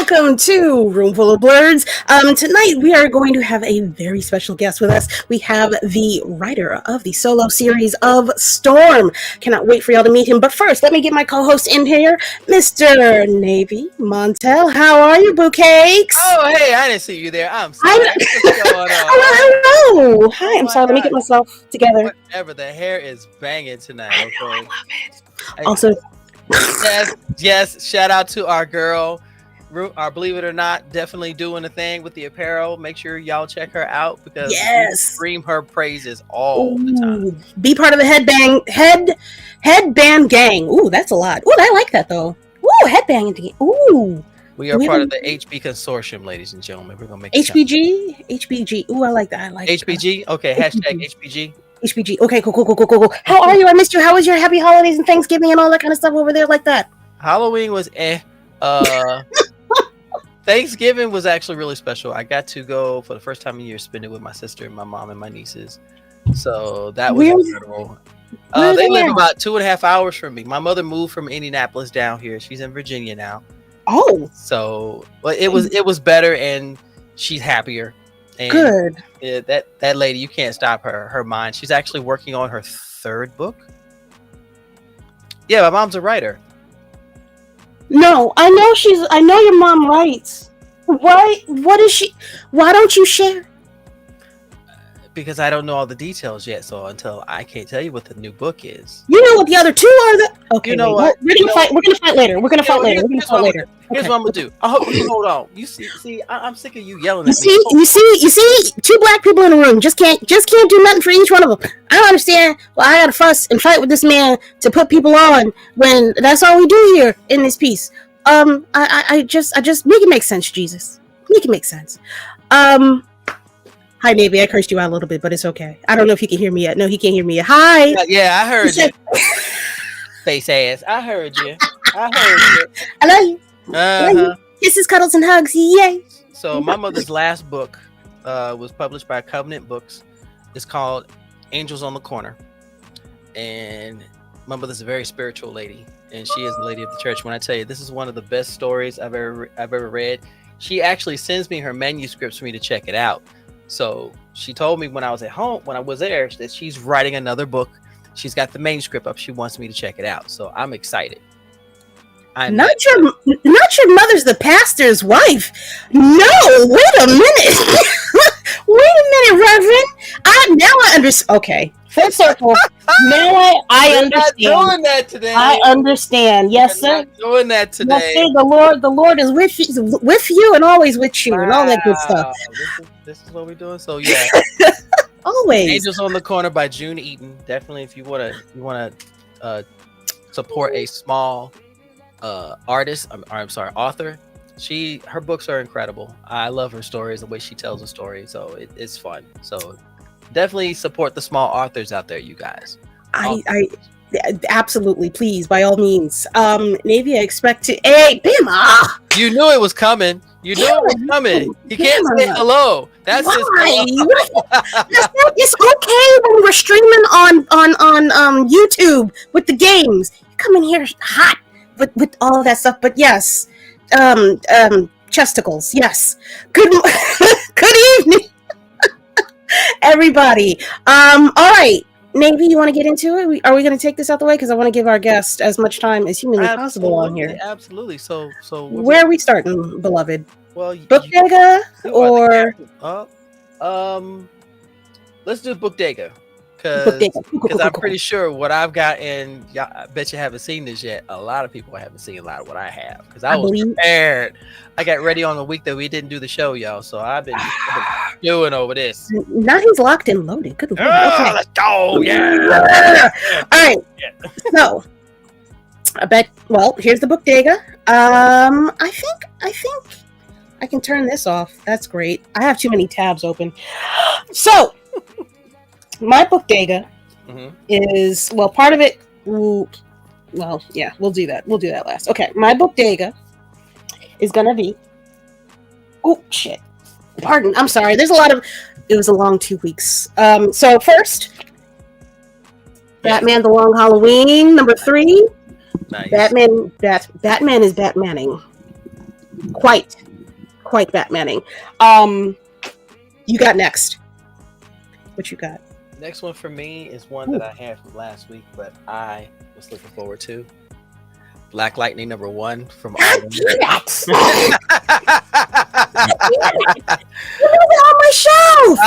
welcome to Room Full of Blerds. Tonight we are going to have a very special guest with us. We have the writer of the solo series of Storm. Cannot wait for y'all to meet him. But first, let me get my co-host in here, Mr. Navy Montel. How are you, Boo Cakes? Oh, hey, I didn't see you there. I'm sorry. What's going on? Hello. Hi, I'm sorry. Let me get myself together. Whatever. The hair is banging tonight. Okay? I love it. Also, yes. Shout out to our girl. Our Believe It or Not, definitely doing a thing with the apparel. Make sure y'all check her out because we scream her praises all the time. Be part of the headband gang. Ooh, that's a lot. Ooh, I like that though. Ooh, headband gang. Ooh. We are part of the HB consortium, ladies and gentlemen. We're gonna make HBG. Ooh, I like that. I like HBG. That. Okay, hashtag HBG. HBG. Okay, cool. How are you? I missed you. How was your happy holidays and Thanksgiving and all that kind of stuff over there like that? Halloween was Thanksgiving was actually really special. I got to go for the first time in years, spend it with my sister and my mom and my nieces. So that was incredible. They live about 2.5 hours from me. My mother moved from Indianapolis down here. She's in Virginia now. Oh, so but it was better, and she's happier. And good. Yeah, that lady, you can't stop her mind. She's actually working on her 3rd book. Yeah, my mom's a writer. No, I know your mom writes. Why? What is she? Why don't you share? Because I don't know all the details yet. So until I can't tell you what the new book is. You know what the other two are? Okay, you know what? We're gonna fight later. Here's what I'm gonna do. I hope you hold on. You see, I'm sick of you yelling at me. You see, 2 black people in a room just can't do nothing for each one of them. I don't understand. Well, I gotta fuss and fight with this man to put people on when that's all we do here in this piece. I just make it make sense, Jesus. Make it make sense. Hi, Navy. I cursed you out a little bit, but it's okay. I don't know if he can hear me yet. No, he can't hear me yet. Hi. Yeah, I heard you. Face ass. I heard you. I love you. Love you. Kisses, cuddles, and hugs. Yay. So my mother's last book was published by Covenant Books. It's called Angels on the Corner. And my mother's a very spiritual lady, and she is the lady of the church. When I tell you, this is one of the best stories I've ever read. She actually sends me her manuscripts for me to check it out. So she told me when I was at home, when I was there, that she's writing another book. She's got the manuscript up. She wants me to check it out. So I'm excited. Not your mother's the pastor's wife. No, wait a minute. Reverend. Now I understand. Okay, full circle. Now I understand. You're not doing that today. I understand. Yes, sir. Not doing that today. Yes, sir. The Lord is with you and always with you. Wow. And all that good stuff. This is what we're doing. So yeah. Always. Angels on the Corner by June Eaton. Definitely, if you wanna support a small author. Her books are incredible. I love her stories, the way she tells a story. So it's fun. So definitely support the small authors out there, you guys. I absolutely, please, by all means. Navy, I expect to. Hey, Bama! You knew it was coming. You can't say hello. That's just it's okay when we're streaming on YouTube with the games. You come in here hot with all of that stuff. But yes, chesticles. Yes. Good evening, everybody. All right. Navy, you want to get into it? Are we going to take this out the way? Because I want to give our guest as much time as humanly possible on here. Absolutely. So where are we starting, beloved? Well, Book-Bodega or let's do Book-Bodega because I'm pretty sure what I've got, and I bet you haven't seen this yet. A lot of people haven't seen a lot of what I have because I was prepared. I got ready on the week that we didn't do the show, y'all. So I've been doing over this. Now he's locked and loaded. Good. Okay. Let's go. Yeah. All right. Yeah. So I bet. Well, here's the Book-Bodega. I think I can turn this off. That's great. I have too many tabs open. So my Book-Bodega is, well, part of it. Well, yeah, we'll do that. We'll do that last. Okay, my Book-Bodega is gonna be. Oh shit! Pardon. I'm sorry. There's a lot of. It was a long 2 weeks. So first, Batman: The Long Halloween, number 3. Nice. Batman is Batmaning. quite Batmaning. You got next. What you got? Next one for me is one that I had from last week, but I was looking forward to. Black Lightning #1 from Autumn. That's on my shelf.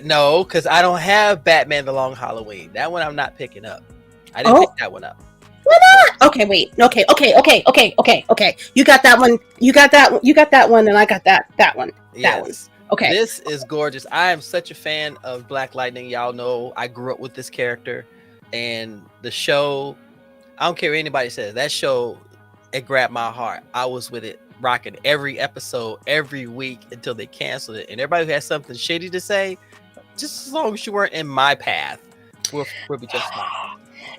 No, because I don't have Batman: The Long Halloween. That one I'm not picking up. I didn't pick that one up. Why not? Okay, wait. Okay. You got that one. You got that one, and I got that one. That one. Okay. This is gorgeous. I am such a fan of Black Lightning. Y'all know I grew up with this character, and the show. I don't care what anybody says. That show, it grabbed my heart. I was with it, rocking every episode, every week until they canceled it. And everybody who has something shitty to say, just as long as you weren't in my path, we'll be just fine.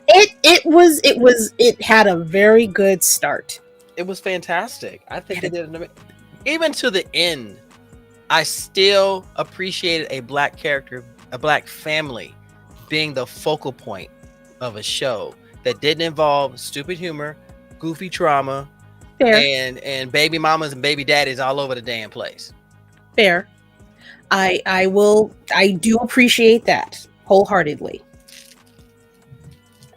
It had a very good start. It was fantastic. I think they did even to the end. I still appreciated a black character, a black family, being the focal point of a show that didn't involve stupid humor, goofy trauma, and baby mamas and baby daddies all over the damn place. Fair. I do appreciate that wholeheartedly.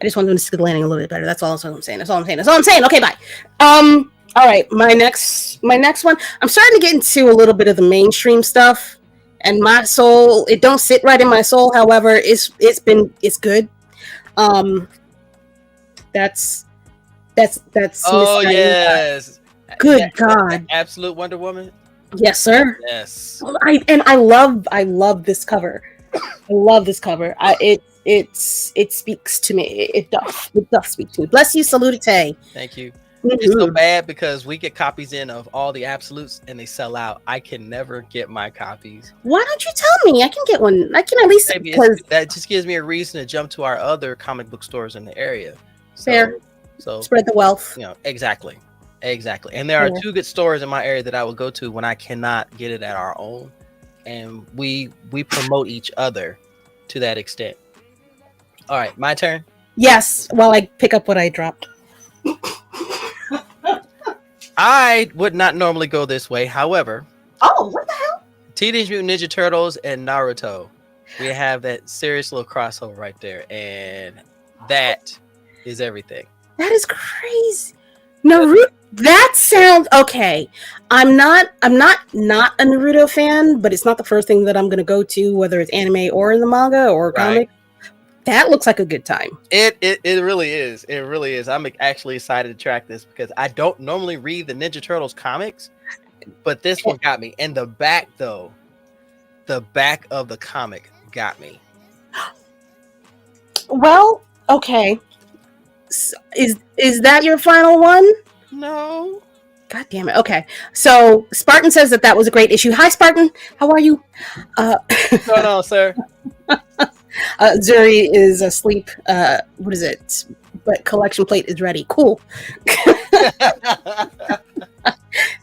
I just want them to see the landing a little bit better. That's all I'm saying. Okay, bye. All right, my next one. I'm starting to get into a little bit of the mainstream stuff, and my soul, it don't sit right in my soul. However, it's good. That's oh yes, good God, Absolute Wonder Woman. Yes, sir. Yes. I love this cover. I love this cover. It speaks to me. It does speak to me. Bless you, salute. Thank you. Mm-hmm. It's so bad because we get copies in of all the absolutes and they sell out. I can never get my copies. Why don't you tell me? I can get one. I can at least, because that just gives me a reason to jump to our other comic book stores in the area. Fair. So spread the wealth. Exactly. And there are two good stores in my area that I will go to when I cannot get it at our own, and we promote each other to that extent. All right, my turn. Yes. While I pick up what I dropped. I would not normally go this way. However, what the hell? Teenage Mutant Ninja Turtles and Naruto. We have that serious little crossover right there, and that is everything. That is crazy. Naruto. That sounds okay. I'm not a Naruto fan, but it's not the first thing that I'm going to go to, whether it's anime or in the manga or comic. That looks like a good time. It really is. It really is. I'm actually excited to track this because I don't normally read the Ninja Turtles comics, but this one got me. And the back of the comic got me. Well, okay. Is that your final one? No. God damn it. Okay. So Spartan says that was a great issue. Hi, Spartan. How are you? What's going on, sir? Zuri is asleep. What is it? But collection plate is ready. Cool.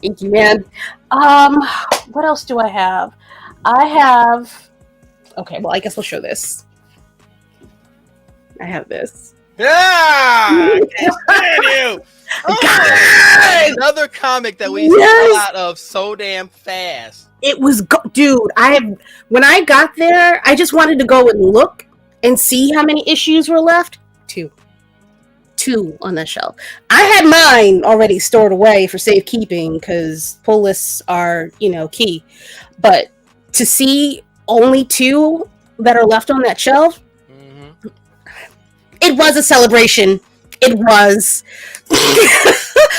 Thank you, man. What else do I have? Okay, well, I guess we'll show this. I have this. I can't stand you. Oh, another comic that we saw out of so damn fast. It was dude. When I got there, I just wanted to go and look and see how many issues were left. Two on the shelf. I had mine already stored away for safekeeping because pull lists are key. But to see only 2 that are left on that shelf, it was a celebration. It was.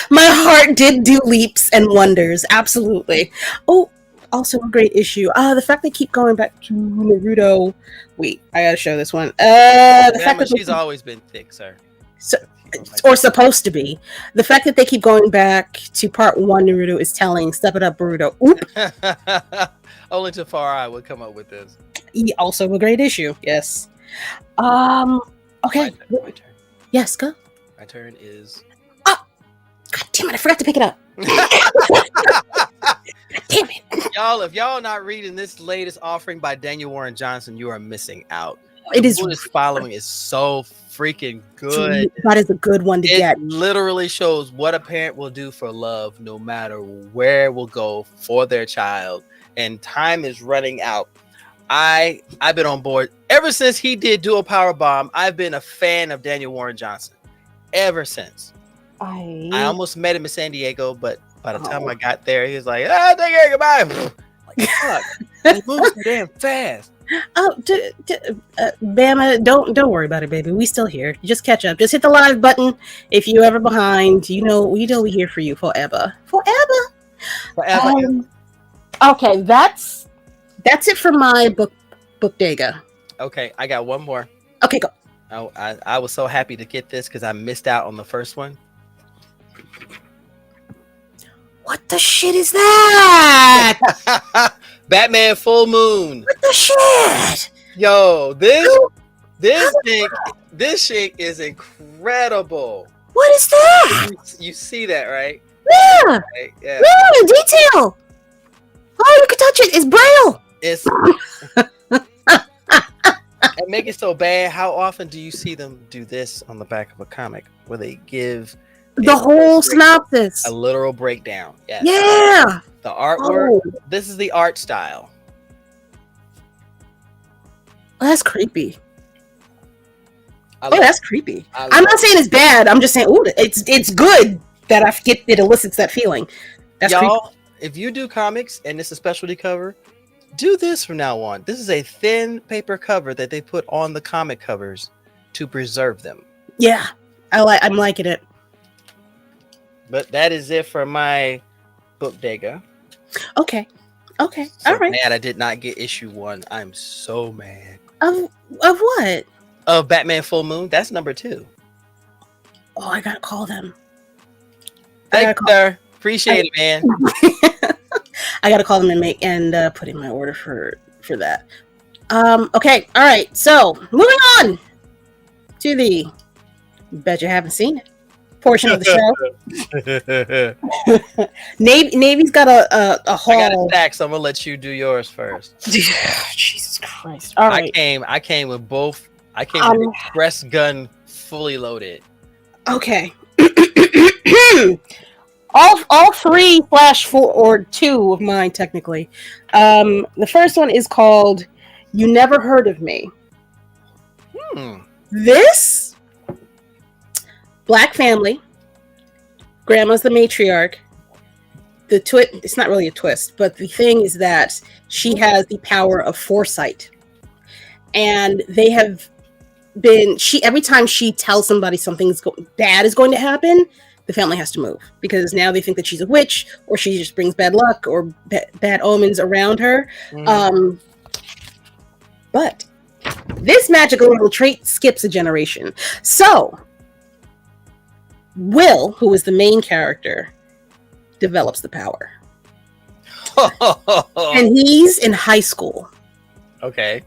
My heart did do leaps and wonders. Absolutely. Oh, also a great issue. The fact they keep going back to Naruto. Wait, I gotta show this one. The fact that she's always been thick, sir. Or supposed to be. The fact that they keep going back to part 1 Naruto is telling. Step it up, Naruto. Oop. Only Tafari would come up with this. Also a great issue. Yes. Okay. My turn. Yes, go. My turn is. Oh, God damn it! I forgot to pick it up. Damn it, y'all! If y'all not reading this latest offering by Daniel Warren Johnson, you are missing out. It is. What is following is so freaking good. That is a good one to get. It literally shows what a parent will do for love, no matter where will go for their child. And time is running out. I've been on board ever since he did Dual Power Bomb. I've been a fan of Daniel Warren Johnson ever since. I almost met him in San Diego, but by the time I got there, he was like, take care, goodbye. Like, fuck, he moves so damn fast. Oh, Bama, don't worry about it, baby. We still here. Just catch up. Just hit the live button if you ever behind. You know we're here for you forever. Okay, that's it for my Book-Bodega. Okay, I got one more. Okay, go. I was so happy to get this because I missed out on the first one. What the shit is that? Batman Full Moon. What the shit? Yo, this shit is incredible. What is that? You see that, right? Yeah. Right? Yeah. Yeah, detail. Oh, you can touch it. It's Braille. It's and make it so bad. How often do you see them do this on the back of a comic where they give the whole synopsis, a literal breakdown? Yes. Yeah. The artwork. Oh. This is the art style. Oh, that's creepy. That's creepy. I'm not saying it's bad. I'm just saying, it's good that it elicits that feeling. That's y'all. Creepy. If you do comics and it's a specialty cover, do this from now on. This is a thin paper cover that they put on the comic covers to preserve them. Yeah, I'm liking it. But that is it for my Book-Bodega. Okay. So All right. Mad I did not get issue 1. I'm so mad. Of what? Of Batman Full Moon. That's number 2. Oh, I gotta call them. Thanks, sir. Appreciate it, man. I gotta call them and put in my order for that. Okay. All right. So moving on to the Bet You Haven't Seen It portion of the show. Navy's got a haul. I got a stack, so I'm gonna let you do yours first. Jesus Christ! All right. I came with both. I came with the express gun fully loaded. Okay. all 3/4 or 2 of mine technically. The first one is called "You Never Heard of Me." This Black family, grandma's the matriarch. It's not really a twist, but the thing is that she has the power of foresight, and they have been. Every time she tells somebody something's bad is going to happen, the family has to move because now they think that she's a witch or she just brings bad luck or bad omens around her. But this magical little trait skips a generation. So Will, who is the main character, develops the power. And he's in high school. Okay.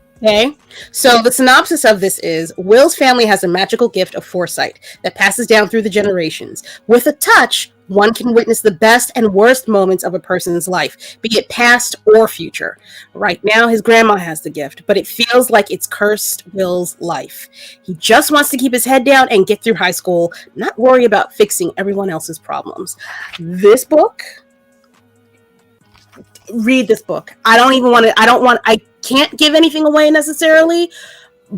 So the synopsis of this is Will's family has a magical gift of foresight that passes down through the generations. With a touch, one can witness the best and worst moments of a person's life, be it past or future. Right now, his grandma has the gift, but it feels like it's cursed Will's life. He just wants to keep his head down and get through high school, not worry about fixing everyone else's problems. This book... Read this book. I can't give anything away necessarily,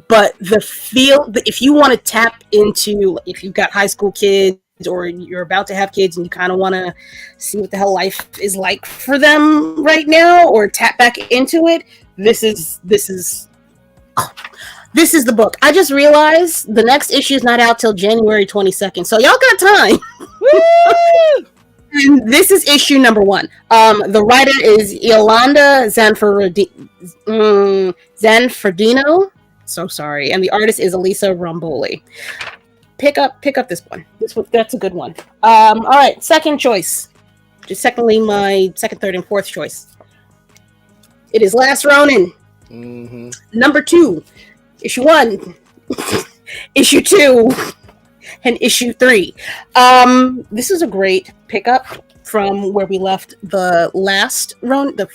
but if you want to tap into, if you've got high school kids or you're about to have kids and you kind of want to see what the hell life is like for them right now or tap back into it, this is the book. I just realized the next issue is not out till January 22nd, so y'all got time. Woo! And this is issue number 1. The writer is Yolanda Zanfardino. So sorry. And the artist is Elisa Romboli. Pick up this one. That's a good one. All right. Second choice. Just secondly, my second, third, and fourth choice. It is Last Ronin. Mm-hmm. Number 2. Issue 1. Issue 2. And issue 3. This is a great pickup from where we left the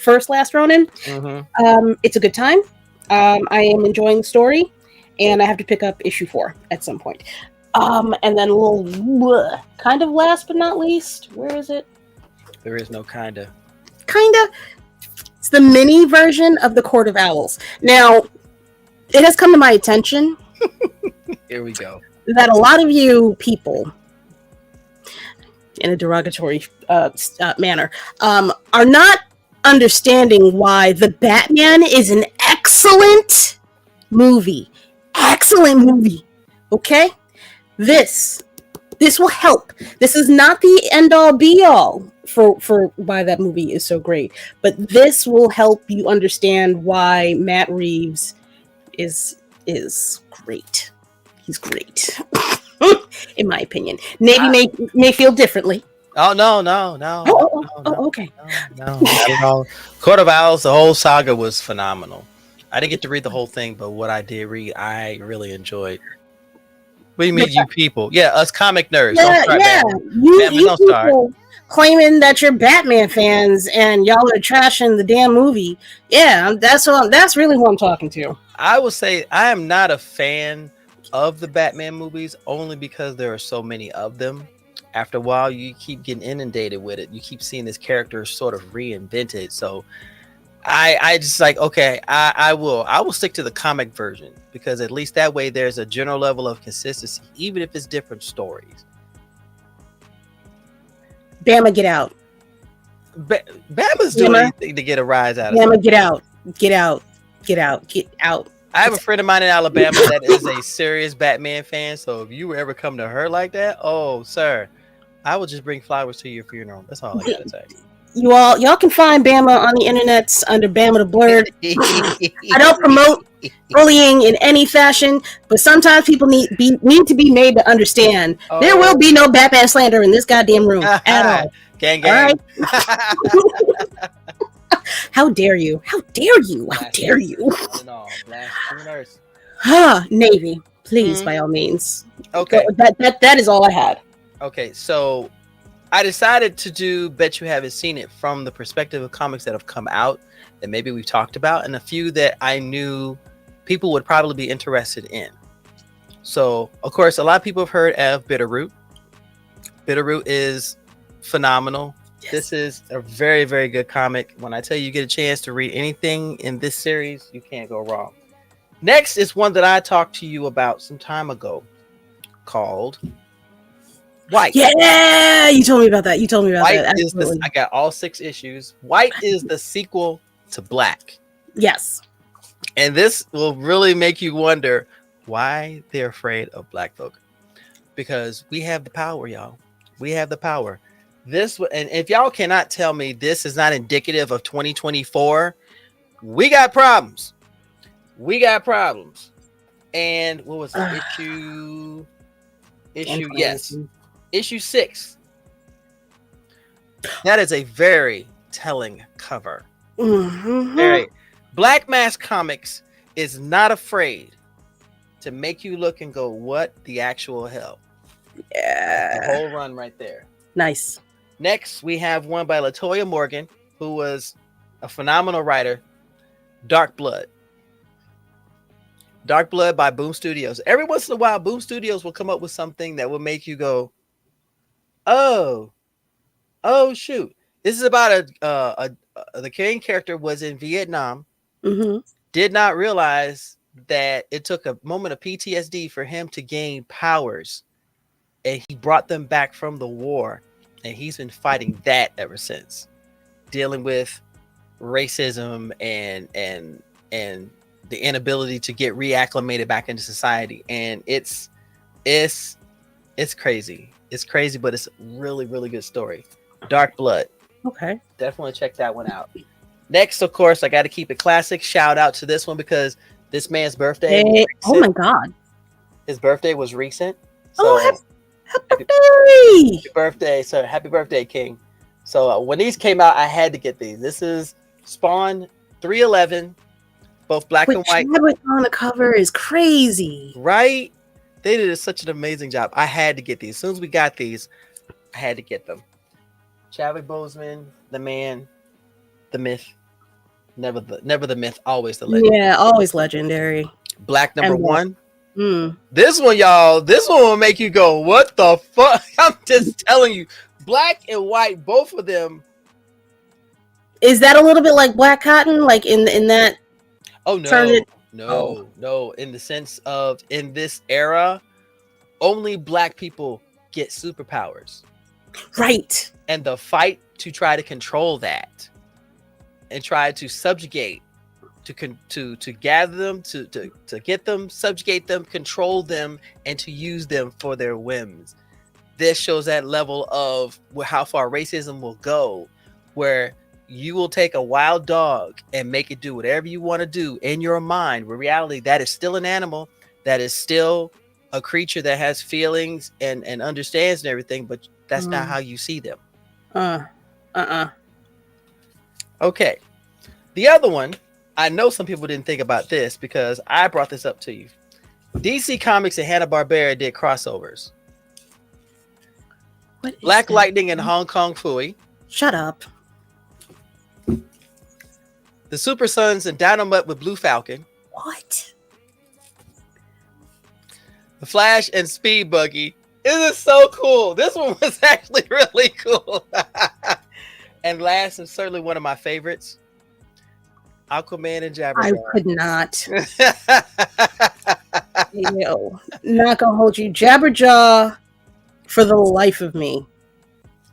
first Last Ronin. Mm-hmm. It's a good time. I am enjoying the story, and I have to pick up issue 4 at some point. And then a little kind of last but not least, where is it? There is no kinda. Kinda. It's the mini version of the Court of Owls. Now, it has come to my attention. Here we go. That a lot of you people, in a derogatory manner, are not understanding why The Batman is an excellent movie. Excellent movie. Okay? This will help. This is not the end all be all for why that movie is so great, but this will help you understand why Matt Reeves is great. He's great. In my opinion. Navy may feel differently. Oh no, okay. No, not at all. Court of Owls, the whole saga was phenomenal. I didn't get to read the whole thing, but what I did read, I really enjoyed. What do you mean, you people? Yeah, us comic nerds. Yeah. You people claiming that you're Batman fans and y'all are trashing the damn movie. Yeah, that's really who I'm talking to. I will say I am not a fan of the Batman movies only because there are so many of them. After a while, you keep getting inundated with it. You keep seeing this character sort of reinvented. So I just like, okay, I will stick to the comic version because at least that way there's a general level of consistency, even if it's different stories. Bama, get out. Bama's doing anything to get a rise out of Bama, it. Get out. I have a friend of mine in Alabama that is a serious Batman fan. So if you were ever come to her like that, oh, sir, I will just bring flowers to your funeral. That's all I gotta say. Y'all can find Bama on the internets under Bama the Blerd. I don't promote bullying in any fashion, but sometimes people need to be made to understand there will be no Batman slander in this goddamn room at all. Gang. All right? How dare you? How dare you? How dare you? Navy, please, by all means. Okay. That is all I had. Okay, so I decided to do Bet You Haven't Seen It from the perspective of comics that have come out that maybe we've talked about and a few that I knew people would probably be interested in. So, of course, a lot of people have heard of Bitterroot. Bitterroot is phenomenal. Yes. This is a very, very good comic. When I tell you get a chance to read anything in this series, you can't go wrong. Next is one that I talked to you about some time ago called White. Yeah, you told me about that. White is this. I got all 6 issues. White is the sequel to Black. Yes. And this will really make you wonder why they're afraid of Black folk. Because we have the power, y'all. We have the power. And if y'all cannot tell me this is not indicative of 2024, we got problems. And what was it? Issue 6. That is a very telling cover. Mm-hmm. Black Mask Comics is not afraid to make you look and go, what the actual hell? Yeah. The whole run right there. Nice. Next, we have one by LaToya Morgan, who was a phenomenal writer, Dark Blood. Dark Blood by Boom Studios. Every once in a while, Boom Studios will come up with something that will make you go, oh shoot. This is about the main character was in Vietnam, did not realize that it took a moment of PTSD for him to gain powers, and he brought them back from the war, and he's been fighting that ever since, dealing with racism and the inability to get reacclimated back into society. And it's crazy. It's crazy, but it's a really, really good story. Dark Blood. Okay. Definitely check that one out. Next, of course, I got to keep it classic. Shout out to this one because this man's birthday. Oh my God. His birthday was recent. So happy birthday, sir. Happy birthday, King. So when these came out, I had to get these. This is Spawn 311, both black and white. Chadwick on the cover is crazy. Right? They did such an amazing job. I had to get these. As soon as we got these, I had to get them. Chadwick Boseman, the man, the myth. Never the myth, always the legend. Yeah, always legendary. Black number 1. Mm. This one, y'all, this one will make you go, what the fuck? I'm just telling you, black and white, both of them. Is that a little bit like Black Cotton? Like in that? Oh no. In the sense of, in this era, only black people get superpowers. Right. And the fight to try to control that and try to subjugate, to gather them, to get them, subjugate them, control them, and to use them for their whims. This shows that level of how far racism will go, where you will take a wild dog and make it do whatever you want to do in your mind, where reality, that is still an animal, that is still a creature that has feelings and understands and everything, but that's not how you see them. Okay. The other one, I know some people didn't think about this because I brought this up to you. DC Comics and Hanna-Barbera did crossovers. Black Lightning and Hong Kong Phooey. Shut up. The Super Sons and Dynamite with Blue Falcon. What? The Flash and Speed Buggy. It is so cool. This one was actually really cool. And last, and certainly one of my favorites, Aquaman and Jabberjaw. I could not. Yo, not gonna hold you. Jabberjaw for the life of me.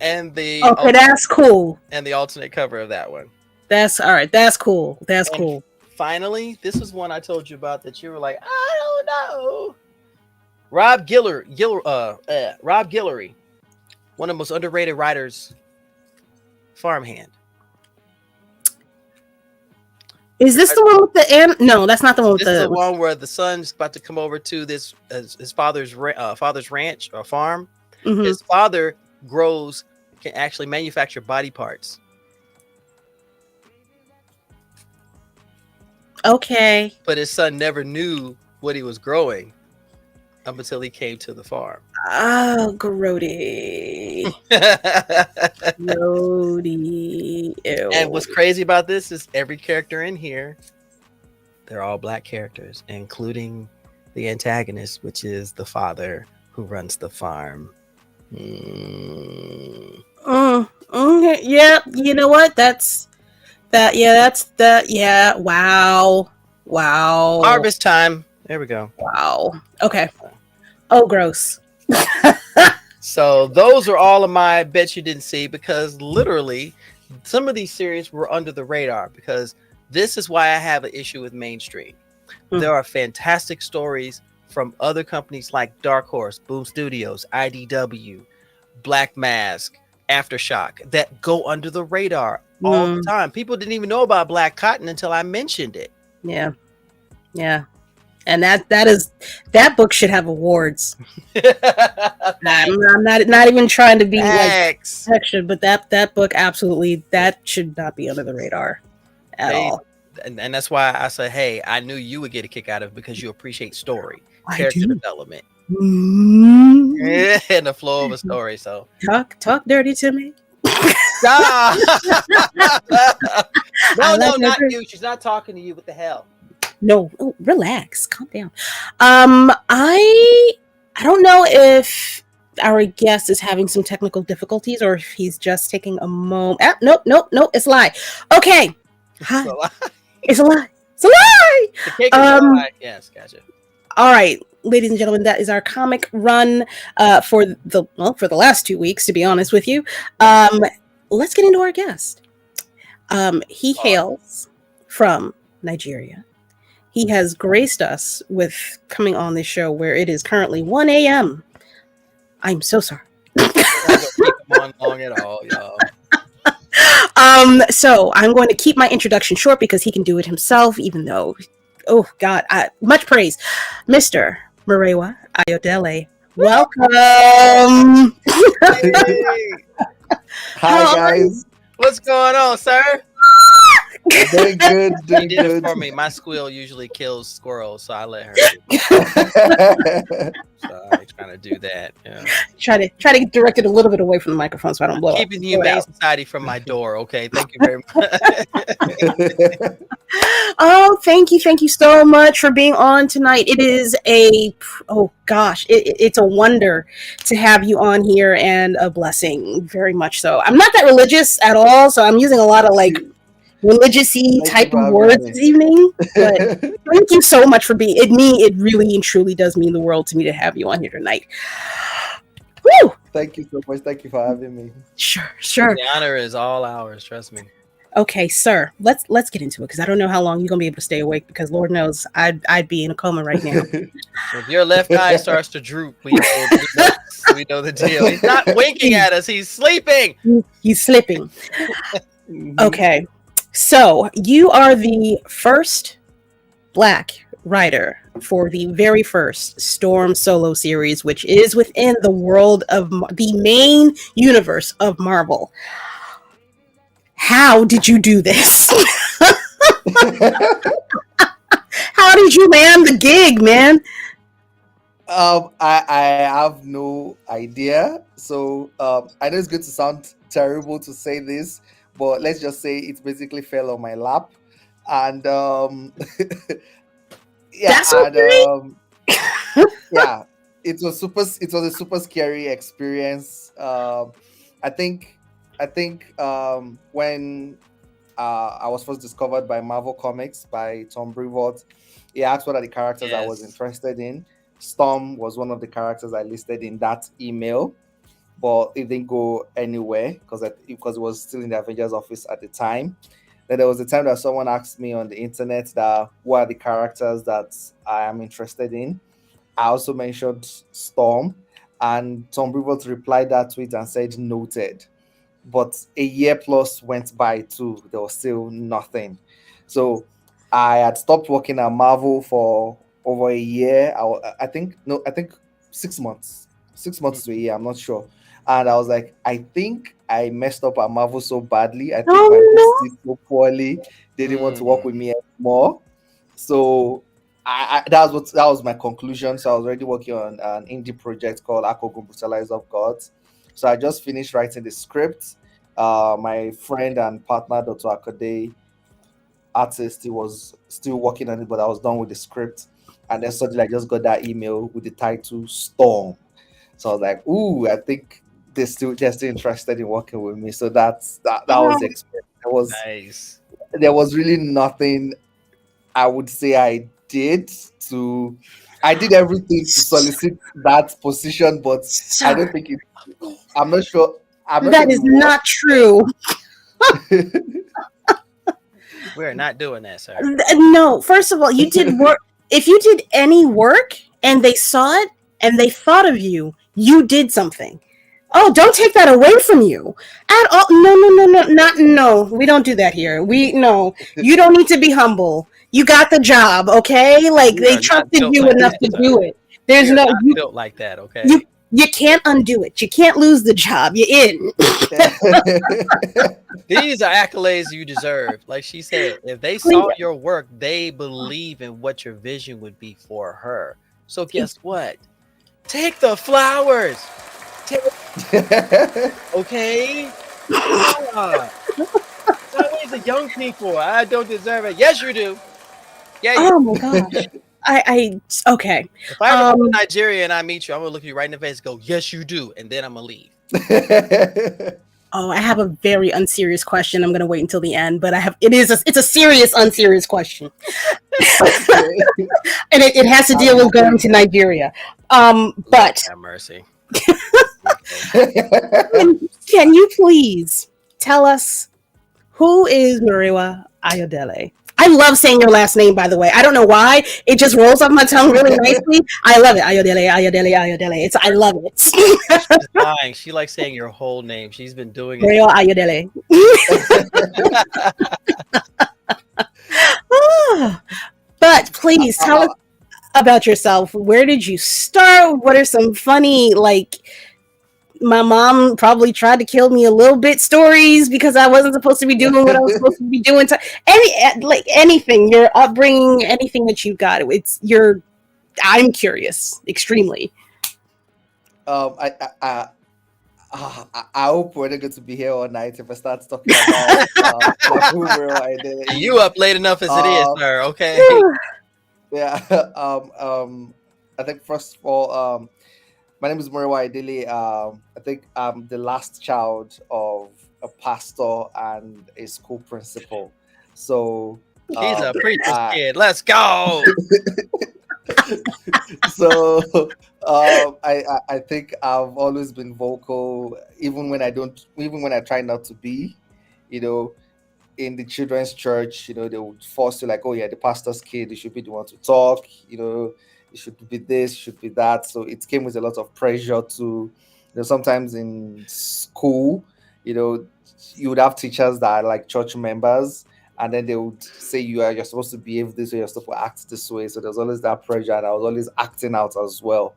And the that's cool. And the alternate cover of that one. That's all right. That's cool. That's cool. Finally, this was one I told you about that you were like, I don't know. Rob Guillory, one of the most underrated writers, Farmhand. Is this the one with the No, that's not the one with This is the one where the son's about to come over to this his father's ranch or farm. Mm-hmm. His father can actually manufacture body parts. Okay. But his son never knew what he was growing up until he came to the farm. Oh, grody. Grody. Ew. And what's crazy about this is every character in here, they're all black characters, including the antagonist, which is the father who runs the farm. Okay. Yeah, you know what? Yeah. Wow. Harvest time. There we go. Wow. Okay. Oh, gross. So those are all of my bet you didn't see, because literally some of these series were under the radar, because this is why I have an issue with mainstream. There are fantastic stories from other companies like Dark Horse, Boom Studios, IDW, Black Mask, Aftershock that go under the radar all the time. People didn't even know about Black Cotton until I mentioned it. Yeah. And that book should have awards. I'm not even trying to be like section, but that book absolutely, that should not be under the radar at all. And that's why I said, hey, I knew you would get a kick out of it, because you appreciate story, character development, and the flow of a story. So talk dirty to me. No, not you. She's not talking to you. What the hell? No, relax, calm down. I don't know if our guest is having some technical difficulties or if he's just taking a moment. Nope, it's a lie. Okay, hi. It's a lie. The cake is a lie. Yes, gotcha. All right, ladies and gentlemen, that is our comic run for the last 2 weeks, to be honest with you. Let's get into our guest. He hails from Nigeria. He has graced us with coming on this show where it is currently 1 a.m. I'm so sorry. I don't keep him on long at all, y'all. So I'm going to keep my introduction short because he can do it himself, even though, oh God, much praise. Mr. Murewa Ayodele, welcome. Hey. Hi, guys. What's going on, sir? Doing good. He did it for me. My squeal usually kills squirrels, so I let her. So I'm trying to do that. Yeah. Try to direct it a little bit away from the microphone so I don't blow Keeping the Humane Society from my door. Okay, thank you very much. Oh, thank you so much for being on tonight. It is oh gosh, it's a wonder to have you on here and a blessing, very much so. I'm not that religious at all, so I'm using a lot of like religious-y Thank you type for of having words this evening, but me. thank you so much for being it really and truly does mean the world to me to have you on here tonight. Woo! Thank you so much. Thank you for having me. Sure. The honor is all ours. Trust me. Okay, sir. Let's get into it because I don't know how long you're gonna be able to stay awake because Lord knows I'd be in a coma right now. If your left eye starts to droop, we know the deal. He's not winking at us. He's sleeping. He's slipping. Okay, so you are the first Black writer for the very first Storm solo series, which is within the world of the main universe of Marvel. How did you do this? How did you land the gig, man? I have no idea. So I know it's going to sound terrible to say this, but let's just say it basically fell on my lap, and yeah, That's okay. yeah, it was a super scary experience. I think when I was first discovered by Marvel Comics by Tom Brevoort, he asked what are the characters I was Yes. interested in. Storm was one of the characters I listed in that email, but it didn't go anywhere because it was still in the Avengers office at the time. Then there was a time that someone asked me on the internet that what are the characters that I am interested in. I also mentioned Storm, and Tom Brevoort replied that tweet and said noted. But a year plus went by too. There was still nothing. So I had stopped working at Marvel for over a year. I think no, I think 6 months, 6 months to a year. I'm not sure. And I was like, I think I messed up at Marvel so badly. I think my books Oh did so poorly. They didn't want to work with me anymore. So that was my conclusion. So I was already working on an indie project called Akogun Brutalize of Gods. So I just finished writing the script. My friend and partner, Dr. Akode, artist, he was still working on it, but I was done with the script. And then suddenly I just got that email with the title Storm. So I was like, ooh, I think they're still interested in working with me. So that no. was the experience. Nice. There was really nothing I would say I did everything to solicit that position, but I don't Sir, think it I'm not sure. I'm not sure that if is it not true. We're not doing that, sir. No, first of all, you did work. If you did any work and they saw it and they thought of you, you did something. Oh, don't take that away from you at all. No, not no. We don't do that here. No. You don't need to be humble. You got the job, okay? Like We they are not trusted built you like enough that, to sir. do it. We There's are no not you. built like that, okay? You can't undo it. You can't lose the job. You're in. These are accolades you deserve. Like she said, if they Please. saw your work, they believe in what your vision would be for her. So guess what? Take the flowers. Okay? Yeah. It's always the young people. I don't deserve it. Yes, you do. Yeah, you Oh my gosh. I okay. If I ever go to Nigeria and I meet you, I'm gonna look you right in the face and go, yes, you do, and then I'm gonna leave. Oh, I have a very unserious question. I'm gonna wait until the end, but it's a serious unserious question. And it has to deal with going to Nigeria. But Have mercy. can you please tell us who is Murewa Ayodele? I love saying your last name, by the way. I don't know why. It just rolls off my tongue really nicely. I love it. Ayodele. I love it. She's lying. She likes saying your whole name. She's been doing it. Murewa Ayodele. But please tell us about yourself. Where did you start? What are some funny, like, my mom probably tried to kill me a little bit stories because I wasn't supposed to be doing what I was supposed to be doing. Anything, your upbringing, anything that you've got. I'm curious, extremely. I I hope we're not going to be here all night if I start talking about Ya Murewa Ayodele. You up late enough as it is, Uh, sir. Okay. Whew. yeah. I think first of all, my name is Murewa Ayodele. I think I'm the last child of a pastor and a school principal. So, He's a preacher's I kid. Let's go. so I think I've always been vocal, even when I don't, even when I try not to be. You know, in the children's church, they would force you like, oh yeah, the pastor's kid, you should be the one to talk. It should be this, should be that. So it came with a lot of pressure to, sometimes in school, you know, you would have teachers that are like church members, and then they would say you're supposed to behave this way, you're supposed to act this way. So there's always that pressure, and I was always acting out as well.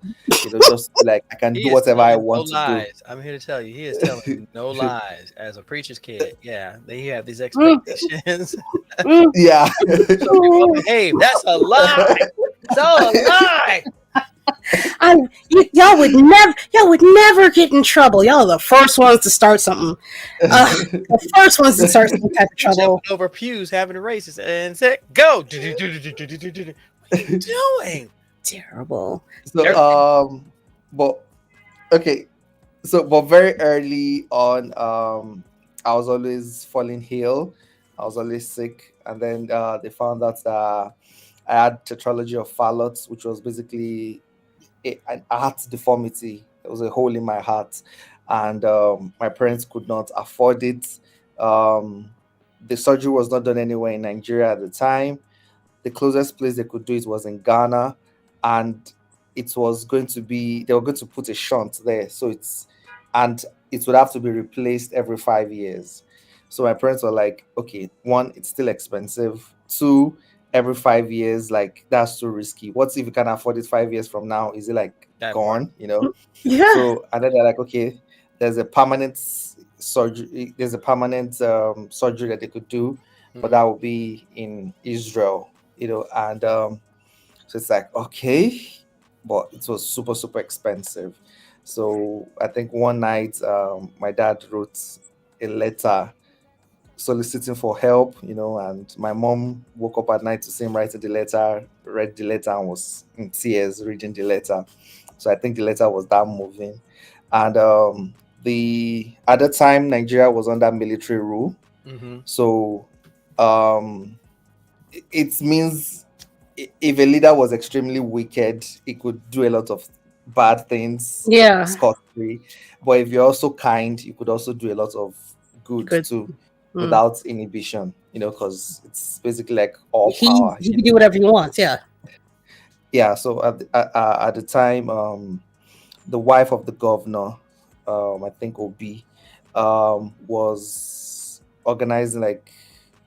Just like I can He do is whatever I telling no want to do. lies. I'm here to tell you, he is telling no lies. As a preacher's kid, yeah, they have these Mm, expectations. mm, Yeah. Some people mm. behave. That's a lie. It's all a lie. Y'all would never get in trouble. Y'all are the first ones to start something. The first ones to start some type of trouble. Jumping over pews, having races, and set go. What are you doing? Terrible. so but okay, so but very early on, I was always falling ill. I was always sick, and then they found out that I had tetralogy of Fallot, which was basically an heart deformity. There was a hole in my heart, and my parents could not afford it. The surgery was not done anywhere in Nigeria at the time. The closest place they could do it was in Ghana, and it was going to be they were going to put a shunt there, and it would have to be replaced every 5 years. So my parents were like, okay, one, it's still expensive. Two, every 5 years, like that's too risky. What if you can afford it 5 years from now? Is it like That part. gone? Yeah. So and then they're like, okay, there's a permanent surgery. There's a permanent surgery that they could do, but Mhm. that would be in Israel. And so it's like okay, but it was super super expensive. So I think one night, my dad wrote a letter soliciting for help, and my mom woke up at night to see him write the letter, read the letter, and was in tears reading the letter. So I think the letter was that moving. And the at the time Nigeria was under military rule. Mhm. So um it means if a leader was extremely wicked, he could do a lot of bad things Yeah. scot free. But if you're also kind, you could also do a lot of good Good. too Mm. without inhibition, because it's basically like all He power. he can do whatever he wants. Yeah. Yeah, so at the time, the wife of the governor, I think OB, was organizing like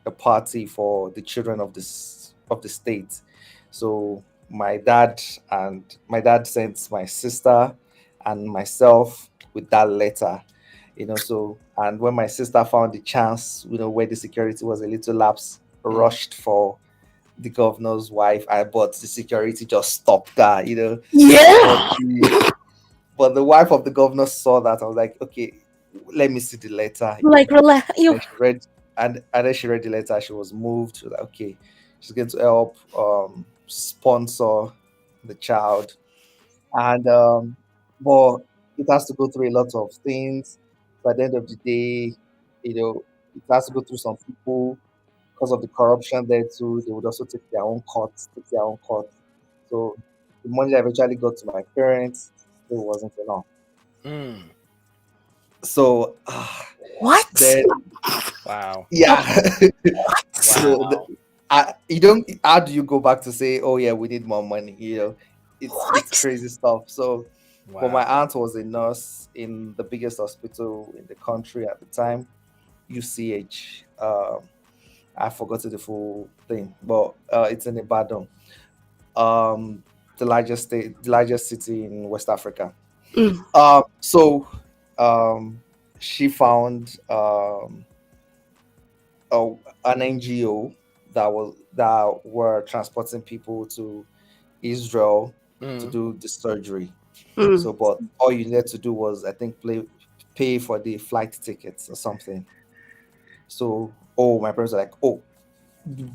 a party for the children of the state. So my dad sent my sister and myself with that letter. So and when my sister found the chance, where the security was a little lapse, Mhm. rushed for the governor's wife. But the security just stopped that. But Yeah. the wife of the governor saw that. I was like, okay, let me see the letter. Like relax. You. And she read, and then she read the letter. She was moved. She was like, okay, she's going to help sponsor the child, and but it has to go through a lot of things. By the end of the day, it has to go through some people because of the corruption there too. They would also take their own cut. So the money that eventually got to my parents still wasn't enough. Mm. So What? then Wow. yeah. What? So Wow. you don't. How do you go back to say, oh yeah, we need more money? It's What? crazy stuff. So, but Wow. my aunt was a nurse in the biggest hospital in the country at the time, UCH. I forgot the full thing, but it's in Ibadan, um, the largest city in West Africa. Mm. So um, she found a, an NGO that were transporting people to Israel to Mm. do the surgery. Mm. So, but all you needed to do was, I think, pay for the flight tickets or something. So, oh, my parents are like, oh,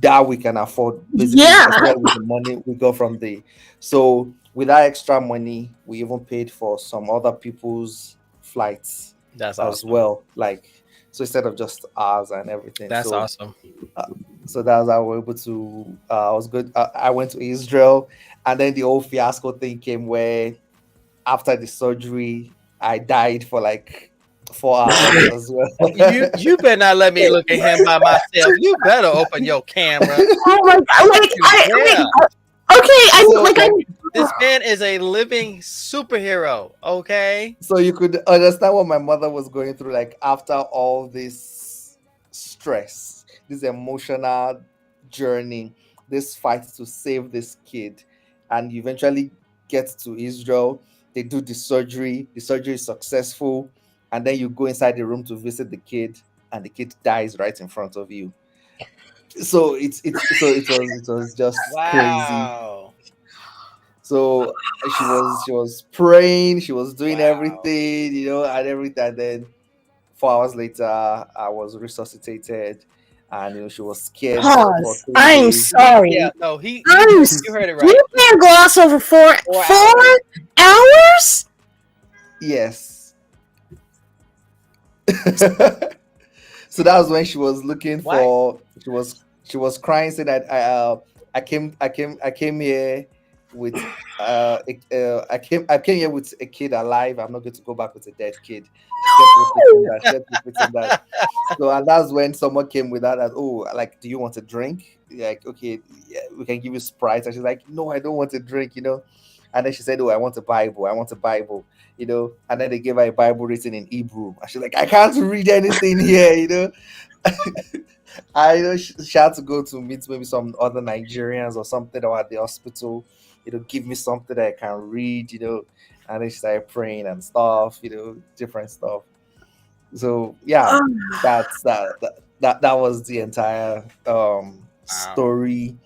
that we can afford, basically, Yeah. especially with the money we got from the. So, with that extra money, we even paid for some other people's flights That's as awesome. well. Like, so instead of just ours and everything. That's So, awesome. uh, so that was how we were able to. I was good. I went to Israel, and then the whole fiasco thing came where after the surgery, I died for like 4 hours as well. You better not let me look at him by myself. You better open your camera. Oh my god! Like Yeah. okay, So- This man is a living superhero. Okay. So you could understand what my mother was going through, like after all this stress, this emotional journey, this fight to save this kid, and you eventually get to Israel. They do the surgery is successful, and then you go inside the room to visit the kid, and the kid dies right in front of you. So it was just crazy. Wow. So she was praying, she was doing Wow. everything, and everything. And then 4 hours later, I was resuscitated, and she was scared for pause. 3 days. I'm sorry. Yeah, no, he I'm you heard it right. You can't gloss over 4 hours? Yes. So that was when she was looking What? for. She was crying, saying that I came here with I came here with a kid alive. I'm not going to go back with a dead kid. She kept repeating that. So, and that's when someone came with that. Oh, like, do you want a drink? Like, okay, yeah, we can give you Sprite. And she's like, no, I don't want a drink. And then she said, oh, I want a Bible. I want a Bible. And then they gave her a Bible written in Hebrew. And she's like, I can't read anything here. I know she had to go to meet maybe some other Nigerians or something that were at the hospital, give me something that I can read, and then she started praying and stuff, different stuff. So yeah, that's that was the entire story.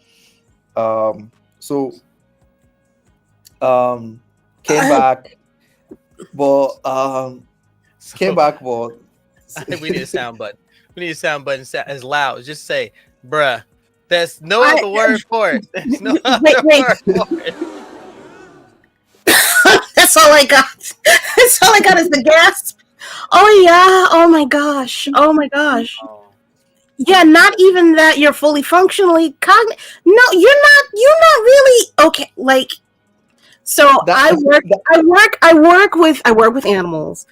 So came back, but came back, but we need a sound button. We need a sound button as loud. Just say, bruh. There's no other word for it. There's no other word for it. That's all I got. That's all I got is the gasp. Oh yeah. Oh my gosh. Oh my gosh. Yeah, not even that you're fully functionally cognitive. No, you're not really okay. Like, so I work with animals.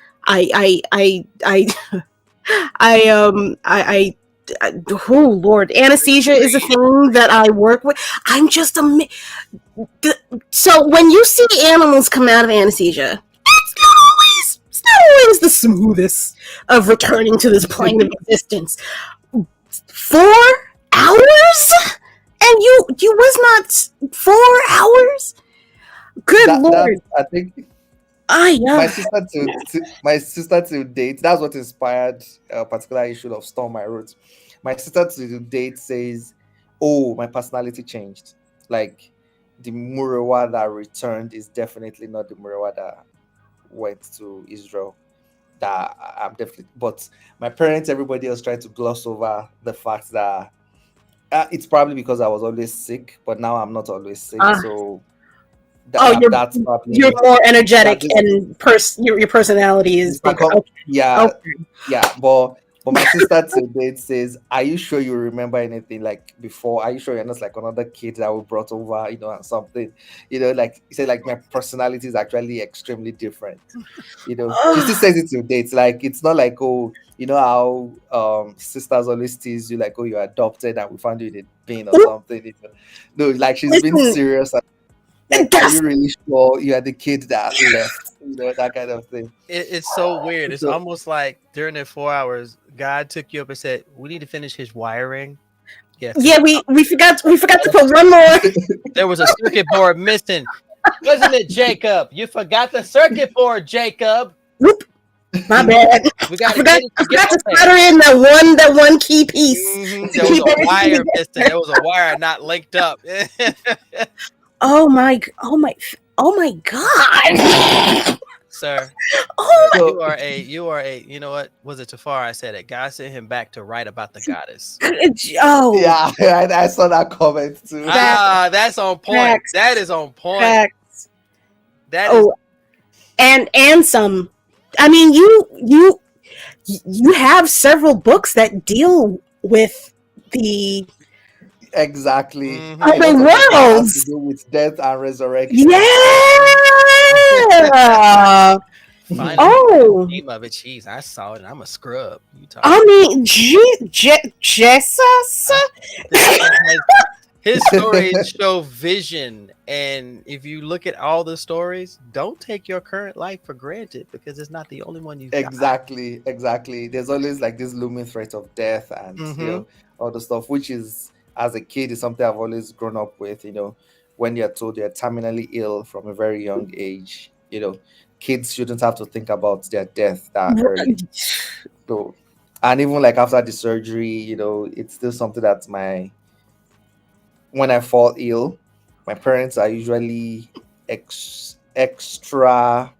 Oh Lord, anesthesia is a thing that I work with. I'm just so when you see animals come out of anesthesia, it's not always the smoothest of returning to this plane of existence. 4 hours, and you was not 4 hours. Good Lord, I think. Yeah. My sister to date. That's what inspired a particular issue of Storm I wrote. My sister to date says, "Oh, my personality changed. Like the Murewa that returned is definitely not the Murewa that went to Israel. That I'm definitely." But my parents, everybody else, tried to gloss over the fact that it's probably because I was always sick, but now I'm not always sick, so. That's probably, you're more energetic and your personality is bigger. Okay. Yeah, but my sister to date says, "Are you sure you remember anything like before? Are you sure you're not like another kid that we brought over, and something, like he said, like my personality is actually extremely different, She still says it to dates, like it's not like, oh, how sisters always tease you like, oh, you're adopted and we found you in a bin or something, No, like she's been serious. Like, are you really sure you are the kid that left? That kind of thing. It's so weird. It's almost like during the 4 hours, God took you up and said, "We need to finish his wiring." Yeah, we forgot to put one more. There was a circuit board missing, wasn't it, Jacob? You forgot the circuit board, Jacob. Whoop. My bad. I forgot to stutter in that one key piece. Mm-hmm. There was a wire missing. There was a wire not linked up. Oh my God. sir. Oh Sir, my So you are a, you know what? Was it Tafar? I said it. God sent him back to write about the goddess. God. Oh, yeah, I saw that comment too. facts, Ah, that's on point. That facts, is on point. facts. That is Oh, and some. I mean, you have several books that deal with the Exactly. hmm A other lot of it has to worlds. do with death and resurrection. Yeah. finally got the Oh, name of it. Jeez, I saw it and I'm a scrub. You talking I about mean, Jesus. I, this man has his stories show vision. And if you look at all the stories, don't take your current life for granted because it's not the only one you've got. Exactly, exactly. There's always like this looming threat of death and Hmm all the stuff, which is as a kid is something I've always grown up with. When you're told you're terminally ill from a very young age, kids shouldn't have to think about their death that early. So, and even like after the surgery, it's still something that my when I fall ill, my parents are usually extra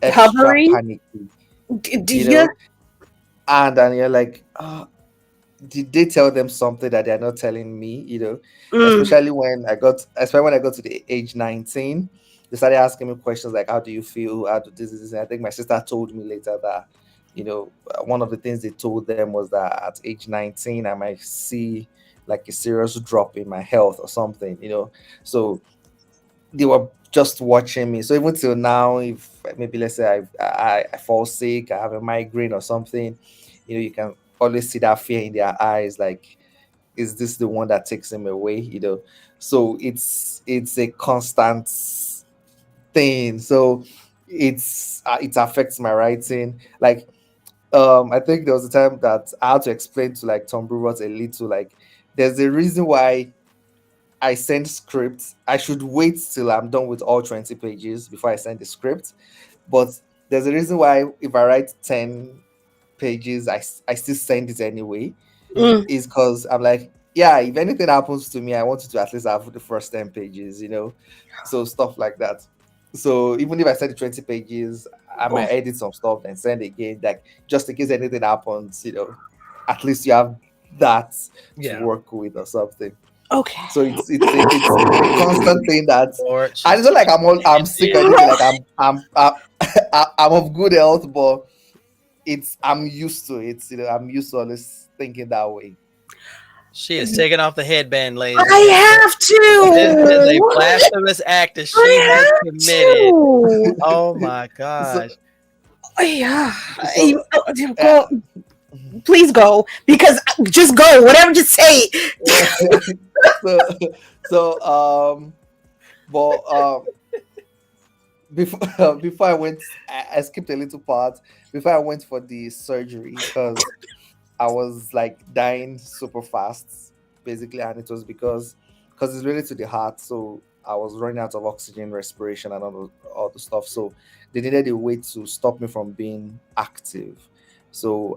Hovering. panicky, Do you you? know, and you're like, did they tell them something that they're not telling me? Mm, Especially when I got to the age 19, they started asking me questions like, how do you feel? How do this? And I think my sister told me later that, one of the things they told them was that at age 19, I might see like a serious drop in my health or something. So they were just watching me. So even till now, if maybe let's say I fall sick, I have a migraine or something, you can always see that fear in their eyes. Like, is this the one that takes him away? So it's a constant thing. So it affects my writing. Like, I think there was a time that I had to explain to like Tom Brewer a little like there's a reason why I send scripts. I should wait till I'm done with all 20 pages before I send the script. But there's a reason why if I write 10 pages, I still send it anyway. mm. Is because I'm like, yeah, if anything happens to me, I want you to at least have the first 10 pages. So stuff like that. So even if I send the 20 pages, I might Oh, edit some stuff and send again, like just in case anything happens, at least you have that to Yeah. work with or something. okay. So it's a constant thing that, Lord, and she's it's not like I'm into sick or you. anything. Like I'm of good health, but I'm used to it. I'm used to always thinking that way. She is taking off the headband, ladies and I gentlemen. have This is a to. blasphemous act that she has I have committed. to. Oh my So gosh. Yeah. so uh, Go. Please go because just go. Whatever. Just say. so so but before before I went, I skipped a little part before I went for the surgery because I was like dying super fast, basically, and it was because it's related to the heart. So I was running out of oxygen, respiration, and all the stuff. So they needed a way to stop me from being active. So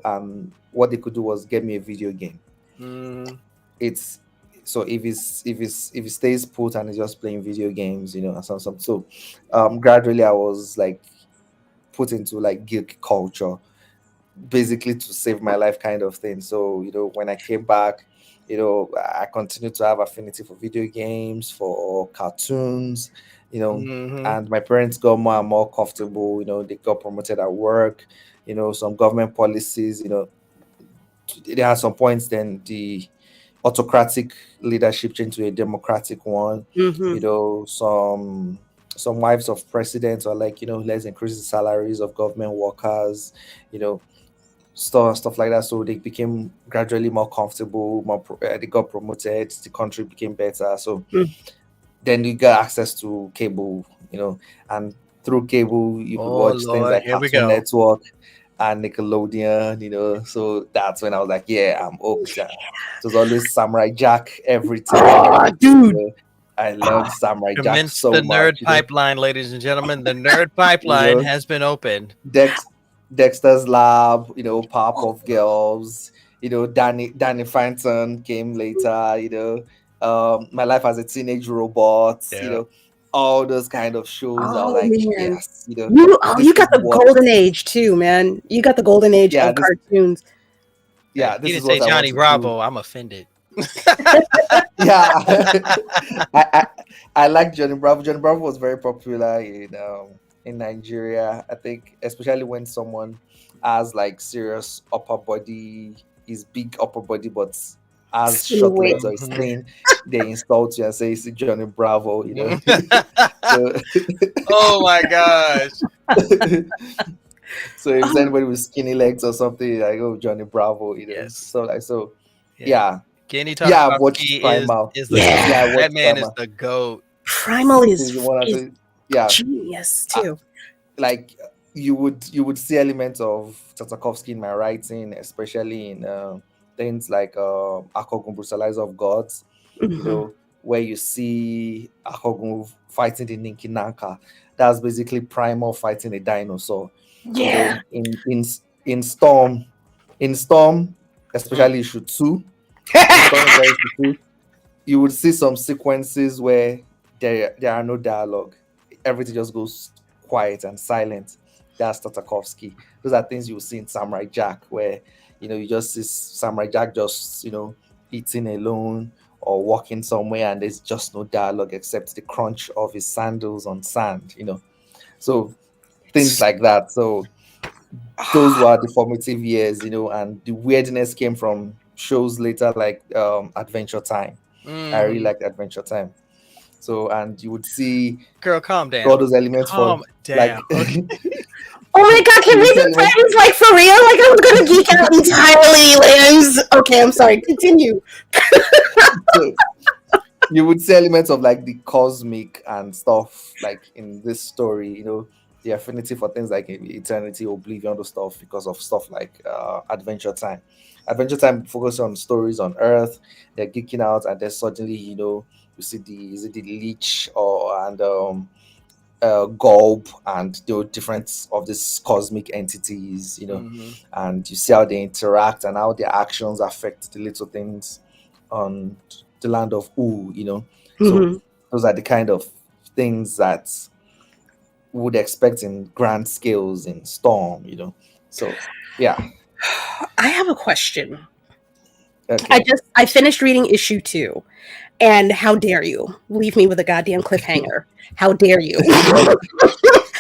what they could do was get me a video game. Mm, It's so if it stays put and it's just playing video games, and some. So gradually I was like put into like geek culture basically to save my life kind of thing. So, when I came back, I continued to have affinity for video games, for cartoons, hmm and my parents got more and more comfortable, they got promoted at work, some government policies, there are some points then the autocratic leadership changed to a democratic one, Mm-hmm. some wives of presidents are like, let's increase the salaries of government workers, you know stuff like that. So they became gradually more comfortable. They got promoted. The country became better. So then you got access to cable, and through cable you could Oh watch things Lord, like here we Cartoon go. Network and Nickelodeon. So that's when I was like, yeah, I'm hooked. It was always Samurai Jack every time. Oh, dude. I love Samurai Jack Commence so the nerd much. pipeline, ladies and gentlemen. The nerd You pipeline know, has been opened. Dex Dexter's Lab, Powerpuff Girls, Danny Phantom came later, My Life as a Teenage Robot, Yeah. all those kind of shows are Oh like, man, yes, you know, you this is got the what, golden age too, man. You got the golden age yeah, of this, cartoons. yeah, You this is didn't say what I want Johnny to do. Bravo. I'm offended. Yeah, I, I I like Johnny Bravo. Johnny Bravo was very popular in Nigeria. I think especially when someone has like serious upper body, is big upper body, but has Skinny short weight. legs or is Mhm. thin, they insult you and say it's Johnny Bravo. So Oh my gosh. so if it's Oh, anybody with skinny legs or something, like oh Johnny Bravo, Yes. So like so, Yeah. yeah, Kenny yeah. I've watched Tartakovsky Primal. is the yeah. Yeah, I goat. That watched man is Primal. the goat. Primal Season one and is two. Yeah, genius I, too. like you would see elements of Tartakovsky in my writing, especially in things like Akogun Brutalizer of Gods, Hmm. where you see Akogun fighting the Ninkinanka. That's basically Primal fighting a dinosaur. Yeah. In Storm, in Storm, Mm. especially issue 2, in Storm, especially issue 2, you would see some sequences where there are no dialogue. Everything just goes quiet and silent. That's Tartakovsky. Those are things you will see in Samurai Jack, where you just see Samurai Jack just eating alone or walking somewhere, and there's just no dialogue except the crunch of his sandals on sand. So things like that. So those were the formative years, and the weirdness came from shows later like Adventure Time. I really Mhm. liked Adventure Time. So, and you would see Girl, calm all down. those elements for Calm down. like Okay. Oh my god, can you we would see do elements. Titans like for real? Like I was gonna geek out entirely. Okay, I'm sorry. Continue. So you would see elements of like the cosmic and stuff like in this story. The affinity for things like eternity, oblivion, those stuff because of stuff like Adventure Time. Adventure Time focuses on stories on Earth. They're geeking out, and then suddenly you see the is it the leech or and Gulp and the different of these cosmic entities, Mhm. and you see how they interact and how their actions affect the little things on the land of U. So Hmm. those are the kind of things that we would expect in grand scales in Storm. So yeah, I have a question. okay. I finished reading issue 2, and how dare you leave me with a goddamn cliffhanger? How dare you?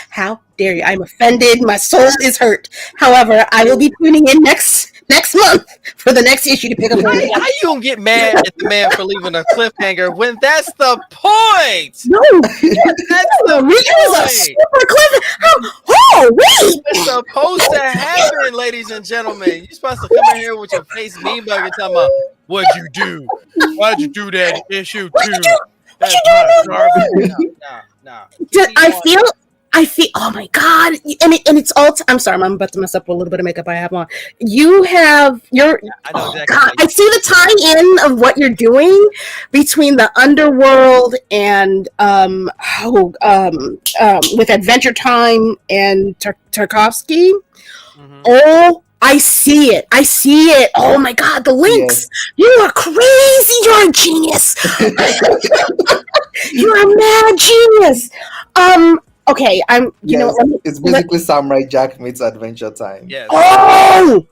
How dare you? I'm offended. My soul is hurt. However, I will be tuning in next month for the next issue to pick up where How you gonna get mad at the man for leaving a cliffhanger when that's the point? no, That's the it was a point. super cliffhanger. Oh, wait. It's supposed to happen, ladies and gentlemen. You're supposed to come in here with your face mean bug and talking about what'd you do? Why'd you do that in issue What 2? you do? What That's you hot garbage. doing? No. I feel. Oh my god, and it's all. I'm sorry, I'm about to mess up a little bit of makeup I have on. You're. I know Oh exactly god, how I you see the tie-in of what you're doing between the underworld and with Adventure Time and Tarkovsky. hmm Oh, I see it. I see it. Oh my god, the links. Yes. You are crazy. You're a genius. You're a mad genius. Okay, I'm. You know, Yes, it's basically Samurai Jack meets Adventure Time. Yes. oh,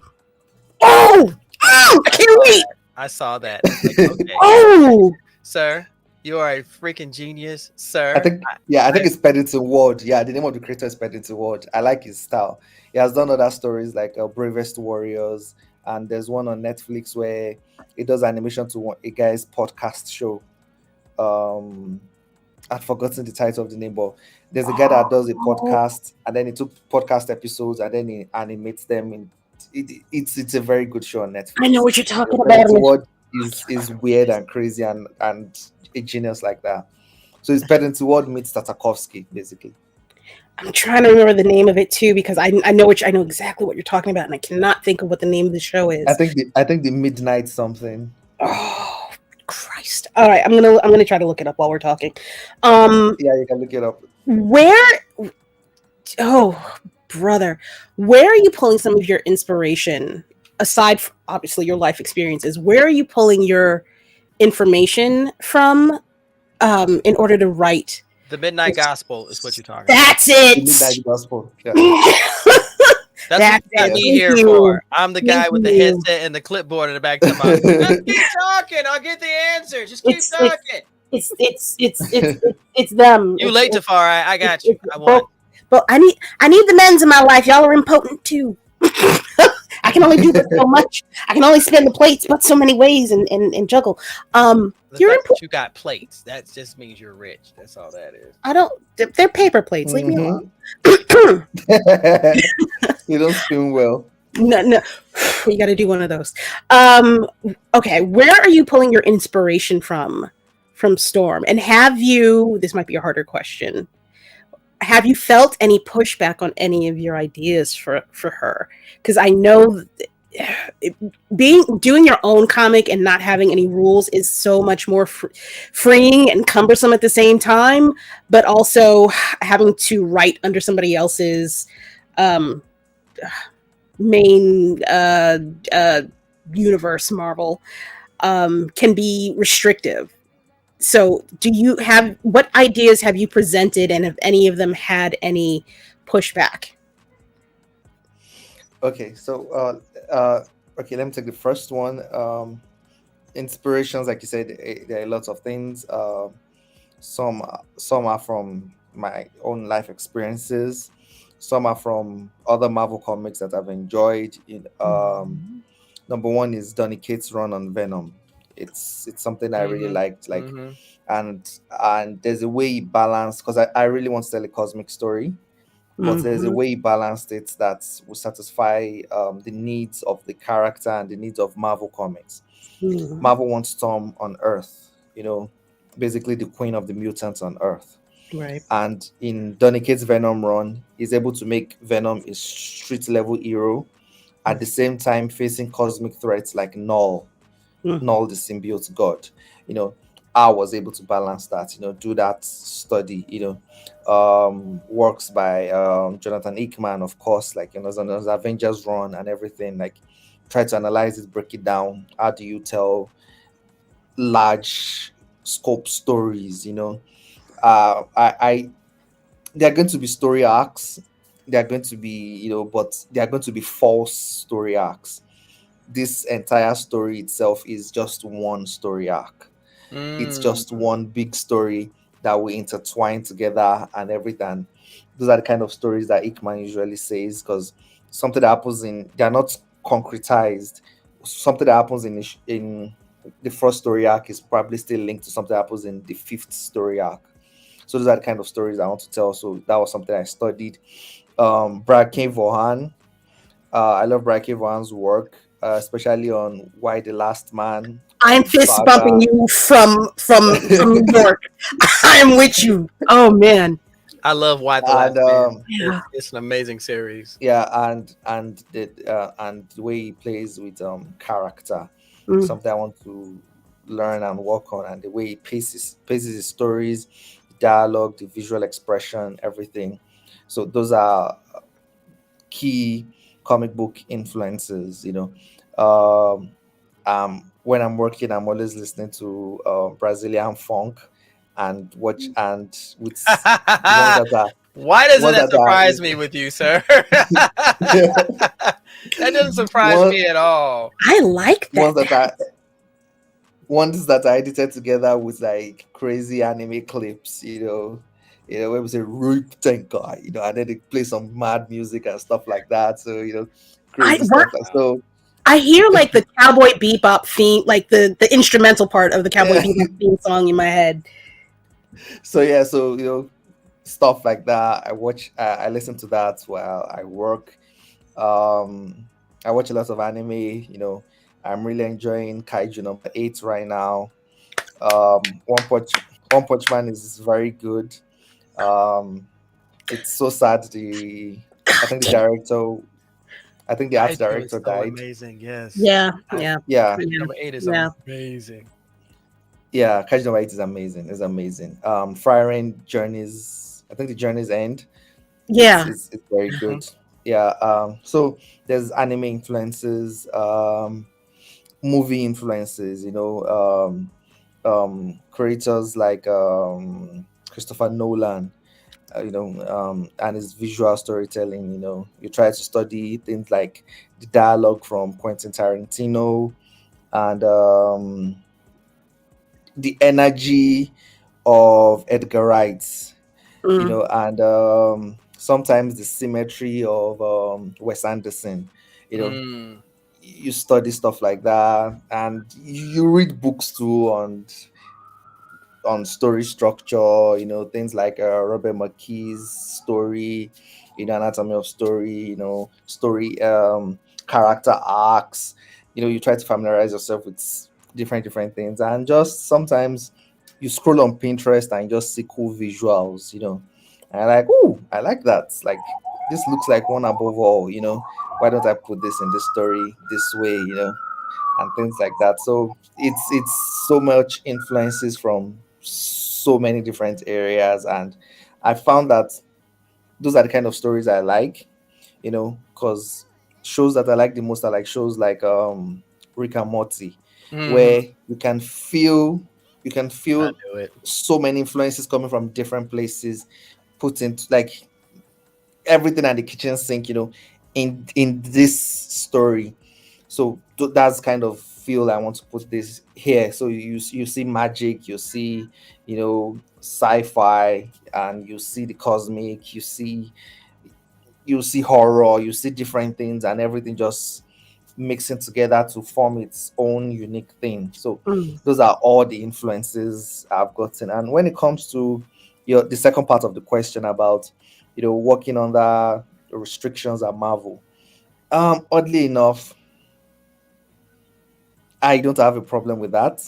I can't wait. I saw that. It's like, okay, Oh, sir, you are a freaking genius, I sir. think, yeah, I think it's Paddington Ward. Yeah, the name of the creator is Paddington Ward. I like his style. He has done other stories like Bravest Warriors, and there's one on Netflix where he does animation to a guy's podcast show. Um, I've forgotten the title of the name, but there's a guy that does a podcast, and then he took podcast episodes and then he animates them. It's a very good show on I know Netflix. what you're talking So about. Paddington Ward is weird and crazy and a genius like that. So it's Paddington Ward meets Tartakovsky, basically. I'm trying to remember the name of it too because I know I know exactly what you're talking about, and I cannot think of what the name of the show I is. think the Midnight something. Oh Christ! All right, I'm gonna try to look it up while we're talking. Yeah, you can look it up. Where? Oh, brother, where are you pulling some of your inspiration aside from obviously your life experiences? Where are you pulling your information from in order to write The Midnight Gospel is what you're talking about. That's The Midnight it. Gospel. Yeah. That's what That's you got it. me Thank here you. for. I'm the guy Thank with the you. headset and the clipboard in the back of my. Just keep talking. I'll get the answer. Just keep It's talking. it's them. You late, Tafari. I got you. I won. But I need the men's in my life. Y'all are impotent too. I can only do but so much. I can only spin the plates but so many ways and juggle. The You're fact that important. you got plates. That just means you're rich. That's all that is. I don't. They're paper plates. Leave me alone. You don't spin well. No, you got to do one of those. Okay, where are you pulling your inspiration from Storm? And have you? This might be a harder question. Have you felt any pushback on any of your ideas for her? Because I know doing your own comic and not having any rules is so much more freeing and cumbersome at the same time, but also having to write under somebody else's um, main universe, Marvel, can be restrictive. So what ideas have you presented, and have any of them had any pushback? Okay, so okay, let me take the first one. Inspirations, like you said, there are lots of things. Some are from my own life experiences. Some are from other Marvel comics that I've enjoyed. Number one is Donny Cates' run on Venom. It's something I really liked. And there's a way he balanced, because I really want to tell a cosmic story, but there's a way he balanced it that will satisfy the needs of the character and the needs of Marvel comics. Marvel wants Storm on Earth, basically the queen of the mutants on Earth. Right. And in Donny Cates' Venom run, he's able to make Venom a street level hero, at the same time facing cosmic threats like Null, Null the symbiote god. I was able to balance that, do that study, works by Jonathan Hickman, of course, like, on his Avengers run and everything, like, try to analyze it, break it down. How do you tell large scope stories? I there are going to be story arcs. They are going to be, but they are going to be false story arcs. This entire story itself is just one story arc. It's just one big story that we intertwine together and everything. Those are the kind of stories that Ickman usually says, because something that happens they're not concretized. Something that happens in the first story arc is probably still linked to something that happens in the fifth story arc. So those are the kind of stories I want to tell. So that was something I studied. Brad K. Vaughan. I love Brad K. Vaughan's work, especially on Why the Last Man. I'm fist bumping you from New York. I'm with you. Oh man, I love Why the Last Man. It's an amazing series. Yeah, and the way he plays with character, something I want to learn and work on, and the way he paces his stories, dialogue, the visual expression, everything. So those are key comic book influences. When I'm working, I'm always listening to Brazilian funk and watch and with ones that are. Why doesn't that surprise me with you, sir? That doesn't surprise me at all. I like that. Ones that are edited together with like crazy anime clips, where we say "Rip Tenka," and then they play some mad music and stuff like that. So crazy stuff. So I hear like the Cowboy Bebop theme, like the instrumental part of the Cowboy Bebop theme song in my head. So yeah, stuff like that. I listen to that while I work. I watch a lot of anime. I'm really enjoying Kaiju number 8 right now. One Punch Man is very good. It's so sad. I think the art director died. Amazing, yes. Yeah. Number 8 is amazing. Yeah, Kaiju number 8 is amazing. It's amazing. Firing Journeys. I think the Journeys End. Yeah, it's very good. Yeah. So there's anime influences, movie influences. Creators like Christopher Nolan, and his visual storytelling. You try to study things like the dialogue from Quentin Tarantino, and the energy of Edgar Wright, Mm, and sometimes the symmetry of Wes Anderson. You know, Mm. you study stuff like that, and you read books too on story structure, things like Robert McKee's story, Anatomy of Story, story character arcs. You try to familiarize yourself with different things, and just sometimes you scroll on Pinterest and you just see cool visuals, and like, oh, I like that. Like, this looks like one above all, why don't I put this in this story this way, and things like that. So it's so much influences from so many different areas, and I found that those are the kind of stories I like, because shows that I like the most are like shows like Rick and Morty, Mhm. where you can feel I knew it. so many influences coming from different places, put into like everything at the kitchen sink, in this story. So that's kind of feel I want to put this here. So you see magic, you see, sci-fi, and you see the cosmic, you see horror, you see different things, and everything just mixing together to form its own unique thing. So mm. those are all the influences I've gotten. And when it comes to the second part of the question about working under the restrictions at Marvel, oddly enough, I don't have a problem with that.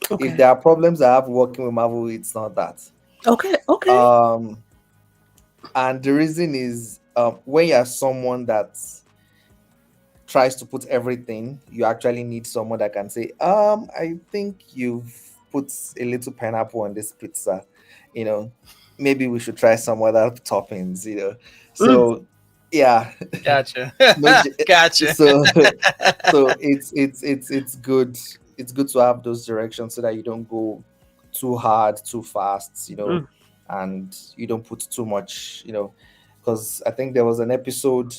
If Okay. there are problems I have working with Marvel, it's not that. Okay. Okay. Um, and the reason is, when you're someone that tries to put everything, you actually need someone that can say, I think you've put a little pineapple on this pizza, you know, maybe we should try some other toppings. Mm, So yeah, Gotcha. no, Gotcha. so so it's good. It's good to have those directions so that you don't go too hard, too fast, mm, and you don't put too much, because I think there was an episode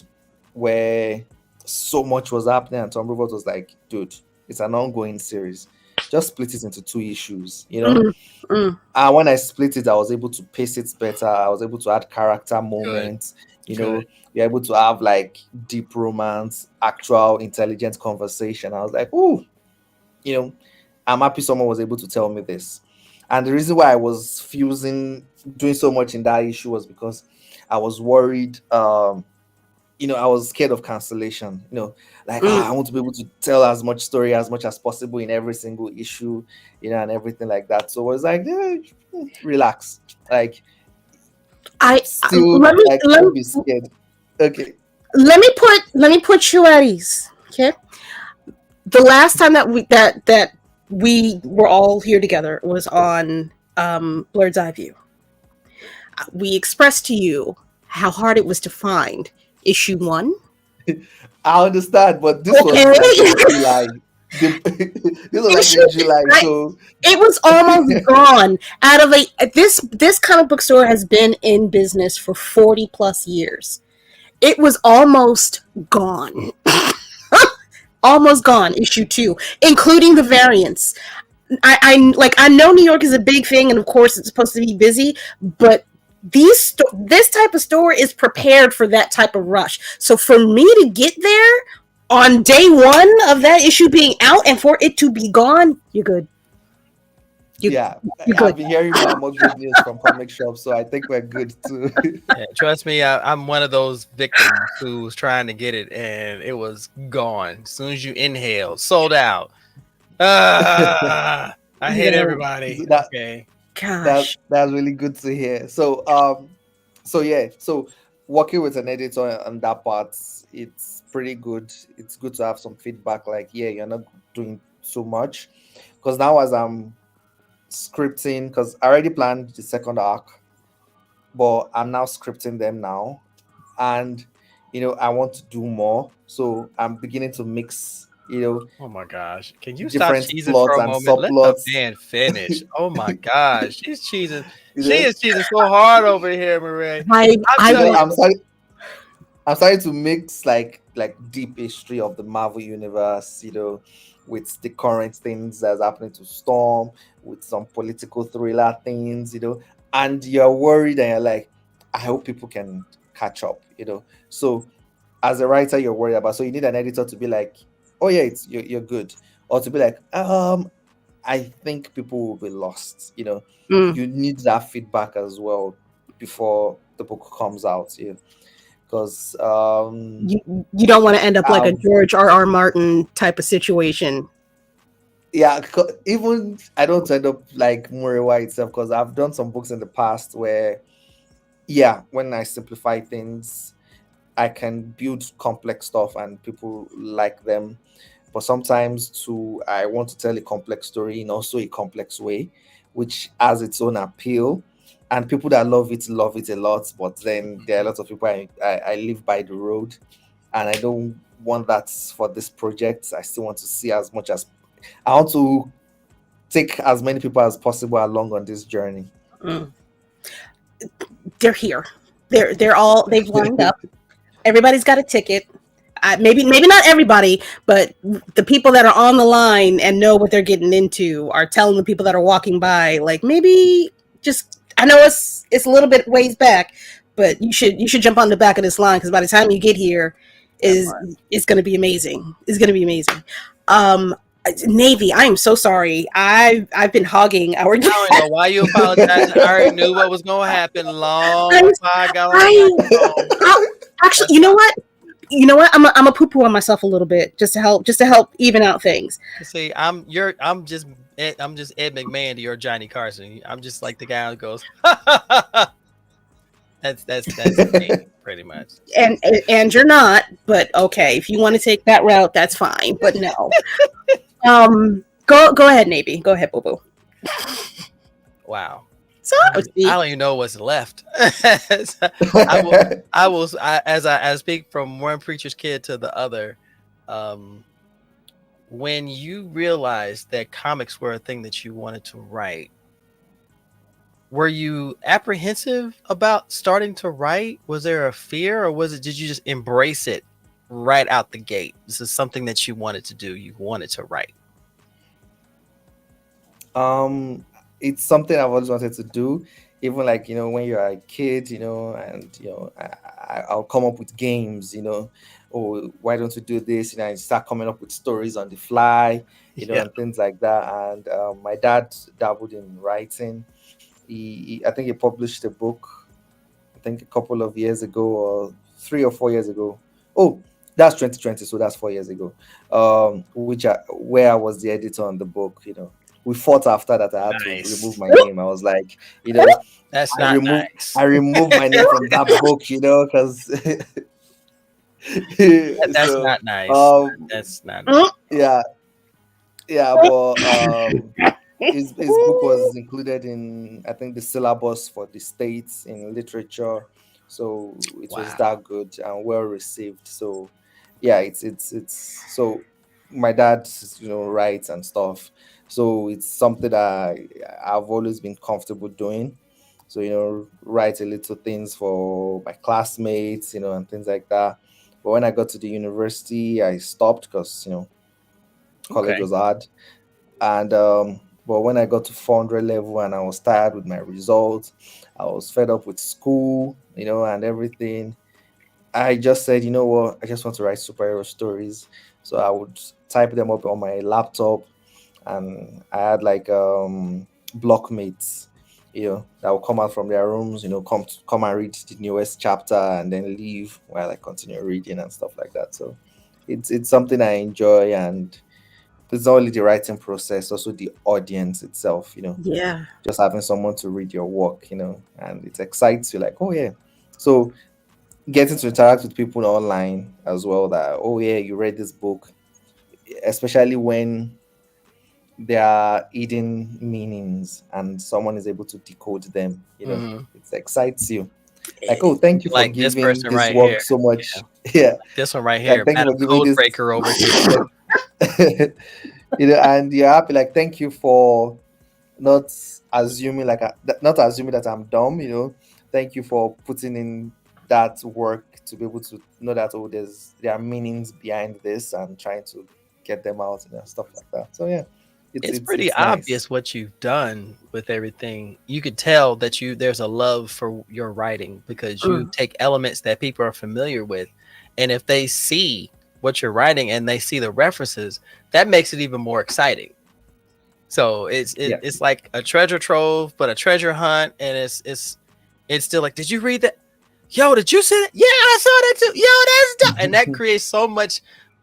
where so much was happening, and Tom Rivers was like, dude, it's an ongoing series. Just split it into two issues. mm, mm. And when I split it, I was able to pace it better. I was able to add character Good. moments. You Good. know, you're able to have like deep romance, actual intelligent conversation. I was like, ooh, you know, I'm happy someone was able to tell me this. And the reason why I was doing so much in that issue was because I was worried. I was scared of cancellation. Like, Mm. I want to be able to tell as much story as much as possible in every single issue, and everything like that. So I was like, relax, like, still, Let me like, don't be scared. Okay. let me put you at ease. Okay. The last time that we were all here together was on Blurred's Eye View. We expressed to you how hard it was to find issue one. I understand, but this was Okay. like in July. This was like issue in July, I, so it was almost gone out of this comic book store has been in business for 40 plus years. It was almost gone. Almost gone, issue two, including the variants. I know New York is a big thing, and of course it's supposed to be busy, but this type of store is prepared for that type of rush. So for me to get there on day one of that issue being out and for it to be gone, you're good. You yeah, you're I've good. been hearing more and more good news from comic shops, so I think we're good too. Yeah, trust me, I'm one of those victims who was trying to get it and it was gone. As soon as you inhaled, sold out. I hate Yeah, everybody. So that Okay. that gosh. that's really good to hear. So yeah, so working with an editor on that part, it's pretty good. It's good to have some feedback, like, yeah, you're not doing so much, because now as I'm scripting, because I already planned the second arc, but I'm now scripting them now, and I want to do more, so I'm beginning to mix you know, Oh my gosh. Can you stop different cheesing for plots a and moment? Let the subplots. man finish. Oh my gosh. She's cheesing. You She know, is cheesing so hard over here, Marie. I I'm I you know, telling will. you. I'm starting to mix like deep history of the Marvel universe, with the current things that's happening to Storm, with some political thriller things, and you're worried and you're like, I hope people can catch up. So as a writer, you're worried about. So you need an editor to be like, oh yeah, you're good, or to be like, I think people will be lost. Mm. You need that feedback as well before the book comes out. Yeah, because You don't want to end up like a I've George R. Martin type of situation. yeah, even I don't end up like Murewa itself, because I've done some books in the past where, yeah, when I simplify things, I can build complex stuff and people like them. But sometimes too, I want to tell a complex story in also a complex way, which has its own appeal. And people that love it a lot. But then there are a lot of people I live by the road, and I don't want that for this project. I still want to see as much as I want to take as many people as possible along on this journey. Mm. They're here. They've lined up. Everybody's got a ticket. Maybe not everybody, but the people that are on the line and know what they're getting into are telling the people that are walking by, like, maybe just, I know it's a little bit ways back, but you should jump on the back of this line, because by the time you get here, That is part. it's going to be amazing. It's going to be amazing. Um, Navy, I am so sorry. I've been hogging our. I don't even know why you apologizing. I already knew what was gonna happen long I'm, before I got on the I, microphone. actually, That's you know fine. what? I'm a poo poo on myself a little bit, just to help even out things. See, I'm just Ed McMahon to your Johnny Carson. I'm just like the guy who goes, that's me, pretty much. And you're not, but okay, if you want to take that route, that's fine. But no, go ahead, Navy. Go ahead, boo boo. Wow. So I don't even know what's left. As I speak from one preacher's kid to the other. Um, when you realized that comics were a thing that you wanted to write, were you apprehensive about starting to write? Was there a fear, or did you just embrace it right out the gate? This is something that you wanted to do. You wanted to write. um it's something I've always wanted to do. Even like, when you're a kid, and I'll come up with games, oh, why don't you do this, and start coming up with stories on the fly, Yeah. and things like that. And my dad dabbled in writing. I think he published a book, I think a couple of years ago, or 3 or 4 years ago. Oh, that's 2020, so that's 4 years ago. Where I was the editor on the book. We fought after that. I had to remove Nice. my name. I was like, That's I not removed nice. I removed my name from that book, because That's so not nice. um That's not nice. mm, yeah, yeah, but his book was included in, I think, the syllabus for the states in literature. So it was Wow. that good and well received. So yeah, it's so my dad, writes and stuff. So it's something that I've always been comfortable doing. So, write a little things for my classmates, and things like that. But when I got to the university, I stopped because, college Okay. was hard. And but when I got to 400 level and I was tired with my results, I was fed up with school, and everything. I just said, you know what, I just want to write superhero stories. So I would type them up on my laptop, and I had like blockmates, that would come out from their rooms, come and read the newest chapter and then leave while I continue reading and stuff like that. So it's something I enjoy, and it's not only the writing process, also the audience itself, yeah, just having someone to read your work, and it excites you, like, oh yeah. So getting to interact with people online as well, that, oh yeah, you read this book, especially when there are hidden meanings and someone is able to decode them, Hmm. it excites you. Like, oh, thank you for Like this giving person this right work here. so Yeah. much. Yeah, This one right like, here. thank you Madam for giving Code this. Breaker over here. And you're happy. Like, thank you for not assuming not assuming that I'm dumb. Thank you for putting in that work to be able to know that there are meanings behind this and trying to get them out and stuff like that. So yeah, It's pretty it's nice. obvious what you've done with everything. You could tell that there's a love for your writing because you take elements that people are familiar with, and if they see what you're writing and they see the references, that makes it even more exciting. So it's like a treasure trove, but a treasure hunt, and it's still like, did you read that? Yo, did you see that? Yeah, I saw that too. Yo, that's dope. And that creates so much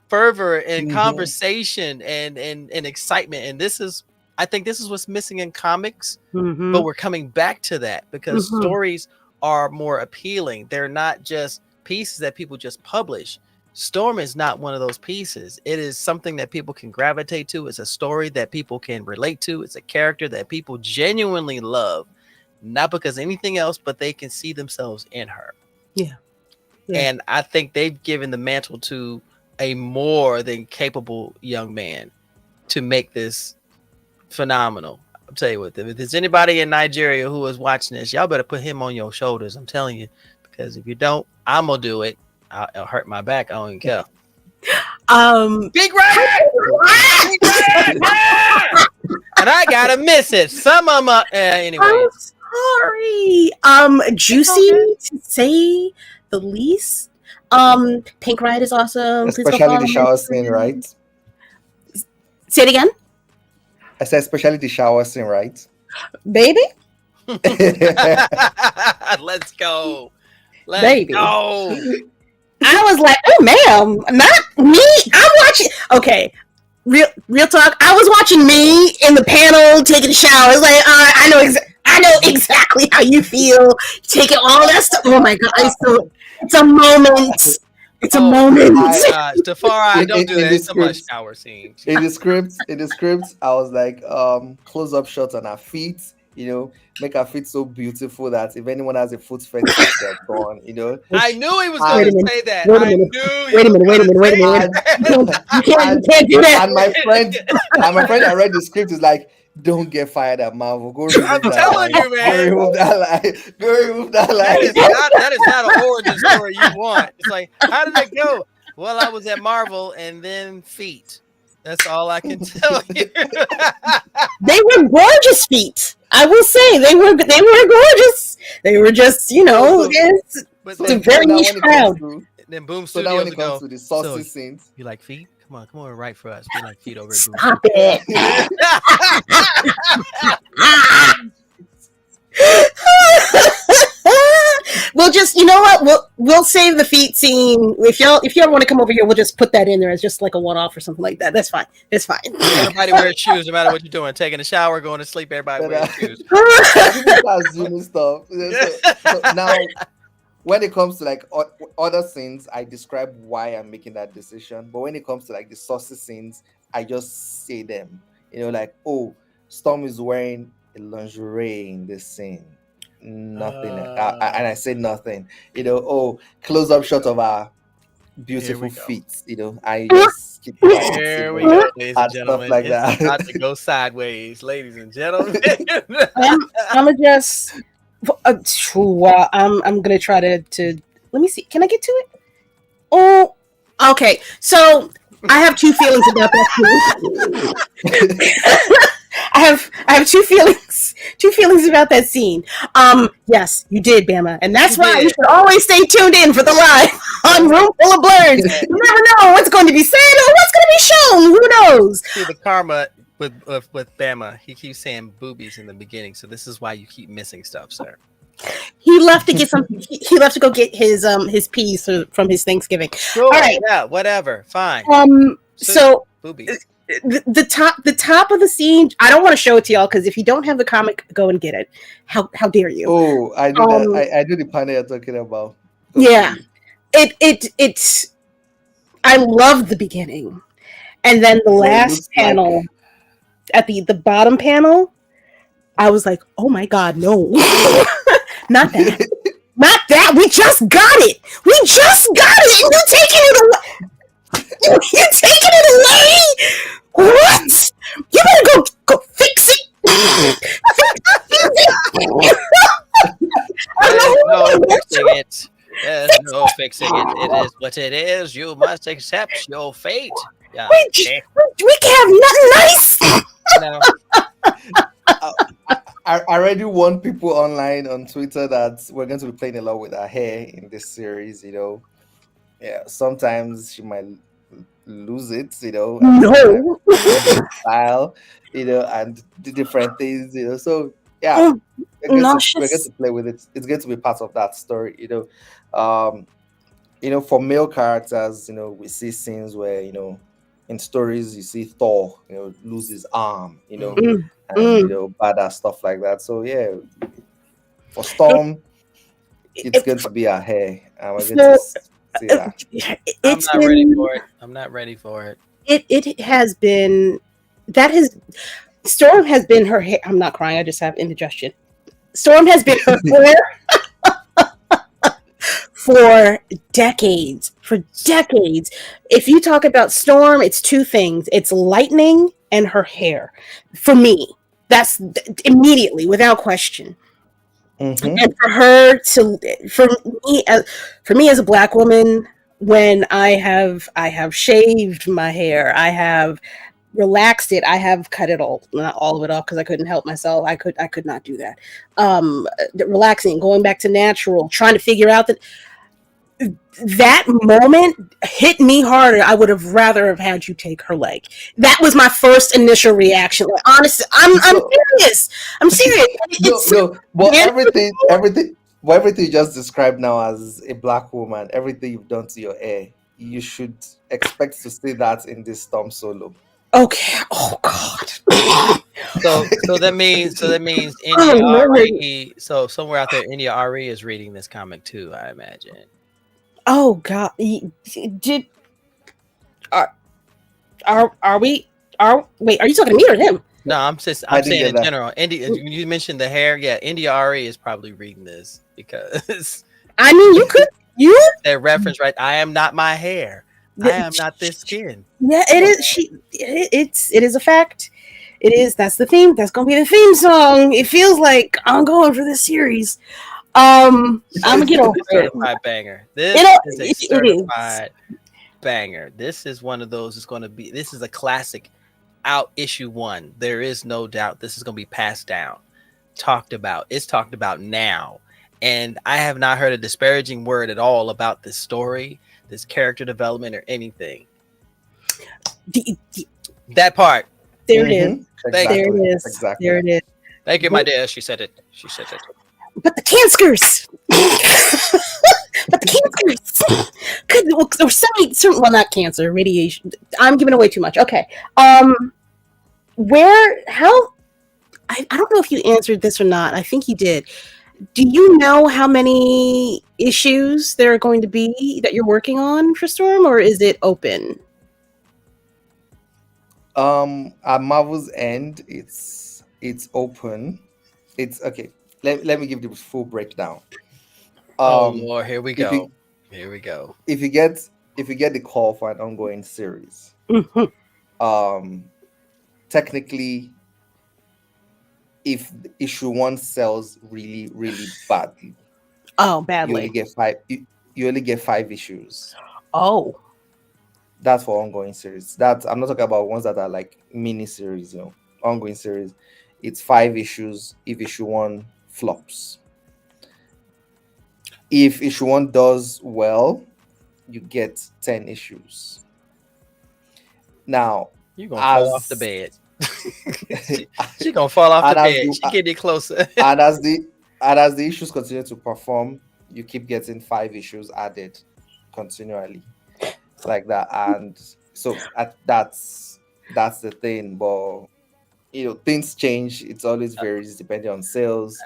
fervor and conversation and excitement. And I think this is what's missing in comics, but we're coming back to that because stories are more appealing. They're not just pieces that people just publish. Storm is not one of those pieces. It is something that people can gravitate to. It's a story that people can relate to. It's a character that people genuinely love, not because anything else, but they can see themselves in her. Yeah. And I think they've given the mantle to a more than capable young man to make this phenomenal. I'll tell you what, if there's anybody in Nigeria who is watching this, y'all better put him on your shoulders. I'm telling you, because if you don't, I'm gonna do it. I'll hurt my back. I don't even care. Big Red! And I gotta miss it. Some of them anyway. I'm sorry. Juicy to say the least. Pink Ride is awesome. Especially the shower scene, right? Say it again. I said especially the shower scene, right? Baby. Let's go. Baby. Go. I was like, oh, ma'am, not me. I'm watching. Okay, real talk. I was watching me in the panel taking a shower. It's like, I know exactly how you feel. Taking all that stuff. Oh my god, it's a moment. It's a moment. Tafari, don't do that. It's so much shower scene. In the script, I was like, close-up shots on her feet. Make her feet so beautiful that if anyone has a foot fetish, they're gone. I knew he was going to say that. Wait a minute. You can't do that. And my friend that read the script is like, don't get fired at Marvel. Go remove I'm telling you, man. Go remove that line. That is not an origin story you want. It's like, how did it go? Well, I was at Marvel and then feet. That's all I can tell you. They were gorgeous feet. I will say they were gorgeous. They were just, it's a very niche crowd. Then Boom So now when it comes to the saucy scenes, you like feet? Come on, write for us. We like feet over at Boom. Stop it. We'll just, you know what? We'll save the feet scene. If y'all want to come over here, we'll just put that in there as just like a one-off or something like that. That's fine. It's fine. Everybody wears shoes, no matter what you're doing. Taking a shower, going to sleep. Everybody wears shoes. Zoom stuff. So now, when it comes to like other scenes, I describe why I'm making that decision. But when it comes to like the saucy scenes, I just say them. Like, oh, Storm is wearing a lingerie in this scene. Nothing. And I say nothing. Close up shot of our beautiful feet. I just keep quiet. Here we go, ladies and gentlemen. Like it's that. about to go sideways, ladies and gentlemen. I'm gonna just. I'm gonna try to. Let me see. Can I get to it? Oh, okay. So I have two feelings about that. I have two feelings about that scene. Yes, you did, Bama, and that's why you should always stay tuned in for the live on Room Full of Blerds. You never know what's going to be said or what's going to be shown. Who knows? See the karma with Bama. He keeps saying boobies in the beginning, so this is why you keep missing stuff, sir. He left to get something. He left to go get his peas from his Thanksgiving. Sure, all right, yeah, whatever, fine. So boobies. The top of the scene. I don't want to show it to y'all because if you don't have the comic, go and get it. How dare you? Oh, I do that. I do the panel you're talking about. Yeah, it's. I love the beginning, and then the last panel at the bottom panel. I was like, oh my god, no, not that, not that. We just got it. And you're taking it away. You taking it away? What? You better go fix it. I There's don't know no who fixing to it. There's no fixing it. It is what it is. You must accept your fate. Yeah. we, we can have nothing nice. No. I, I already warned people online on Twitter that we're going to be playing a lot with her hair in this series. Yeah, sometimes she might lose it, and sometimes No. get the style, and do different things, So yeah, we're going Nauseous. to play with it. It's going to be part of that story, Um, for male characters, we see scenes where, in stories you see Thor, lose his arm, Mhm. and Mm. badass stuff like that. So yeah, for It, Storm, it's it, going to be her hair, and we're going to so see that. I'm it's not ready been for it. I'm not ready for it. it has been that has Storm has been her hair. I'm not crying. I just have indigestion. Storm has been her hair for decades. For decades. If you talk about Storm, it's two things. It's lightning and her hair. For me, that's immediately, without question. Mm-hmm. And for her to, for me as a black woman, when I have shaved my hair, I have relaxed it, I have cut it all, not all of it off because I couldn't help myself. I could not do that. Relaxing, going back to natural, trying to figure out that moment hit me harder. I would have rather have had you take her leg. That was my first initial reaction. Like, honestly, I'm So serious. I'm serious. no, It's no, but what everything you just described now as a black woman, everything you've done to your hair, you should expect to see that in this Storm solo. okay. Oh God. So that means Oh India Lord. RE. So somewhere out there, India RE is reading this comic too. I imagine. Oh God. Did are are we are wait? Are you talking to me or him? No, I'm just I I'm didn't saying get in that. general. India, you mentioned the hair. Yeah, India RE is probably reading this because I mean, you could you. that reference, right? I am not my hair. I am not this skin. Yeah, it is. It is a fact. It is. That's the theme. That's gonna be the theme song. It feels like I'm going for this series. I'm gonna This get is over a it. certified banger. You This know, is a it is. certified banger. This is one of those. It's going to be. This is a classic. Out issue one. There is no doubt. This is going to be passed down, talked about. It's talked about now, and I have not heard a disparaging word at all about this story, this character development, or anything. The, That part. there it is. Mm-hmm. Thank you. There it Exactly. is. Exactly. There it is. Thank you, my dear. She said it. She said it. But the cancers. But the cancers. Could or some well, not cancer, radiation. I'm giving away too much. Okay. Where how I don't know if you answered this or not. I think you did. Do you know how many issues there are going to be that you're working on for Storm, or is it open? At Marvel's end, it's open. It's okay. Let me give the full breakdown. Oh Um, Lord, here we if go. you Here we go. if you get the call for an ongoing series, Mhm. um, technically, if issue one sells really really badly, Oh, you only badly. get five. You only get 5 issues. Oh, That's for ongoing series. That's I'm not talking about ones that are like mini series. Ongoing series. It's 5 issues. If issue one flops, if issue one does well, you get 10 issues. Now, You're gonna fall off the as bed. she, she gonna fall off the and as bed. the She getting closer. and as the and as the issues continue to perform, you keep getting 5 issues added continually. It's like that, and so that's the thing. But things change. It's always varies depending on sales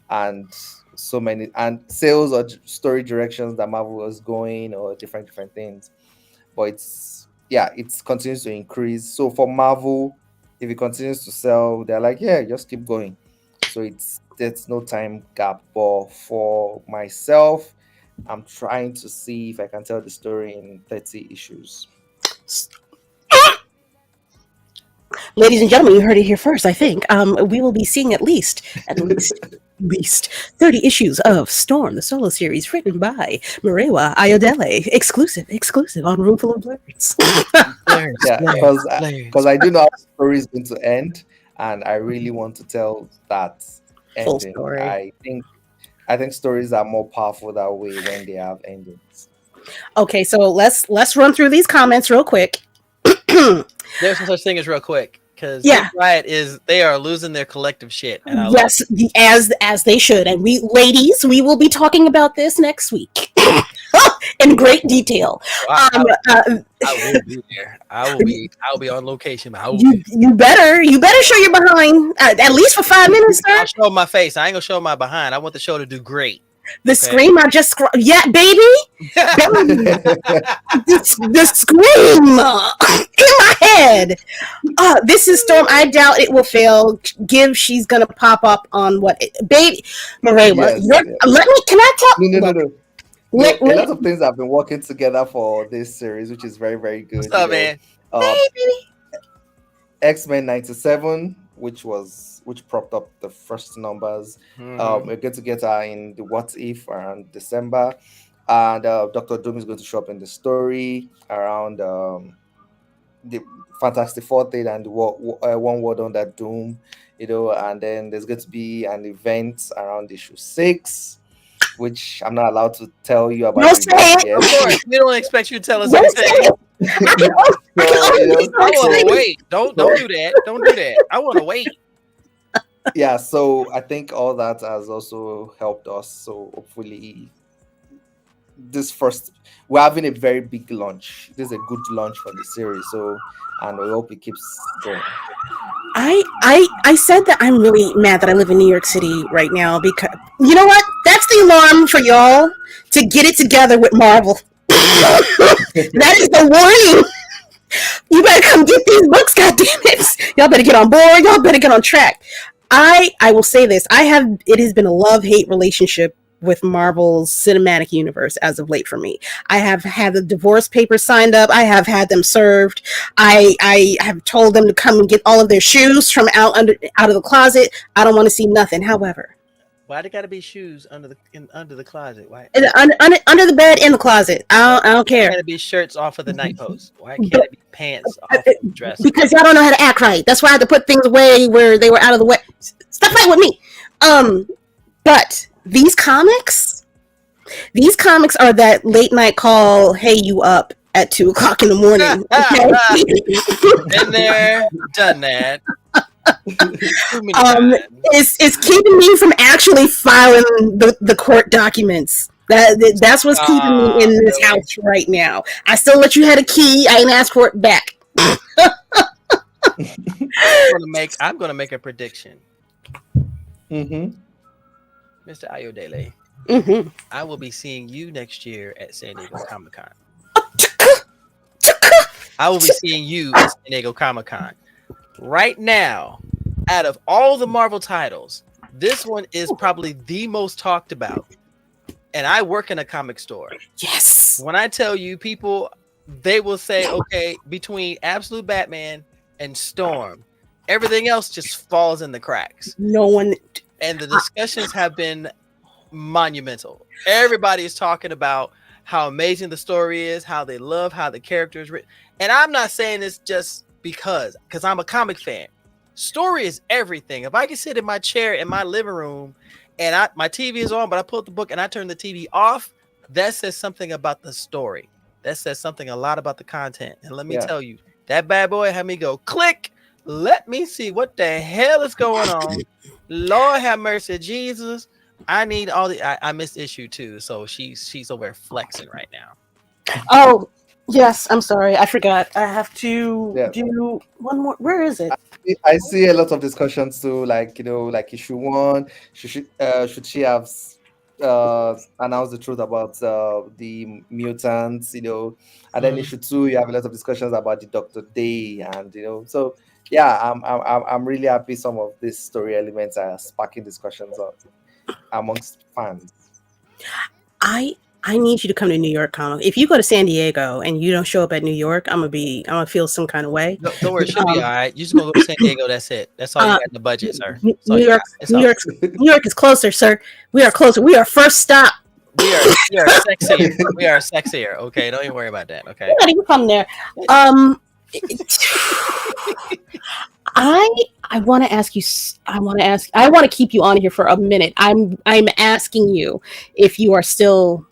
and so many and sales or story directions that Marvel was going or different things. But it continues to increase. So for Marvel, if it continues to sell, they're like, yeah, just keep going. So there's no time gap. But for myself, I'm trying to see if I can tell the story in 30 issues. Ladies and gentlemen, you heard it here first, I think. We will be seeing at least 30 issues of Storm, the solo series written by Murewa Ayodele. Exclusive on Roomful of Blerds. Blerds, Yeah, Blerds, because I do know how the story is going to end, and I really want to tell that Full ending. story. I think stories are more powerful that way when they have endings. Okay, so let's run through these comments real quick. There's no such thing as real quick because Yeah. this riot is they are losing their collective shit, and I love Yes, as they should. And we ladies, we will be talking about this next week in great detail. it. I will be there. I'll be on location. But I will be. You better show your behind at least for 5 minutes, sir. I'll show my face. I ain't gonna show my behind. I want the show to do great. The scream I just yeah, baby, the scream in my head. This is Storm. I doubt it will fail. She's gonna pop up on what, baby, Murewa. Yes. Let me. Can I talk? No. Let- A lot of things have been working together for this series, which is very, very good. What's up, man? X-Men 97, which propped up the first numbers. Mhm. We're going to get her in the What If around December, and Doctor Doom is going to show up in the story around the Fantastic Four thing and the One World Under Doom, and then there's going to be an event around issue 6, which I'm not allowed to tell you about. Don't say it. Yet. Of course, we don't expect you to tell us Don't say anything. it. I want to wait. Don't do that. Don't do that. I want to wait. Yeah, so I think all that has also helped us. So hopefully, we're having a very big launch. This is a good launch for the series. So, and we hope it keeps going. I said that I'm really mad that I live in New York City right now because you know what? That's the alarm for y'all to get it together with Marvel. That is the warning. You better come get these books, goddammit. Y'all better get on board. Y'all better get on track. I will say this. It has been a love-hate relationship with Marvel's cinematic universe as of late for me. I have had the divorce papers signed up. I have had them served. I have told them to come and get all of their shoes from out of the closet. I don't want to see nothing. However, Why they gotta be shoes under the closet? Why under the bed, in the closet. I don't care. gotta be shirts off of the night post? Why can't it be pants off of the dress? Because y'all don't know how to act right. That's why I had to put things away where they were out of the way. Stop fighting with me. But these comics are that late night call. Hey, you up at 2:00 in the morning? Okay? Been there, done that. It's keeping me from actually filing the court documents. That's what's keeping me in this house right now. I still let you have a key. I ain't asked for it back. I'm gonna make a prediction. Mm-hmm. Mr. Ayodele, Mm-hmm. I will be seeing you next year at San Diego Comic-Con. I will be seeing you at San Diego Comic-Con. Right now, out of all the Marvel titles, this one is probably the most talked about. And I work in a comic store. Yes. When I tell you, people, they will say, okay, between Absolute Batman and Storm, everything else just falls in the cracks. No one. And the discussions have been monumental. Everybody is talking about how amazing the story is, how they love how the character is written. And I'm not saying this just because I'm a comic fan. Story is everything. If I can sit in my chair in my living room and my TV is on, but I pull up the book and I turn the TV off, that says something about the story. That says something a lot about the content. And let me tell you, that bad boy had me go click. Let me see what the hell is going on. Lord have mercy, Jesus. I need all the. I missed issue 2, so she's over flexing right now. Oh yes, I'm sorry, I forgot. I have to do one more. Where is it? I see a lot of discussions too, like issue 1. Should she have announced the truth about the mutants? And then issue 2, you have a lot of discussions about the Dr. Day, and so. Yeah, I'm really happy some of these story elements are sparking discussions amongst fans. I I need you to come to New York Comic. If you go to San Diego and you don't show up at New York, I'm gonna feel some kind of way. Don't worry, she'll be all right. You just gonna go to San Diego. That's it. That's all you got in the budget, sir. New York is closer, sir. We are closer. We are first stop. We are sexier. We are sexier. Okay, don't even worry about that. Okay. Not even come there. I want to ask you. I want to keep you on here for a minute. I'm asking you if you are still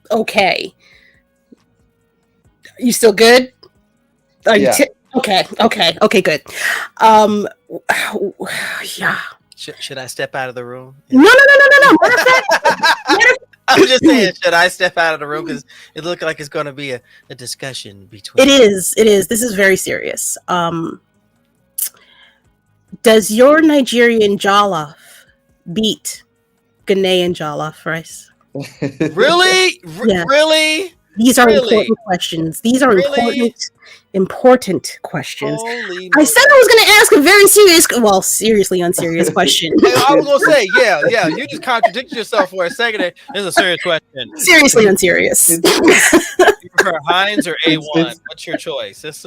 okay. You still good? Are you okay? Good. Yeah. Should I step out of the room? No. Matter of fact, I'm just saying, should I step out of the room because it looked like it's going to be a discussion between. It is. This is very serious. Does your Nigerian jollof beat Ghanaian jollof rice? Really? Yeah. Really? These are important questions. These are important questions. Holy I said I was going to ask a very seriously unserious question. I was going to say, yeah. You just contradicted yourself for a second. It's a serious question. Seriously unserious. You prefer Heinz or A1? What's your choice? It's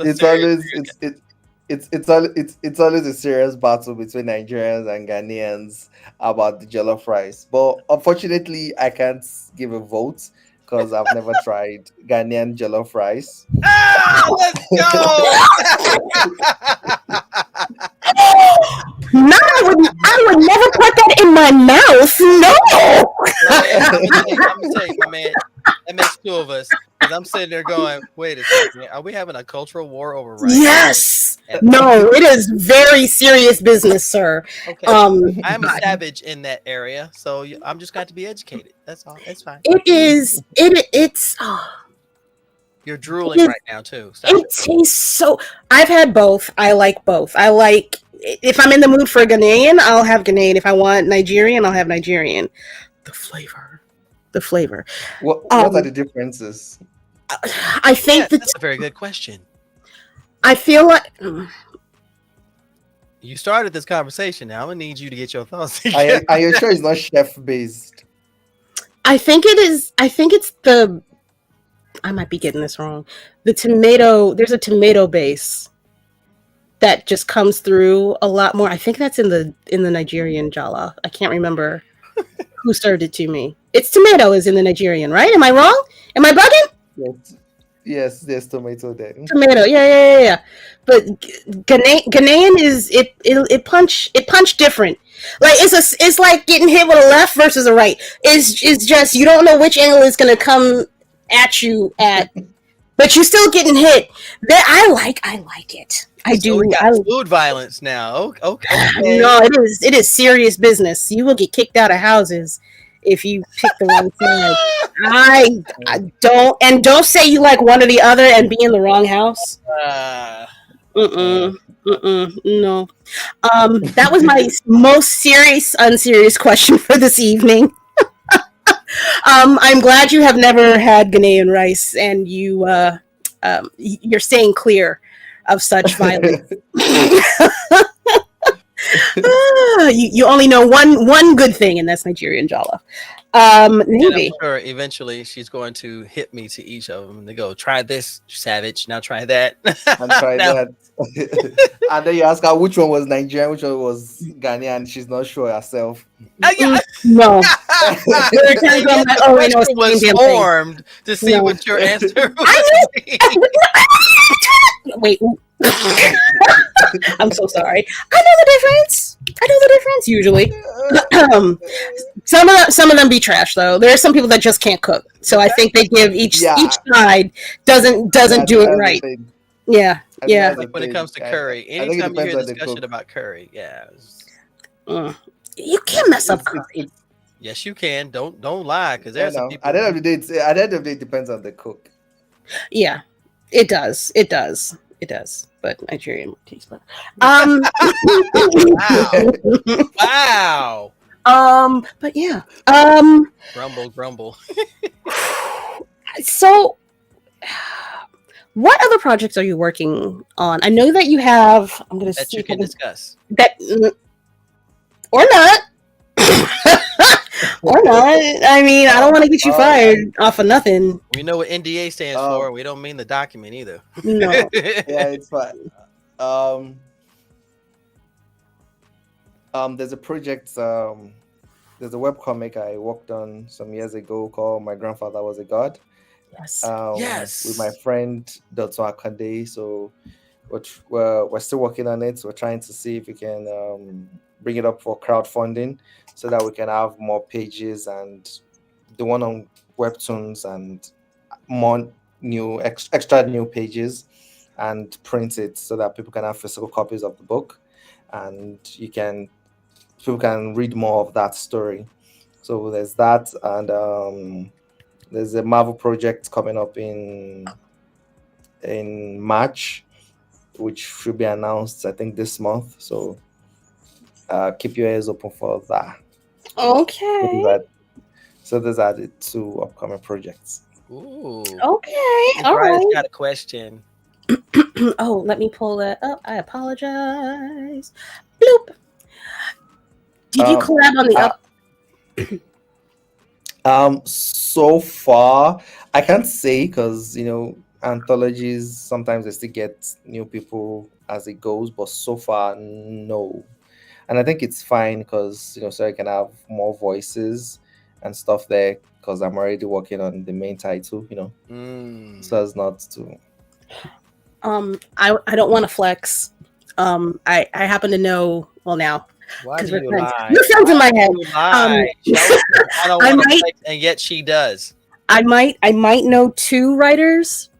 always a serious battle between Nigerians and Ghanaians about the jollof rice. But unfortunately, I can't give a vote because I've never tried Ghanaian jollof rice. Let's go! No, I would never put that in my mouth. No. I'm gonna tell you, my man, that makes two of us. Because I'm sitting there going, wait a second, are we having a cultural war over rice? Yes. No, it is very serious business, sir. Okay. I'm a savage in that area, so I'm just got to be educated. That's all. It's fine. It is. It's. You're drooling right now too. It tastes so. I've had both. I like both. I like. If I'm in the mood for Ghanaian, I'll have Ghanaian. If I want Nigerian, I'll have Nigerian. The flavor. What are the differences? I think that's a very good question. I feel like you started this conversation. Now I'm gonna need you to get your thoughts. Are you sure it's not chef based? I think it is. I think it's the. I might be getting this wrong. The tomato. There's a tomato base that just comes through a lot more. I think that's in the Nigerian jollof. I can't remember who served it to me. It's tomato is in the Nigerian, right? Am I wrong? Am I bugging? Yes, there's tomato there. Tomato, yeah. But Ghanaian is it punch different. Like it's like getting hit with a left versus a right. It's just you don't know which angle is gonna come at you at, but you're still getting hit. That I like it. I do. We got food violence now. Okay. No, it is serious business. You will get kicked out of houses if you pick the wrong side. I don't say you like one or the other and be in the wrong house. No. That was my most unserious question for this evening. I'm glad you have never had Ghanaian rice and you're staying clear of such violence. You only know one good thing, and that's Nigerian jollof. Navy. I'm sure eventually she's going to hit me to each of them. They go, try this, savage. Now try that. And try that. And then you ask her which one was Nigerian, which one was Ghanaian. She's not sure herself. No. Was formed to see what your answer was. Wait. I'm so sorry. I know the difference usually. Some of them be trash though. There are some people that just can't cook. So I think they give each side doesn't do it right. Yeah. Like when it comes to curry, anytime you hear a discussion about curry, you can't mess up curry. Yes, you can. Don't lie, because there's some people. At the end of the day, it depends on the cook. Yeah, it does. But Nigerian tastes better. Wow. But yeah. Grumble. So, what other projects are you working on? I know that you have. I'm going to that see you can discuss that or not. Or not. I mean, I don't want to get you Oh, fired off of nothing. We know what NDA stands um, for. We don't mean the document either. No. yeah, it's fine. Um, there's a project. There's a webcomic I worked on some years ago called "My Grandfather Was a God." Yes. With my Yes. friend Dr. Akande. So we're still working on it. We're trying to see if we can bring it up for crowdfunding so that we can have more pages and the one on webtoons and more extra new pages and print it so that people can have physical copies of the book and people can read more of that story. So there's that, and there's a Marvel project coming up in March, which should be announced, I think, this month. So keep your ears open for that. So these Okay. are, so these are the two upcoming projects. Ooh. Okay. Miss All Ryder's right. got a question. Oh, let me pull that up. I apologize. Bloop. Did you Um, collab on the uh, up? so far, I can't say because anthologies sometimes they still get new people as it goes, but so far, no. And I think it's fine because so I can have more voices and stuff there because I'm already working on the main title, so as not to. I don't want to flex. I happen to know. Well, now Why because do we're you friends. lie? We're friends Why in my do head. you lie? Shelby, I don't I want to might, flex, and yet she does. I might know two writers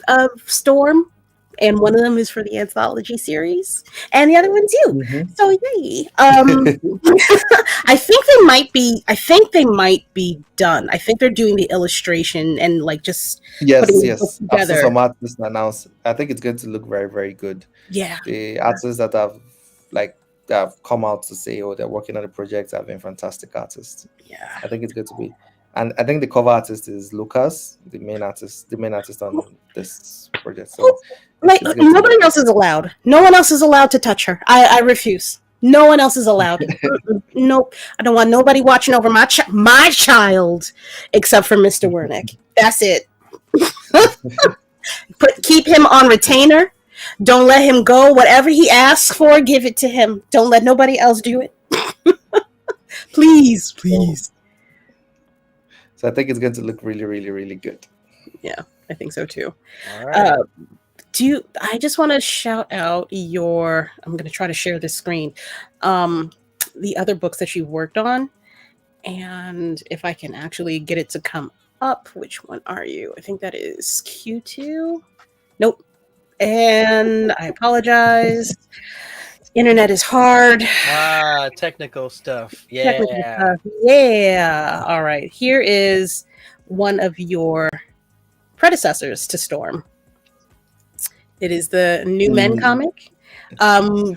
of Storm, and one of them is for the anthology series, and the other one's you. Mhm. So yay! I think they might be done. I think they're doing the illustration and like just putting Yes, the book yes. I've seen together. some artists announce. I think it's going to look very, very good. Yeah, The artists that like have come out to say, oh, they're working on the project have been fantastic artists. yeah. I think it's going to be, and I think the cover artist is Lucas, the main artist on this project. So Like it's going to look nobody else is allowed. No one else is allowed to touch her. I refuse. No one else is allowed. Nope. I don't want nobody watching over my child except for Mr. Wernick. That's it. Keep him on retainer. Don't let him go. Whatever he asks for, give it to him. Don't let nobody else do it. Please, so, please. so I think it's going to look really, really, really good. Yeah, I think so too. All right. Uh, I just want to shout out your. I'm going to try to share this screen. Um, the other books that you worked on, and if I can actually get it to come up, which one are you? I think that is Q2. Nope. And I apologize. Internet is hard. Technical stuff. Technical Yeah. stuff. Yeah. All right. Here is one of your predecessors to Storm. It is the New Men Mm, comic.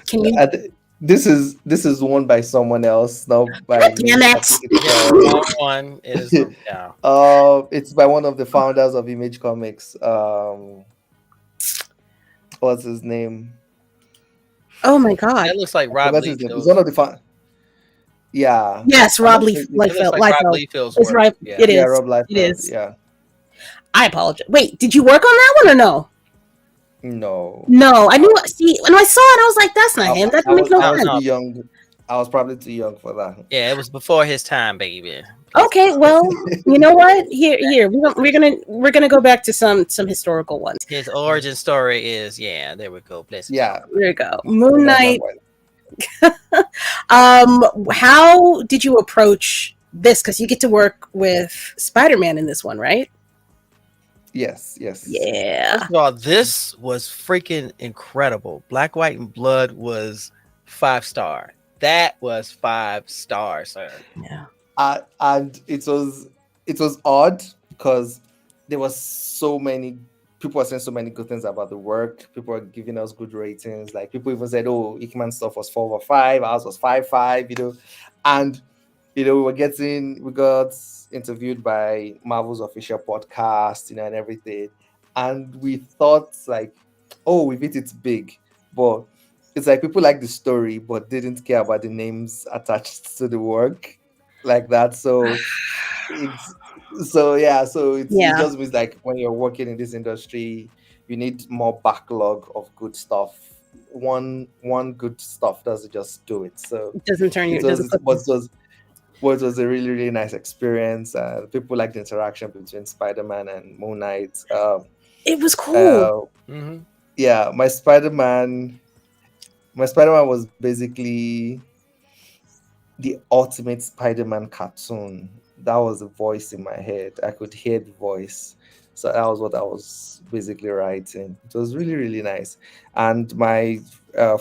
Can you? this is one by someone else, not by God damn me. I think it's Yeah, wrong one. It is the yeah. it's by one of the founders of Image Comics. What's his name? Oh my God. That looks like I Rob forgot his name. It's one Liefeld. of the Yeah, Yes, I'm Rob not sure. Leaf It looks like Rob Liefeld. Liefeld's It's work. right. Yeah. It Yeah, is. Rob It Liefeld. is. Yeah, I apologize. Wait, did you work on that one or no? no, No, I knew. Oh, See, when I saw it, I was like, "That's not I, him. That don't make no I no, was sense." too no. young. I was probably too young for that. Yeah, it was before his time, baby. Please. Okay, well, you know what? Here, we're gonna go back to some historical ones. His origin story is yeah. There we go. Bless his Yeah, heart. There you go. so Moon that's that Knight. one. How did you approach this? Because you get to work with Spider-Man in this one, right? Yes, yes. Yeah. First of all, this was freaking incredible. Black, White, and Blood was 5 star. That was 5 star, sir. Yeah. And it was odd because there was so many people were saying so many good things about the work. People were giving us good ratings. Like people even said, "Oh, Ickman stuff was 4/5, ours was 5/5." And we got interviewed by Marvel's official podcast, and everything, and we thought like, "Oh, we've hit it big," but it's like people like the story but didn't care about the names attached to the work. like that. So it's so yeah, so it Yeah, just means like when you're working in this industry, you need more backlog of good stuff. One good stuff doesn't just do it. So it doesn't turn you. it It was doesn't it put. was a really really nice experience. People liked the interaction between Spider-Man and Moon Knight. It was cool. Uh, Mm-hmm. yeah, my Spider-Man was basically the ultimate Spider-Man cartoon. That was the voice in my head. I could hear the voice. So that was what I was basically writing. It was really, really nice. And my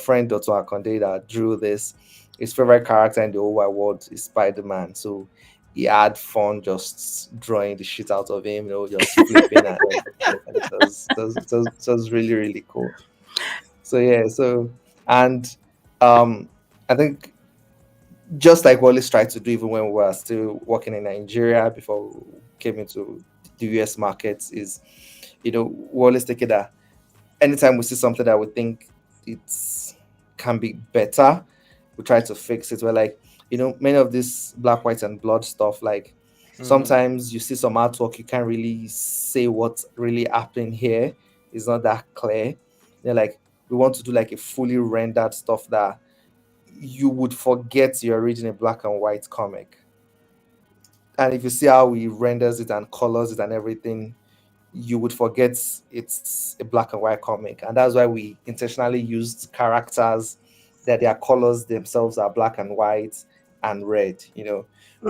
friend Dr. Akonde that drew this, his favorite character in the whole wide world is Spider-Man. So he had fun just drawing the shit out of him, just flipping and everything. And it was really, really cool. So yeah, and I think just like we always try to do even when we were still working in Nigeria before we came into the US markets is, we always take it that anytime we see something that we think it's can be better, we try to fix it. We're like, many of this black, white, and blood stuff, like Mm-hmm. sometimes you see some artwork, you can't really say what's really happening here. It's not that clear. They're like, we want to do like a fully rendered stuff that you would forget you're reading a black and white comic. And if you see how he renders it and colors it and everything, you would forget it's a black and white comic. And that's why we intentionally used characters that their colors themselves are black and white and red. We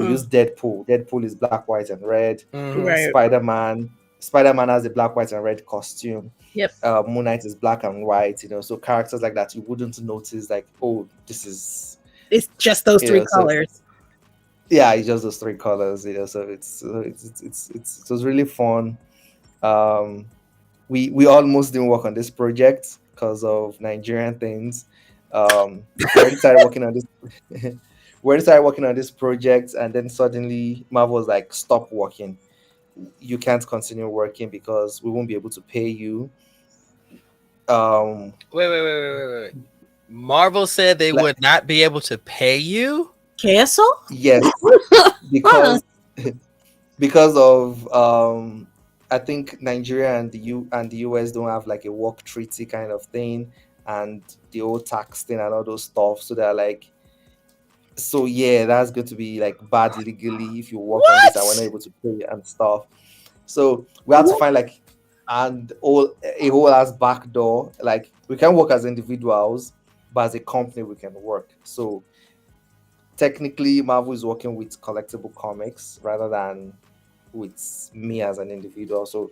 Mm, use Deadpool. Deadpool is black, white, and red. Mm-hmm. right. Spider Man has a black, white, and red costume. Yep. Moon Knight is black and white. So characters like that you wouldn't notice, like, oh, this is It's just those three so colors. yeah, it's just those three colors. So it was really fun. um we almost didn't work on this project because of Nigerian things. We already started working on this we already started working on this project, and then suddenly Marvel was like, stop working, you can't continue working because we won't be able to pay you. um Wait. Marvel said they like, would not be able to pay you. Queso? yes, Huh. because because of I think Nigeria and the US don't have like a work treaty kind of thing, and the old tax thing and all those stuff. So they're like, so yeah, that's going to be like bad legally if you work on this and we're not What? able to pay you and stuff. So we have to What? find like a whole ass back door. Like we can work as individuals, but as a company we can work. So technically Marvel is working with collectible comics rather than with me as an individual. So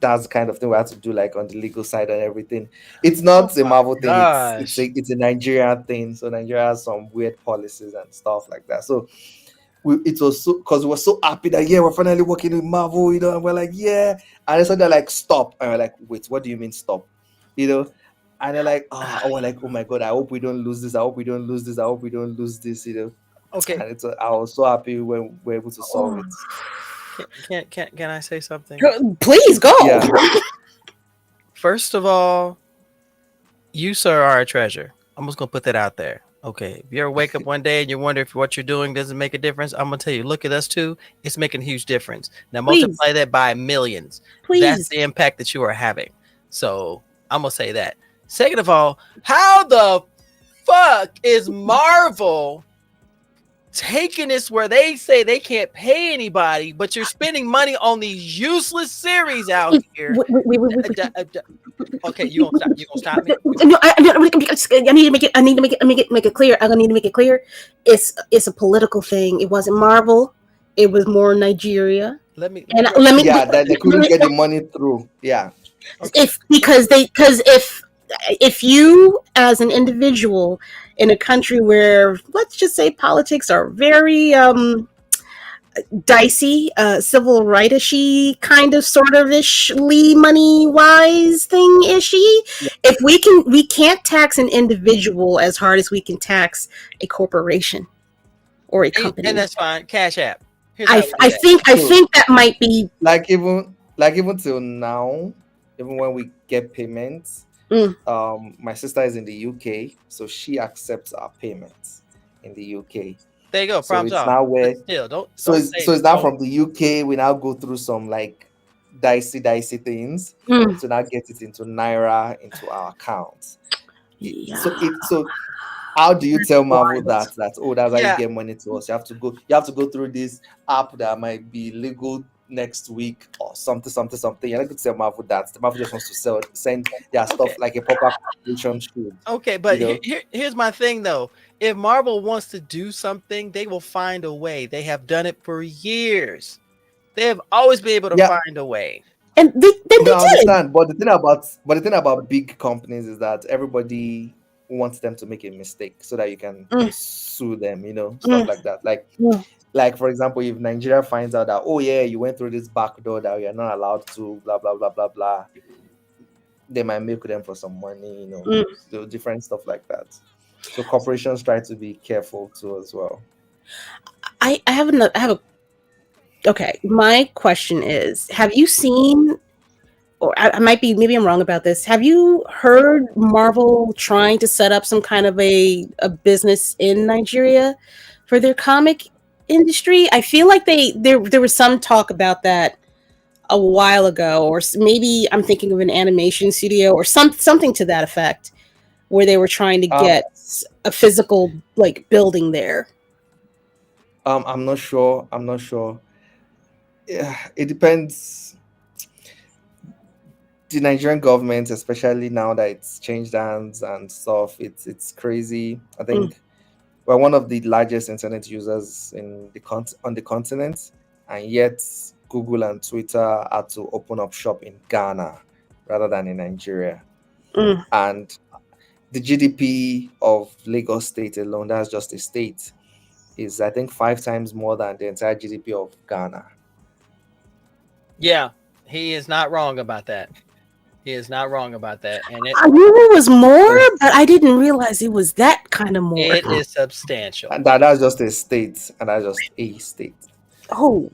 that's the kind of thing we have to do, like on the legal side and everything. It's Oh not a my Marvel thing, gosh. it's a Nigeria thing. So Nigeria has some weird policies and stuff like that. So it was so, because we were so happy that yeah, we're finally working with Marvel, and we're like, yeah. And so they're like, stop. And we're like, wait, what do you mean stop? You know? And they're like, we're like, oh my god, I hope we don't lose this. I hope we don't lose this. I hope we don't lose this. Okay. And I was so happy when we were able to solve Oh. it. Can I say something? Please go. Yeah. First of all, you sir are a treasure. I'm just gonna put that out there. Okay. If you ever wake up one day and you wonder if what you're doing doesn't make a difference, I'm gonna tell you, look at us too. It's making a huge difference. Now Please. multiply that by millions. That's Please. the impact that you are having. So I'm gonna say that. Second of all, how the fuck is Marvel taking this where they say they can't pay anybody, but you're spending money on these useless series out here? Okay, you gonna stop me? No, I need to make it clear. I need to make it clear. It's a political thing. It wasn't Marvel. It was more Nigeria. Let me And let me. Yeah, that they couldn't get the money through. Yeah. okay. Because if you as an individual in a country where, let's just say, politics are very dicey, civil rightish kind of sort of ishly money wise thing ishy. Yeah. If we can't tax an individual as hard as we can tax a corporation or a company. And that's fine. Cash App. Here's I how we do that. think that might be Like even till now, even when we get payments, my sister is in the UK, so she accepts our payments in the UK. There you go. So Problem it's solved. now But where still, don't so don't it's say so it's now don't. from the UK. We now go through some like dicey things Mm. to now get it into naira into our accounts. Yeah. So how do you tell Marvel Wild. that oh that's how you Yeah. get money to us? You have to go through this app that might be legal next week or something. You're not going to tell Marvel that. The Marvel just wants to send their Okay. stuff like a proper corporation should. Okay, You but know? here's my thing though. If Marvel wants to do something, they will find a way. They have done it for years. They have always been able to Yeah, find a way. And then no, they I did. understand. But the thing about big companies is that everybody wants them to make a mistake so that you can Mm, sue them, stuff mm, like that. Like mm. like for example, if Nigeria finds out that oh yeah, you went through this back door that you're not allowed to, blah blah blah blah blah, they might milk them for some money, Mm. so different stuff like that. So corporations try to be careful too as well. I have another. I have a. Okay, my question is: have you seen, or I might be, maybe I'm wrong about this. Have you heard Marvel trying to set up some kind of a business in Nigeria for their comic industry? I feel like there was some talk about that a while ago, or maybe I'm thinking of an animation studio or something to that effect, where they were trying to Um, get a physical like building there. I'm not sure. I'm not sure. Yeah, it depends. The Nigerian government, especially now that it's changed hands and stuff, it's crazy. I Mm, think we're one of the largest internet users on the continent, and yet Google and Twitter had to open up shop in Ghana rather than in Nigeria. mm. And the GDP of Lagos State alone, that's just a state, is I think 5 times more than the entire GDP of Ghana. Yeah, he is not wrong about that. He is not wrong about that, and I knew it was So more, it's, but I didn't realize it was that kind of more. it is substantial. and that's just a state, and that's just a state. Oh,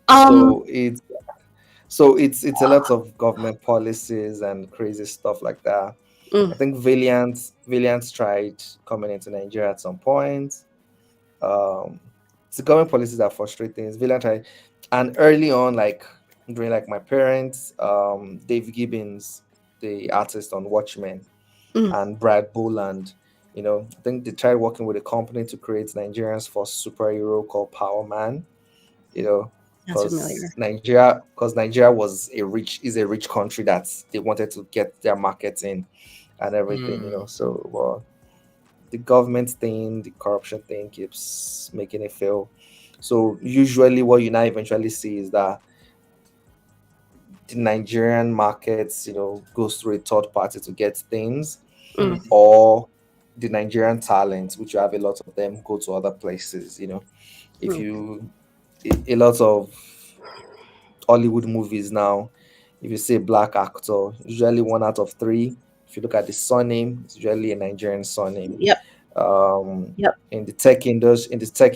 um, So it's a lot of government policies and crazy stuff like that. mm, I think Valiant tried coming into Nigeria at some point. Um, it's the government policies that frustrate things. Valiant tried, and early on, like during like my parents, Dave Gibbons, the artist on Watchmen, mm, and Brad Boland. I think they tried working with a company to create Nigerians for superhero called Power Man. You know, that's familiar. because Nigeria is a rich country that they wanted to get their market in and everything. Mm. So well, the government thing, the corruption thing keeps making it fail. So usually, what you now eventually see is that the Nigerian markets, goes through a third party to get things, Mm, or the Nigerian talents, which you have a lot of them, go to other places. If mm, you a lot of Hollywood movies now, if you say black actor, usually 1 out of 3. If you look at the surname, it's usually a Nigerian surname. yep, yep. In the tech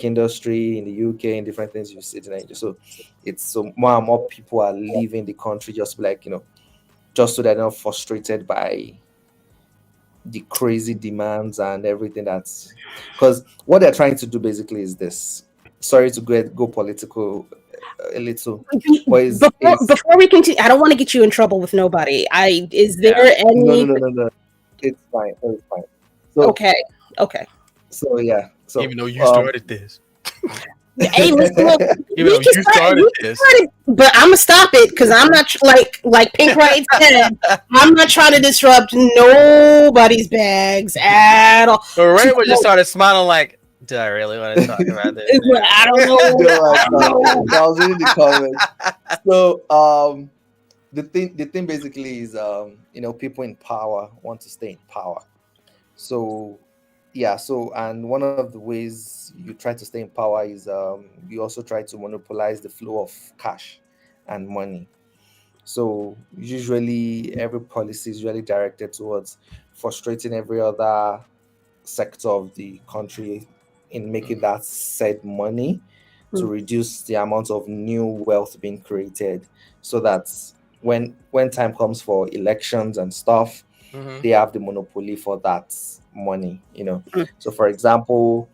industry, in the UK, in different things, you see it in Nigeria. So it's so more and more people are leaving the country just like just so they're not frustrated by the crazy demands and everything that's because what they're trying to do basically is this. Sorry to go political a little, but is Before we continue, I don't want to get you in trouble with nobody. Is there Yeah. no, no, any? no, no, no. It's fine. It's fine. So Okay, okay. so yeah. So Even though you started this. Hey, listen, look, Even though you started this. but I'm gonna stop it because I'm not like Pink Right said. I'm not trying to disrupt nobody's bags at all. But Raymond just started smiling like, do I really want to talk about this? I don't know. I don't know. I was reading the comments. So the thing basically is people in power want to stay in power. So yeah, and one of the ways you try to stay in power is you also try to monopolize the flow of cash and money. So usually every policy is really directed towards frustrating every other sector of the country in making that said money to Mm, reduce the amount of new wealth being created so that when time comes for elections and stuff, Mm-hmm. they have the monopoly for that money. mm, So for example,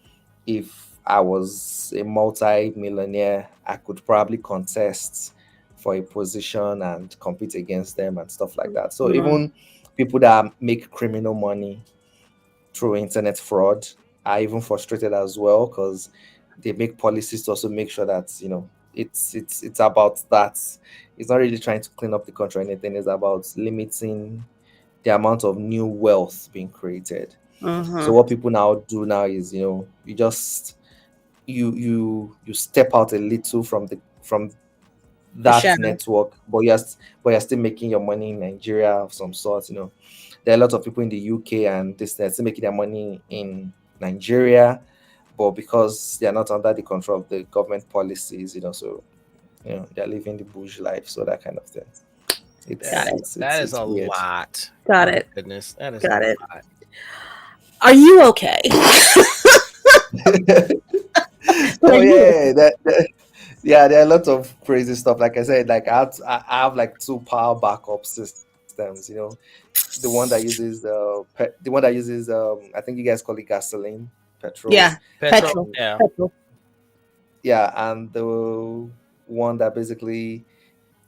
if I was a multi-millionaire, I could probably contest for a position and compete against them and stuff like that. So Mm. even people that make criminal money through internet fraud are even frustrated as well, because they make policies to also make sure that it's about that. It's not really trying to clean up the country or anything. It's about limiting the amount of new wealth being created. So Mhm. what people now do now is, you just you step out a little from The that shadow. network, but you're still making your money in Nigeria of some sort. There are a lot of people in the UK and this they're still making their money in Nigeria, but because they are not under the control of the government policies, so they're living the bush life, so that kind of thing. That Got It's it. it's that it's is it's a weird. lot. Got My it. goodness, that is a Got it. lot. Are you okay? Are Oh you yeah, yeah, there are a lot of crazy stuff. Like I said, like I have like two power backup systems. The one that uses the one that uses I think you guys call it gasoline, petrol. Yeah, Petrol, petrol. And yeah. Petrol. yeah, and the one that basically,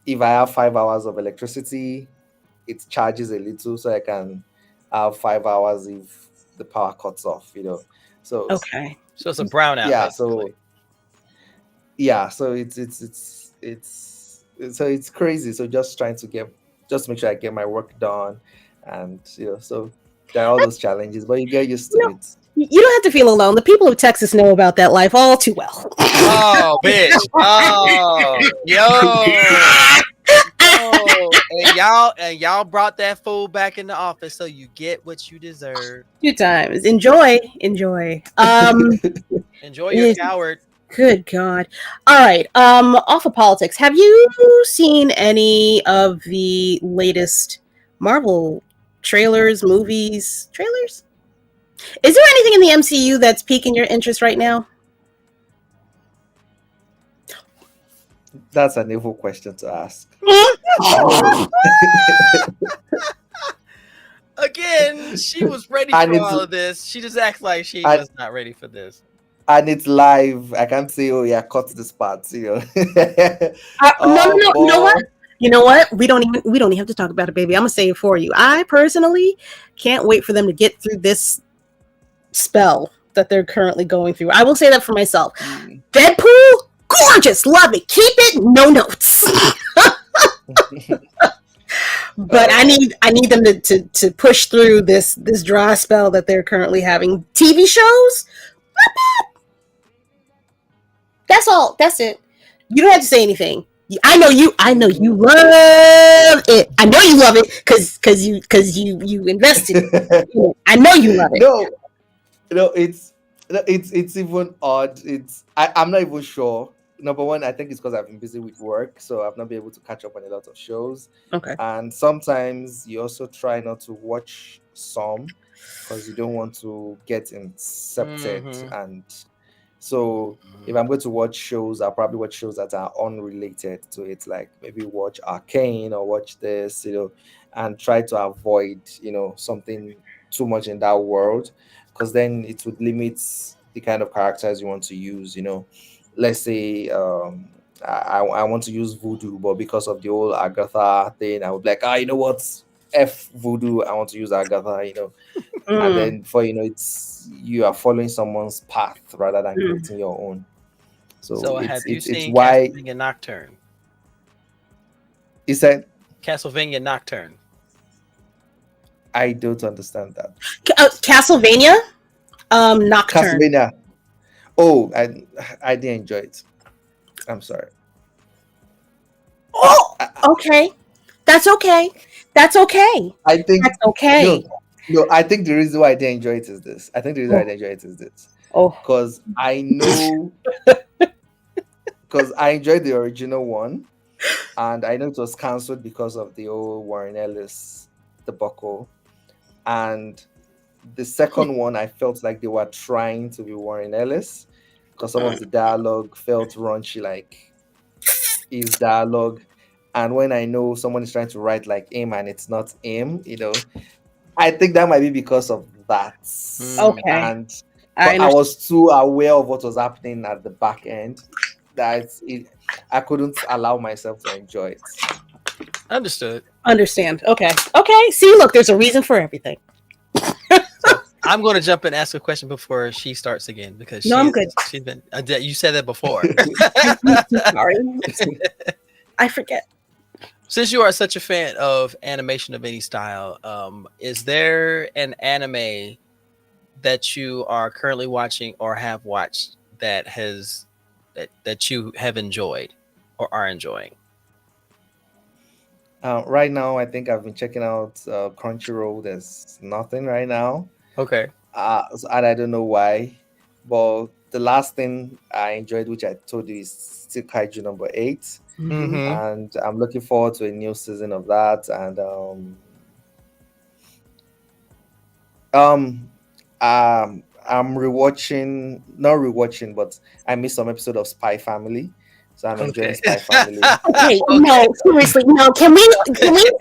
if I have 5 hours of electricity, it charges a little, so I can have 5 hours if the power cuts off. So Okay. So it's a brownout, yeah, basically. so yeah, so it's crazy. So just make sure I get my work done, and so there are all those challenges, but you get used to No, it. you don't have to feel alone. The people of Texas know about that life all too well. Oh, bitch. Oh, yo, and y'all brought that fool back in the office, so you get what you deserve. 2 times. Enjoy. Enjoy. Enjoy your Eh, coward. good God. All right. Off of politics. Have you seen any of the latest Marvel trailers, movies, trailers? Is there anything in the MCU that's piquing your interest right now? That's an evil question to ask. No. Again, she was ready and for it's all of this. She just acts like she and, was not ready for this. and it's live. I can't say, oh yeah, cut this part. No, no, no. You know what? But You know what? We don't even have to talk about it, baby. I'm gonna say it for you. I personally can't wait for them to get through this spell that they're currently going through. I will say that for myself. mm, Deadpool, gorgeous, love it. Keep it, no notes. But I uh, need them to push through this dry spell that they're currently having. TV shows, that's all. That's it. You don't have to say anything. I know you. I know you mm. love it. I know you love it because you invested in it. I know you love it. No, it's it's even odd. I'm not even sure. Number one, I think it's because I've been busy with work, so I've not been able to catch up on a lot of shows. Okay. And sometimes you also try not to watch some because you don't want to get incepted. Mm-hmm. And so if I'm going to watch shows, I'll probably watch shows that are unrelated to it, like maybe watch Arcane or watch this, and try to avoid, something too much in that world, because then it would limit the kind of characters you want to use. Let's say I want to use voodoo, but because of the whole Agatha thing, I would be like, you know what? F voodoo, I want to use Agatha. And Mm, then before you know you are following someone's path rather than mm. creating your own. So So, it's have you it's it's seen why Castlevania Nocturne? he said Castlevania Nocturne. I don't understand that. Castlevania, Nocturne. Castlevania. Oh, I didn't enjoy it. I'm sorry. Oh, I, okay. That's okay. That's okay. I think That's okay. no. I think the reason why I didn't enjoy it is this. I think the reason why I Oh, didn't enjoy it is this, oh. because I enjoyed the original one, and I know it was cancelled because of the old Warren Ellis debacle. And the second one, I felt like they were trying to be Warren Ellis, because some of the dialogue felt raunchy, like his dialogue. And when I know someone is trying to write like him and it's not him, I think that might be because of that. Mm. Okay. And I But I understand. was too aware of what was happening at the back end that I couldn't allow myself to enjoy it. Understood. Understand. Okay. Okay. See, look, there's a reason for everything. So I'm going to jump and ask a question before she starts again because No, I'm good. she's been. You said that before. Sorry. I forget. Since you are such a fan of animation of any style, is there an anime that you are currently watching or have watched that you have enjoyed or are enjoying? Right now, I think I've been checking out Crunchyroll. There's nothing right now, Okay. and I don't know why. But the last thing I enjoyed, which I told you, is still Kaiju number 8, Mm-hmm. and I'm looking forward to a new season of that. And um, I'm rewatching, not rewatching, but I missed some episode of Spy Family, so I'm enjoying Okay. Spy Family. Okay, Okay. no, seriously, no. Can we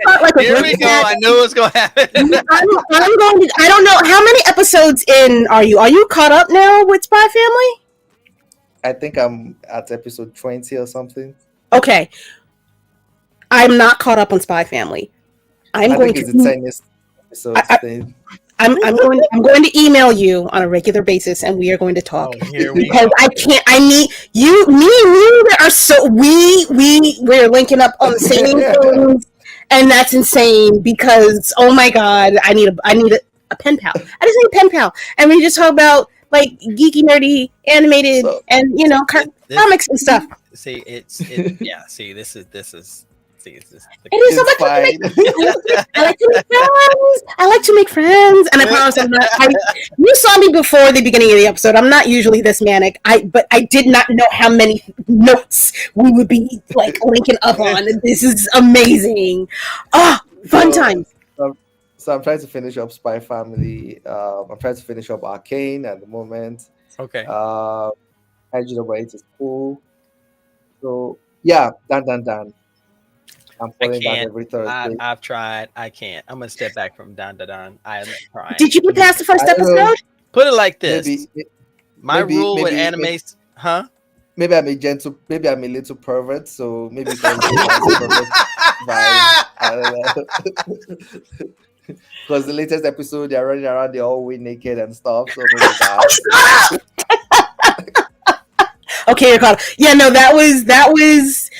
start like a Here group we go. chat? I knew it was going to happen. I'm going to. I don't know how many episodes in are you? Are you caught up now with Spy Family? I think I'm at episode 20 or something. Okay, I'm not caught up on Spy Family. I'm I going think it's to. the 10th episode thing. I'm going to email you on a regular basis, and we are going to talk Oh, here we because go. I can't. I need you. Me and you are so we're linking up on the same things, and that's insane. Because oh my god, I need a pen pal. I just need a pen pal, and we just talk about like geeky, nerdy, animated, So and comics and stuff. See, yeah. See, this is. See, it's just. It is so it's much fun to fine. make. I like to make friends. I like to make friends, and I promise I'm not. You saw me before the beginning of the episode. I'm not usually this manic. But I did not know how many notes we would be like linking up on. This is amazing. Oh, fun time. So I'm trying to finish up Spy Family. I'm trying to finish up Arcane at the moment. Okay. Kaiju number 8 is cool. So yeah, done. I'm I following that can't. every Thursday. I've tried. I can't. I'm gonna step back from Don. I am trying. Did you get past the first I don't know. episode? Put it like this. My maybe- rule with maybe- animes, huh? Maybe I'm a little pervert, so maybe it's not pervert vibe. I don't know. Because the latest episode, they're running around, they're all way naked and stuff. So maybe that. Okay, you're caught. Yeah, no, that was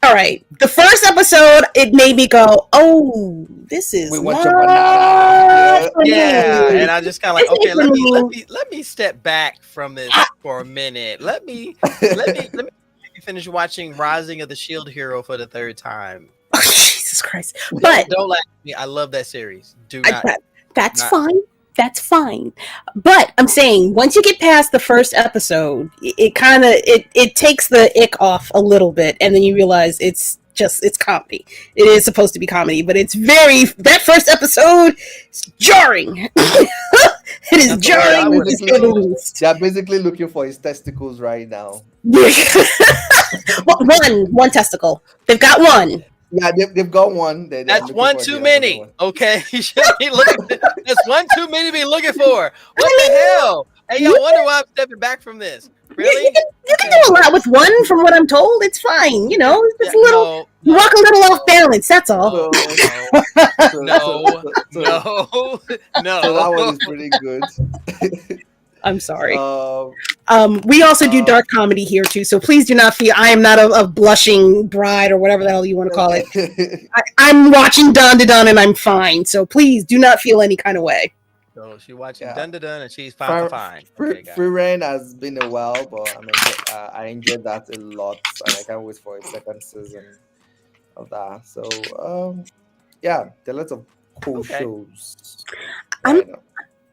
all right. The first episode, it made me go, "Oh, this is We want not your banana." for Yeah, me." and I just kind of like, This okay, ain't for let me step back from this for a minute. Let me finish watching Rising of the Shield Hero for the third time. Oh, Jesus Christ! But Don't laugh at me. I love that series. Do not. that's fine. That's fine. But I'm saying once you get past the first episode, it kind of it takes the ick off a little bit, and then you realize it's comedy. It is supposed to be comedy, but that first episode is jarring. It is jarring to say the least. They're basically looking for his testicles right now. Well, one testicle. They've got one. Yeah, they've got one. That's one too many. Okay, you shouldn't be looking. That's one too many to be looking for. What the hell? Hey, y'all wonder why I'm stepping back from this. Really? You can do a lot with one, from what I'm told. It's fine. It's a little. You walk a little off balance. That's all. No. So that one is pretty good. I'm sorry. Um, We also do dark comedy here too, so please do not feel I am not a blushing bride or whatever the hell you want to call it. I'm watching Dun to Dun and I'm fine, so please do not feel any kind of way. So she's watching Yeah. Dun Dun Dun and she's fine. Okay, got it. Free Reign has been a while, but I enjoyed that a lot, and I can't wait for a second season of that. So yeah, there are lots of cool Okay. shows. I'm- right now.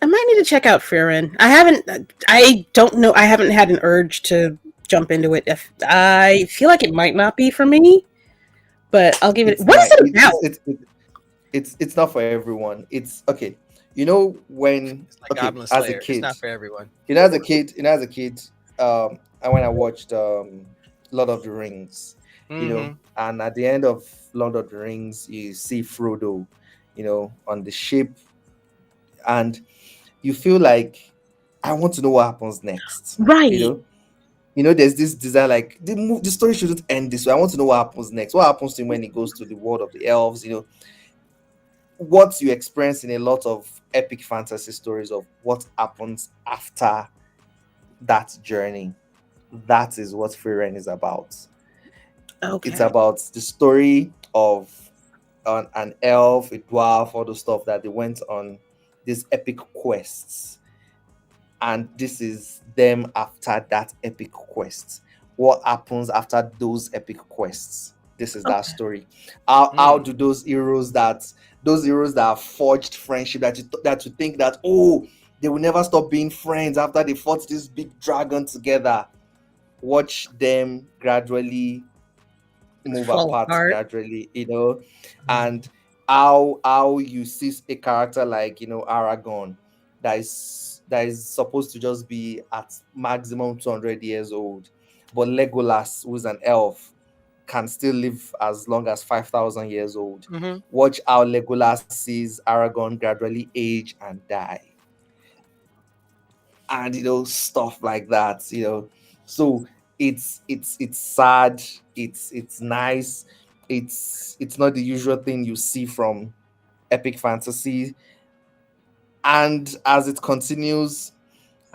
I might need to check out Fearin. I don't know. I haven't had an urge to jump into it. If I feel like it might not be for me, but I'll give it. What is it about? It's not for everyone. It's okay. You know when It's like Goblin as Slayer. a kid, It's not for everyone. as a kid, and when I watched Lord of the Rings, Mhm. and at the end of Lord of the Rings, you see Frodo, on the ship, and you feel like I want to know what happens next. Right. There's this desire, like the story shouldn't end this way. I want to know what happens next. What happens to him when he goes to the world of the elves? What you experience in a lot of epic fantasy stories of what happens after that journey. That is what Free Ren is about. It's Okay. about the story of an elf, a dwarf, all the stuff that they went on these epic quests, and this is them after that epic quest. What happens after those epic quests? This is that Okay. story. How Mm. do those heroes that have forged friendship, that you think that, oh, they will never stop being friends after they fought this big dragon together, watch them gradually move Fall apart apart. gradually, and how you see a character like Aragon, that is supposed to just be at maximum 200 years old, but Legolas, who's an elf, can still live as long as 5,000 years old. Mm-hmm. Watch how Legolas sees Aragon gradually age and die, and stuff like that. So it's sad, it's nice, it's not the usual thing you see from epic fantasy. And as it continues,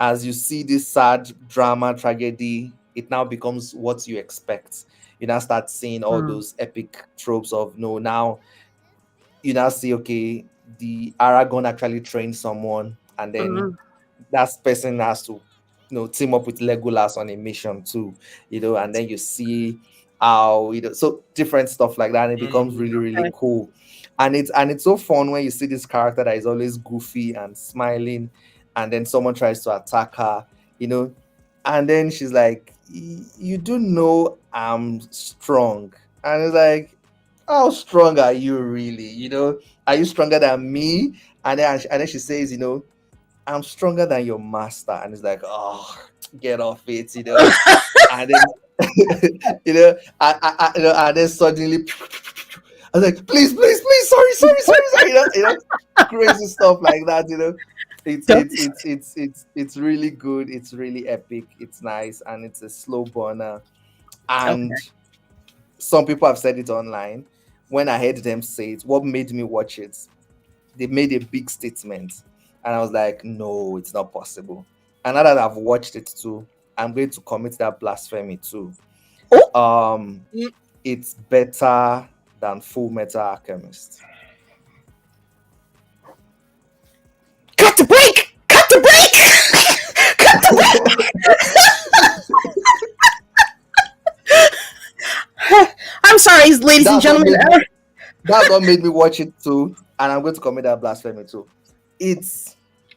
as you see this sad drama tragedy, it now becomes what you expect. You now start seeing all Mm. those epic tropes of, no, now you now see, okay, the Aragon actually trained someone, and then Mm. that person has to team up with Legolas on a mission too, and then you see how, so different stuff like that, and it becomes Mm. really, really Okay. cool. And it's so fun when you see this character that is always goofy and smiling, and then someone tries to attack her, and then she's like, You do know I'm strong." And it's like, how strong are you really? Are you stronger than me? And then she says, "I'm stronger than your master." And it's like, oh, get off it, And then, and then suddenly, I was like, please, please, please, sorry, sorry, sorry, sorry, crazy stuff like that. It's Don't- it's it's it's it's it's really good. It's really epic. It's nice, and it's a slow burner. Okay. And some people have said it online. When I heard them say it, what made me watch it? They made a big statement, and I was like, no, it's not possible. And now that I've watched it too, I'm going to commit that blasphemy too. Oh. Mm. It's better than Full Metal Alchemist. Cut the break! Cut the break! Cut the break! I'm sorry, ladies and That's what gentlemen. made me, that's what made me watch it too, and I'm going to commit that blasphemy too. It's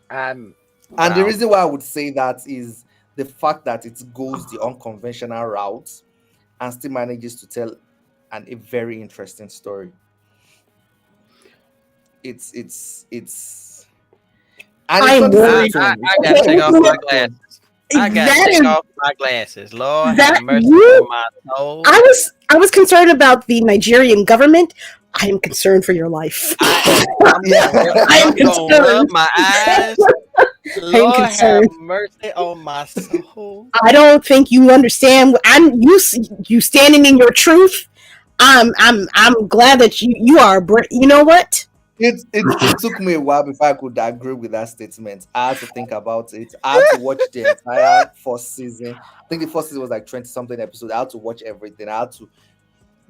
I'm And the wow. reason why I would say that is the fact that it goes the unconventional route and still manages to tell a very interesting story. It's and it's I'm not the same I, worried. I, tone. It's I not gotta the Okay, take same off you my know, tone. glasses. I gotta that take is off my glasses. Lord have that mercy you. on my soul. I was concerned about the Nigerian government. I am concerned for your life. I'm Yeah. I am gonna rub concerned. my eyes. I am Lord have concerned. mercy on my soul. I don't think you understand. I'm you standing in your truth. I'm glad that you are. You know what? It took me a while before I could agree with that statement. I had to think about it. I had to watch the entire first season. I think the first season was like 20 something episodes. I had to watch everything. I had to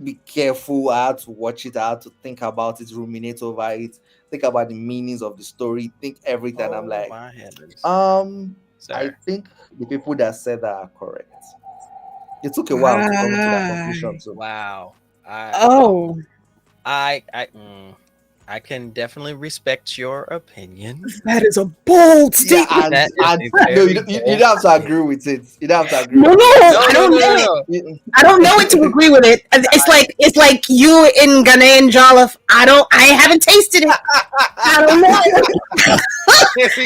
be careful. I had to watch it. I had to think about it, ruminate over it, think about the meanings of the story, think everything. I'm Oh like, my heavens, I sir. think the people that said that are correct. It took a while to come into that Ah. conclusion too. Wow. I Oh, I I mm, I can definitely respect your opinion. that is a bold Yeah, statement. That is and a no, you very don't, you bold don't have to statement. agree with it. You don't have to agree No, with no, it. No, I no, don't no, know no, it. no. I don't know it to agree with it. It's I, like you in Ghanaian Jollof. I haven't tasted it. I don't know it.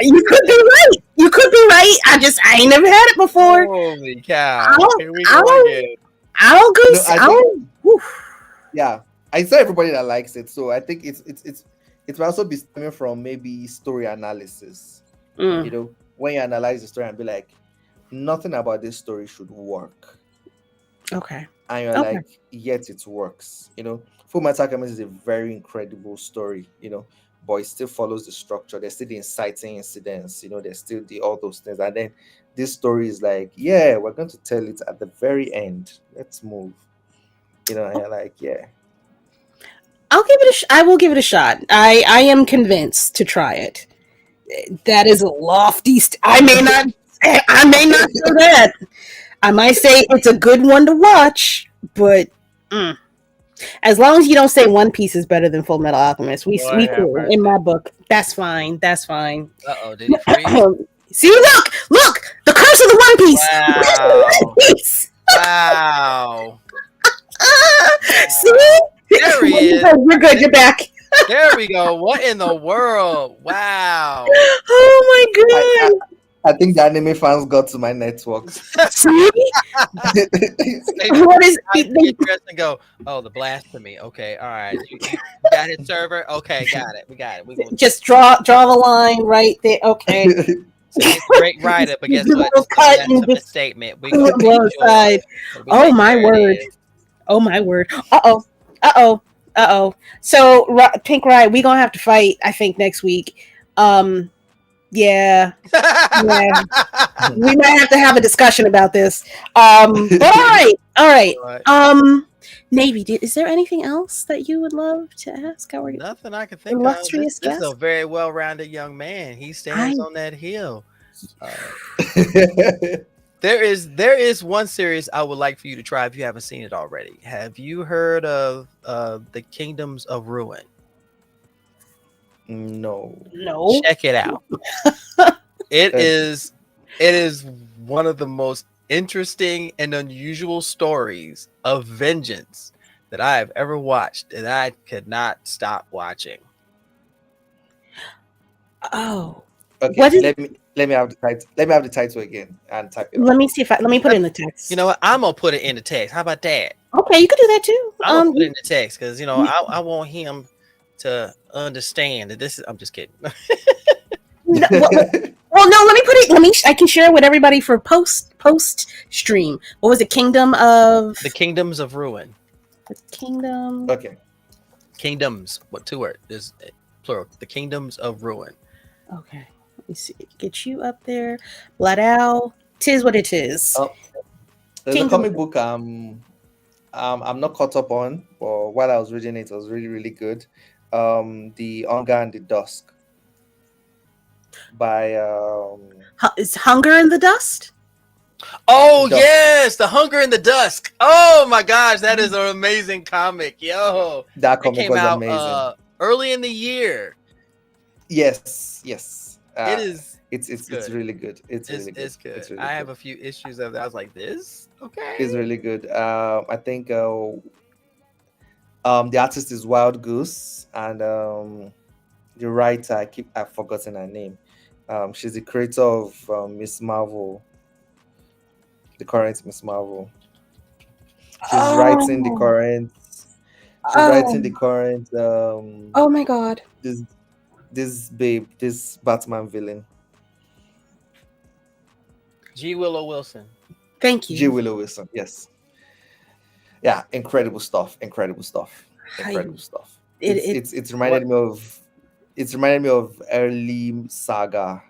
You could be right. You could be right. I ain't never had it before. holy cow! I'll Here we go I'll again. I'll go. No, I think, I'll. Whew. yeah, I saw everybody that likes it, so I think it will also be stemming from maybe story analysis. Mm. when you analyze the story and be like, nothing about this story should work, Okay. and you're Okay. like, yet it works. Full Metal Alchemist is a very incredible story. But it still follows the structure. There's still the inciting incidents. There's still the all those things, and then this story is like, yeah, we're going to tell it at the very end. Let's move. And you're like, yeah. I'll give it I will give it a shot. I am convinced to try it. That is a lofty. I may not. I may not do that. I might say it's a good one to watch, but as long as you don't say One Piece is better than Full Metal Alchemist, we cool in my book. That's fine. That's fine. Did he freeze? See, look, the curse of the One Piece. Wow. One Piece. Wow. See, there he is. You're good. You're back. There we go. What in the world? Wow. Oh my god. I think the anime fans got to my networks. See? What is and go? Oh, the blasphemy. Okay, all right. You got his server. Okay, got it. We got it. We just draw the line right there. Okay. So it's a great write-up, but guess what? That's a statement. We go side. Oh my word. Oh my word. Uh-oh. So Pink Ride, we gonna have to fight, I think, next week. Yeah. We might have to have a discussion about this. But all right. Navy, is there anything else that you would love to ask? Nothing I can think of. This is a very well-rounded young man. He stands on that hill. There is one series I would like for you to try if you haven't seen it already. Have you heard of the Kingdoms of Ruin? No. Check it out. It is one of the most interesting and unusual stories of vengeance that I have ever watched, and I could not stop watching. Oh. Okay. Let me have the title. Let me have the title again and type it. Let me see let me put it in the text. You know what? I'm gonna put it in the text. How about that? Okay, you could do that too. I'm gonna put it in the text because I want him to understand that this is. I'm just kidding. Well, no. Let me put it. I can share it with everybody for post stream. What was it? The Kingdoms of Ruin. The Kingdom. Okay. Kingdoms. What 2 words? There's plural. The Kingdoms of Ruin. Okay. Let me see. Get you up there. Bladal. Tis what it is. There's a comic book I'm not caught up on, but while I was reading it, it was really, really good. The Hunger and the Dusk by Is Hunger in the Dust? Oh yes, The Hunger in the Dusk. Oh my gosh, that is an amazing comic. Yo, that comic came was out, amazing. Early in the year. Yes. It is. It's really good. It's really good. It's good. It's really I good. have a few issues of that. I was like, this okay. It's really good. I think the artist is Wild Goose, and the writer I've forgotten her name. She's the creator of Miss Marvel, the current Miss Marvel. She's writing the current. She's writing the current. Oh my god. This Batman villain. G. Willow Wilson. Thank you. G. Willow Wilson. Yes. Yeah, incredible stuff. It's reminded me of. It's reminded me of early Saga.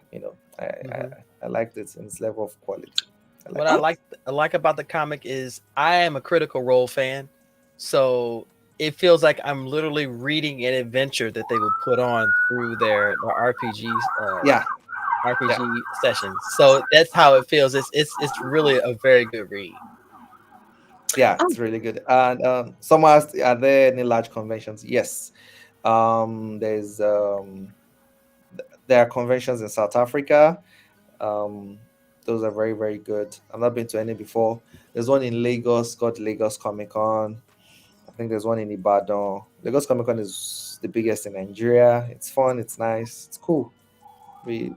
I liked it in its level of quality. I like about the comic is I am a Critical Role fan, so it feels like I'm literally reading an adventure that they would put on through their RPG sessions. So that's how it feels. It's really a very good read. Yeah, it's really good. And someone asked, are there any large conventions? Yes. There are conventions in South Africa. Those are very, very good. I've not been to any before. There's one in Lagos called Lagos Comic Con. I think there's one in Ibadan. Lagos Comic Con is the biggest in Nigeria. It's fun. It's nice. It's cool. You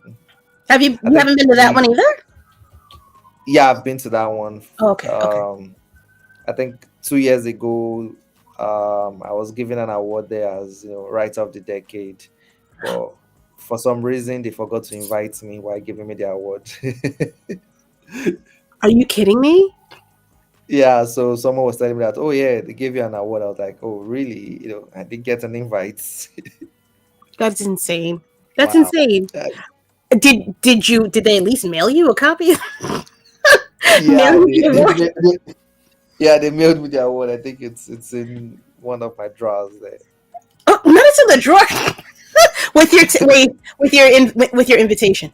haven't been to that one either? Yeah, I've been to that one. Okay. I think 2 years ago, I was given an award there as writer of the decade. But for some reason they forgot to invite me while giving me the award. Are you kidding me? Yeah, so someone was telling me that, oh yeah, they gave you an award. I was like, oh really? I didn't get an invite. That's insane. That's Wow. insane. Uh, Did they at least mail you a copy? yeah, Mail you the award? yeah, they mailed me the award. I think it's in one of my drawers there. Oh, not it's in the drawer. with your with your invitation.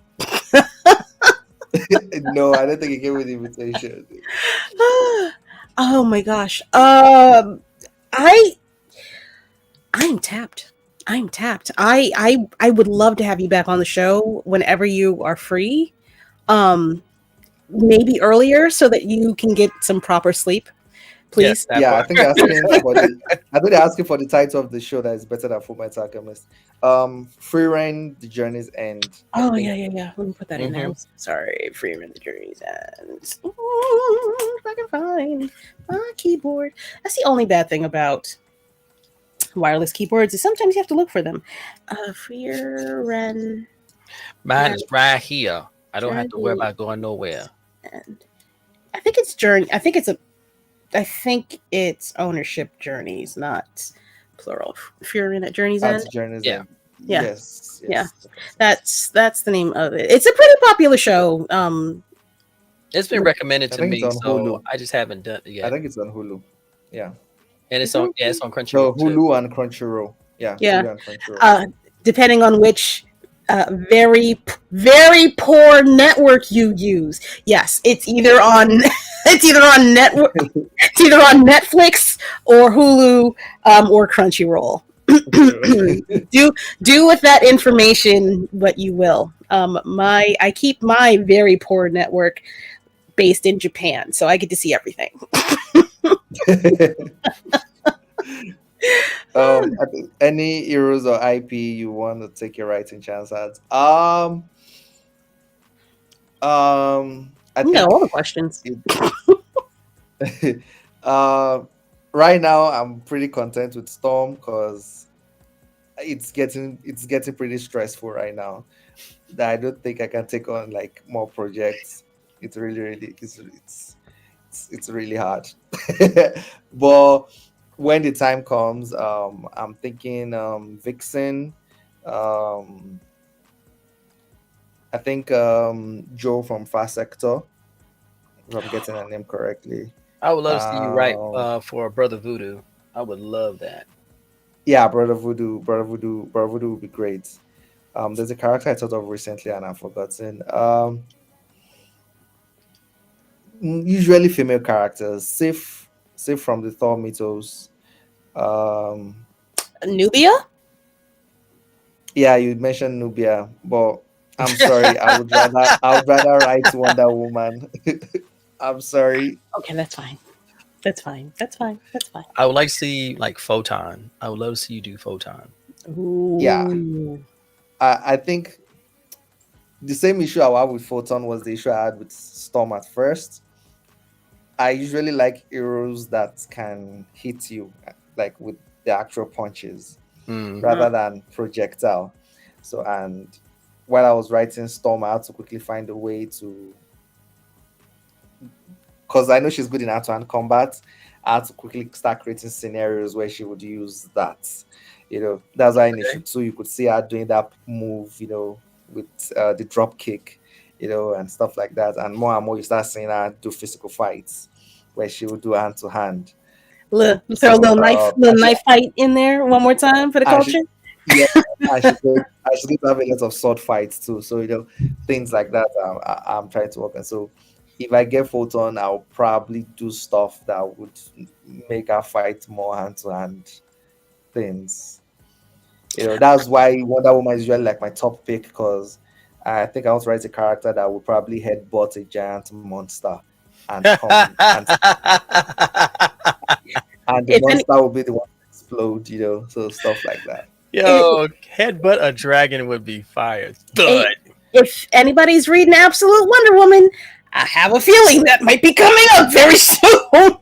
No, I don't think he gave me the invitation. Oh my gosh. I'm tapped. I'm tapped. I would love to have you back on the show whenever you are free. Maybe earlier so that you can get some proper sleep, please. Yes, that Yeah, I part. think they're asking for the I think they're asking for the title of the show that is better than Full Metal Alchemist. Free Reign, The Journey's End. I Oh think. yeah. Let me put that in there. Mhm. Sorry, Freeman the Journey's End. If I can find my keyboard. That's the only bad thing about wireless keyboards is sometimes you have to look for them. Freeman Mine is right here. I don't have to worry Journey. about going nowhere. And I think it's Journey. I think it's ownership journeys, not plural. Furin at Journey's That's End. Journey's Yeah. End. Yeah. Yes. Yeah. That's the name of it. It's a pretty popular show. It's been recommended I to think me, it's on so Hulu. I just haven't done it I yet. think it's on Hulu. Yeah. And it's on it's on So Crunchyroll too. Hulu and Crunchyroll. Yeah. Yeah. Hulu and Crunchyroll. Depending on which very poor network you use. Yes, it's either on network, it's either on Netflix or Hulu or Crunchyroll. do with that information what you will. I keep my very poor network based in Japan, so I get to see everything. Any heroes or IP you want to take your writing chance at? I You know think all the questions. right now I'm pretty content with Storm because it's getting pretty stressful right now. That I don't think I can take on like more projects. It's really it's really hard. But when the time comes, I'm thinking Vixen. Um, I think Joe from Fast Sector, if I'm getting her name correctly. I would love to see you write Um, for Brother Voodoo. I would love that. yeah, Brother Voodoo would be great. There's a character I thought of recently and I've forgotten. Usually female characters, safe from the Thor mythos. Um, Nubia? yeah, you mentioned Nubia, but I'm sorry, I would rather write Wonder Woman. I'm sorry. Okay, that's fine. That's fine. I would like to see like Photon. I would love to see you do Photon. Ooh. Yeah. I think the same issue I had with Photon was the issue I had with Storm at first. I usually like heroes that can hit you like with the actual punches Mm. rather than projectile. So, and while I was writing Storm, I had to quickly find a way to, because I know she's good in hand-to-hand combat. I had to quickly start creating scenarios where she would use that. That's why in issue 2 you could see her doing that move, with the drop kick, and stuff like that. And more you start seeing her do physical fights where she would do hand to hand. Look, throw a So, little knife fight in there one more time for the and culture. yeah, I should have a lot of sword fights too. So things like that. I'm trying to work on. So if I get Photon, I'll probably do stuff that would make her fight more hand to hand things. That's why Wonder Woman is usually like my top pick because I think I want to write a character that would probably headbutt a giant monster and come and the If any- monster will be the one to explode. So stuff like that. Yo, headbutt a dragon would be fire. Thud. If anybody's reading Absolute Wonder Woman, I have a feeling that might be coming up very soon.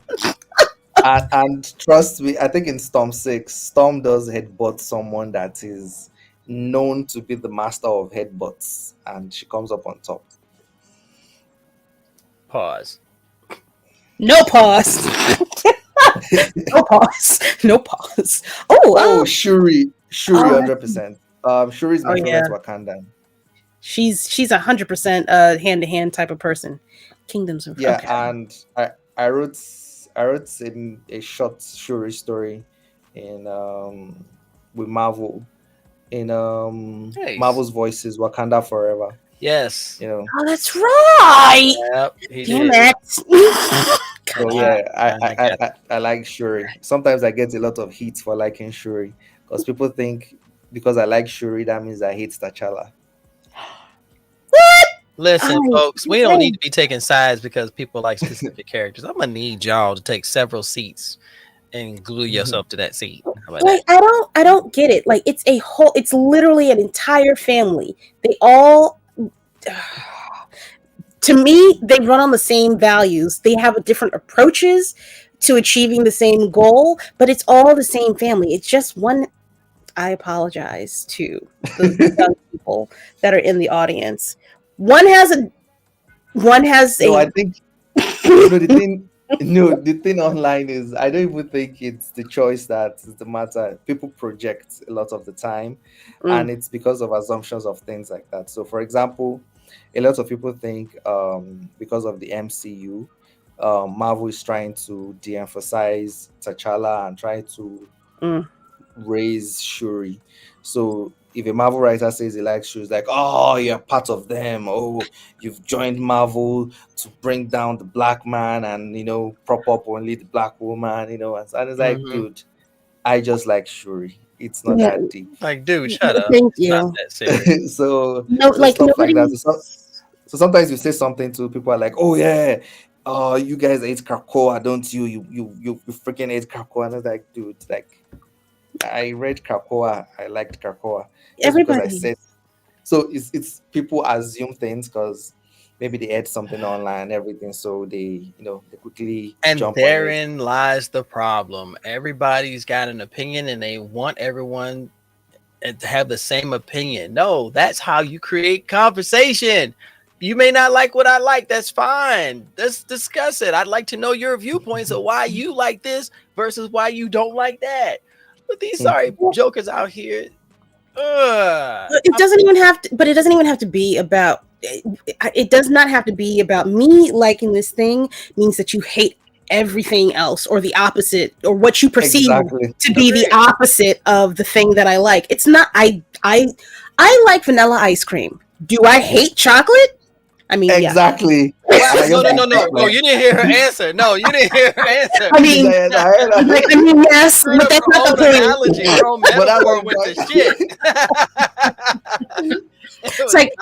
And trust me, I think in Storm 6, Storm does headbutt someone that is known to be the master of headbutts, and she comes up on top. Pause. No pause. No pause. No pause. Oh, Shuri, Oh, 100%. Shuri is my favorite Wakandan. She's 100% hand-to-hand type of person. Kingdoms of Yeah, and I wrote a short Shuri story in with Marvel in Nice. Marvel's Voices, Wakanda Forever. Yes. You know. Oh, that's right. Yep. Damn it. So yeah, I like Shuri. Sometimes I get a lot of heat for liking Shuri because people think because I like Shuri that means I hate T'Challa. What? Listen, folks, we don't need to be taking sides because people like specific characters. I'm gonna need y'all to take several seats and glue yourself to that seat. How about Like, that? I don't get it. Like, it's literally an entire family. They all, to me, they run on the same values. They have different approaches to achieving the same goal, but it's all the same family. It's just one. I apologize to the young people that are in the audience. One has a. I think the thing online is I don't even think it's the choice that is the matter. People project a lot of the time, and it's because of assumptions of things like that. So, for example, a lot of people think because of the MCU, Marvel is trying to de-emphasize T'Challa and try to raise Shuri. So if a Marvel writer says he likes Shuri, it's like, oh, you're part of them. Oh, you've joined Marvel to bring down the black man and prop up only the black woman. And it's like, dude, I just like Shuri. It's not that deep. Like, dude, shut up. Thank It's you. not that serious. So stuff like that. So sometimes you say something to people are like, oh yeah, you guys hate Krakoa, don't you? You freaking hate Krakoa. And I was like, dude, like I read Krakoa, I liked Krakoa. Everybody. Because I said so. It's people assume things because maybe they read something online and everything, so they they quickly jump on it. Therein lies the problem. Everybody's got an opinion and they want everyone to have the same opinion. No, that's how you create conversation. You may not like what I like. That's fine. Let's discuss it. I'd like to know your viewpoints of why you like this versus why you don't like that. But these sorry jokers out here. It doesn't even have to. But it doesn't even have to be about. It does not have to be about me liking this thing. Means that you hate everything else, or the opposite, or what you perceive to be the opposite of the thing that I like. It's not. I like vanilla ice cream. Do I hate chocolate? I mean, exactly. Yeah. No, you didn't hear her answer. No, you didn't hear her answer. I mean, yes, but that's not the point. Analogy, bro, metaphor with the shit. It's like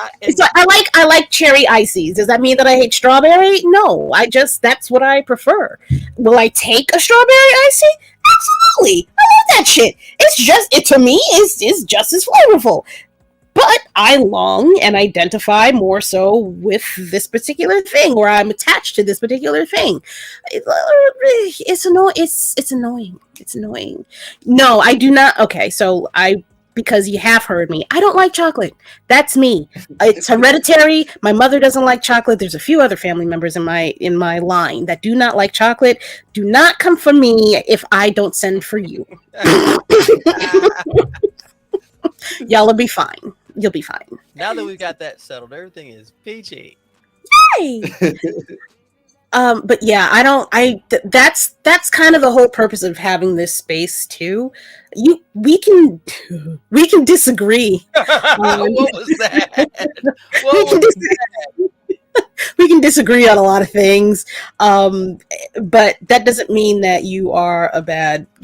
I like cherry ices. Does that mean that I hate strawberry? No, that's what I prefer. Will I take a strawberry icy? Absolutely, I love that shit. To me is just as flavorful. But I long and identify more so with this particular thing, or I'm attached to this particular thing. It's annoying. It's annoying. No, I do not. Okay, so because you have heard me, I don't like chocolate. That's me. It's hereditary. My mother doesn't like chocolate. There's a few other family members in my line that do not like chocolate. Do not come for me if I don't send for you. Y'all will be fine. You'll be fine. Now that we've got that settled, everything is peachy. Yay! But yeah, that's kind of the whole purpose of having this space too. We can disagree. What was that? We can disagree on a lot of things, but that doesn't mean that you're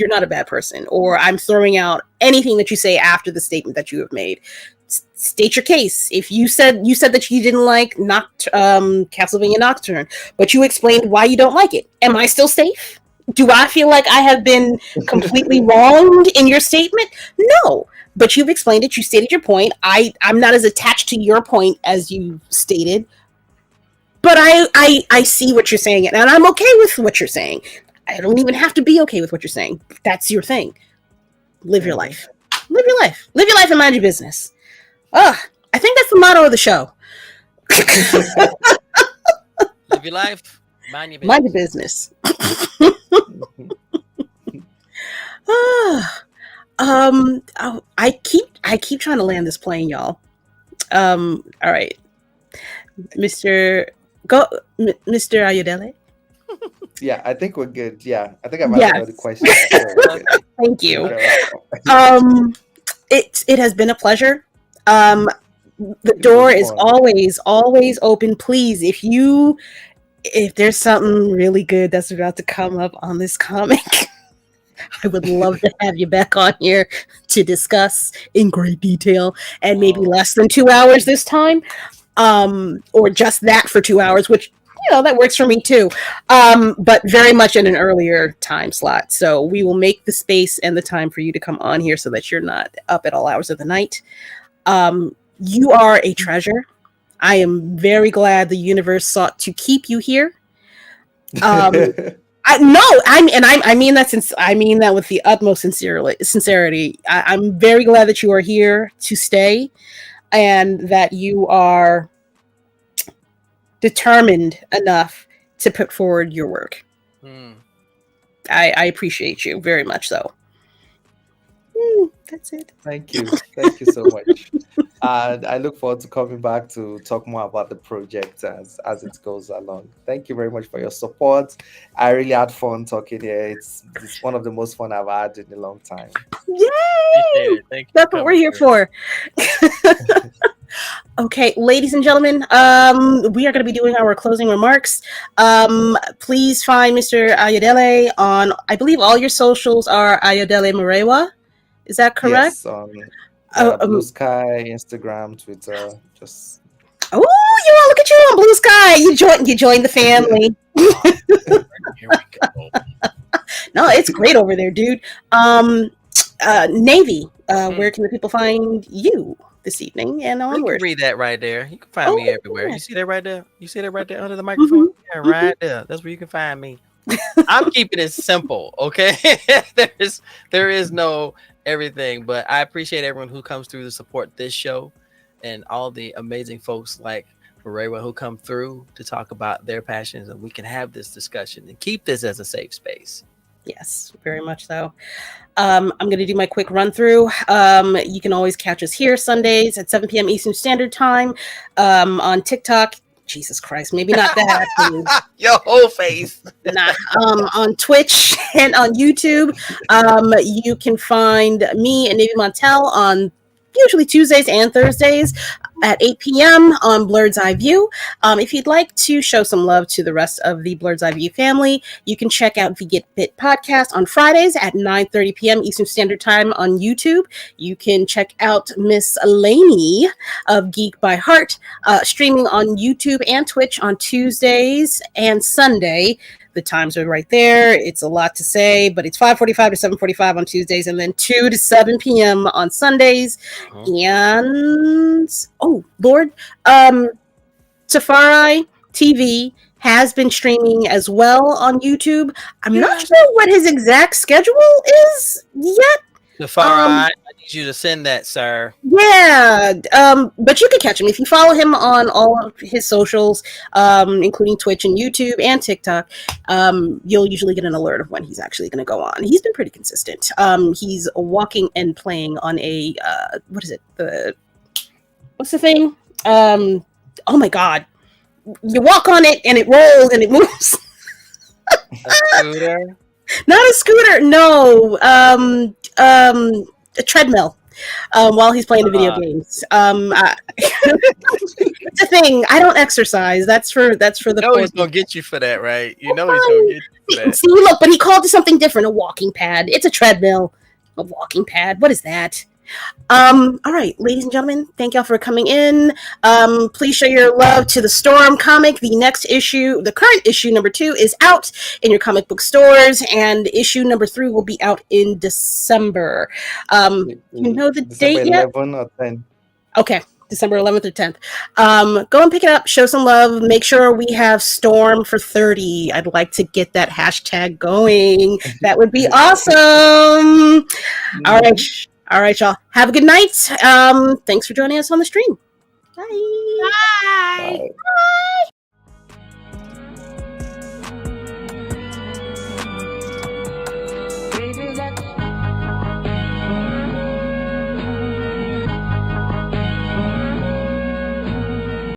not a bad person, or I'm throwing out anything that you say after the statement that you have made. State your case. If you said that you didn't like Castlevania Nocturne, but you explained why you don't like it, am I still safe? Do I feel like I have been completely wronged in your statement? No. But you've explained it. You stated your point. I'm not as attached to your point as you stated. But I see what you're saying, and I'm okay with what you're saying. I don't even have to be okay with what you're saying. That's your thing. Live your life. Live your life. Live your life and mind your business. I think that's the motto of the show. Live your life, mind your business. Mind your business. I keep trying to land this plane, y'all. All right, Mr. Ayodele. Yeah, I think we're good. Yeah, I think I've answered all the questions. Thank you. It has been a pleasure. The door is always open. Please, if there's something really good that's about to come up on this comic, I would love to have you back on here to discuss in great detail, and maybe less than 2 hours this time, or just that for 2 hours, which, that works for me too. But very much in an earlier time slot. So we will make the space and the time for you to come on here so that you're not up at all hours of the night. You are a treasure. I am very glad the universe sought to keep you here. I mean that with the utmost sincerity. I'm very glad that you are here to stay, and that you are determined enough to put forward your work. I appreciate you very much. So that's it. Thank you so much. I look forward to coming back to talk more about the project as it goes along. Thank you very much for your support. I really had fun talking here. It's one of the most fun I've had in a long time. Yay! That's what we're here for. Okay, ladies and gentlemen, we are going to be doing our closing remarks. Please find Mr. Ayodele on, I believe all your socials are Ayodele Murewa. Is that correct? Yes, Blue Sky, Instagram, Twitter, just. Oh, look at you on Blue Sky. You joined the family. Here we go. No, it's great over there, dude. Navy, where can the people find you this evening and onward? You can read that right there. You can find me everywhere. You see that right there? You see that right there under the microphone? Yeah, right there. That's where you can find me. I'm keeping it simple, okay? there is no everything, but I appreciate everyone who comes through to support this show, and all the amazing folks like Murewa who come through to talk about their passions, and we can have this discussion and keep this as a safe space. Yes, very much so. I'm going to do my quick run through. You can always catch us here Sundays at 7 p.m. Eastern Standard Time, on TikTok. Jesus Christ, maybe not that. Your whole face. Nah, on Twitch and on YouTube. You can find me and Navy Montel on usually Tuesdays and Thursdays at 8 p.m. on Blerds Eye View. If you'd like to show some love to the rest of the Blerds Eye View family, you can check out the Get Bit podcast on Fridays at 9:30 p.m. Eastern Standard Time on YouTube. You can check out Miss Lainey of Geek by Heart, streaming on YouTube and Twitch on Tuesdays and Sunday. The times are right there. It's a lot to say, but it's 5:45 to 7:45 on Tuesdays, and then 2 to 7 p.m. on Sundays. And Lord, Safari TV has been streaming as well on YouTube. I'm not sure what his exact schedule is yet. Safari, I need you to send that, sir. Yeah, but you can catch him if you follow him on all of his socials, including Twitch and YouTube and TikTok. You'll usually get an alert of when he's actually going to go on. He's been pretty consistent. He's walking and playing on a what's the thing? Oh my God! You walk on it and it rolls and it moves. A scooter? Not a scooter. No. A treadmill. While he's playing the video games. It's a thing. I don't exercise. That's for the. You know he's gonna get you for that, right? You know he's gonna get you for that. See, look, but he called it something different. A walking pad. It's a treadmill. A walking pad. What is that? All right, ladies and gentlemen, thank y'all for coming in. Please show your love to the Storm comic. The next issue, the current issue number 2, is out in your comic book stores, and issue number 3 will be out in December. You know the date yet? 11 or 10. Okay. December 11th or 10th. Go and pick it up. Show some love. Make sure we have Storm for 30. I'd like to get that hashtag going. That would be awesome. All right. All right, y'all. Have a good night. Thanks for joining us on the stream. Bye. Bye. Bye. Bye.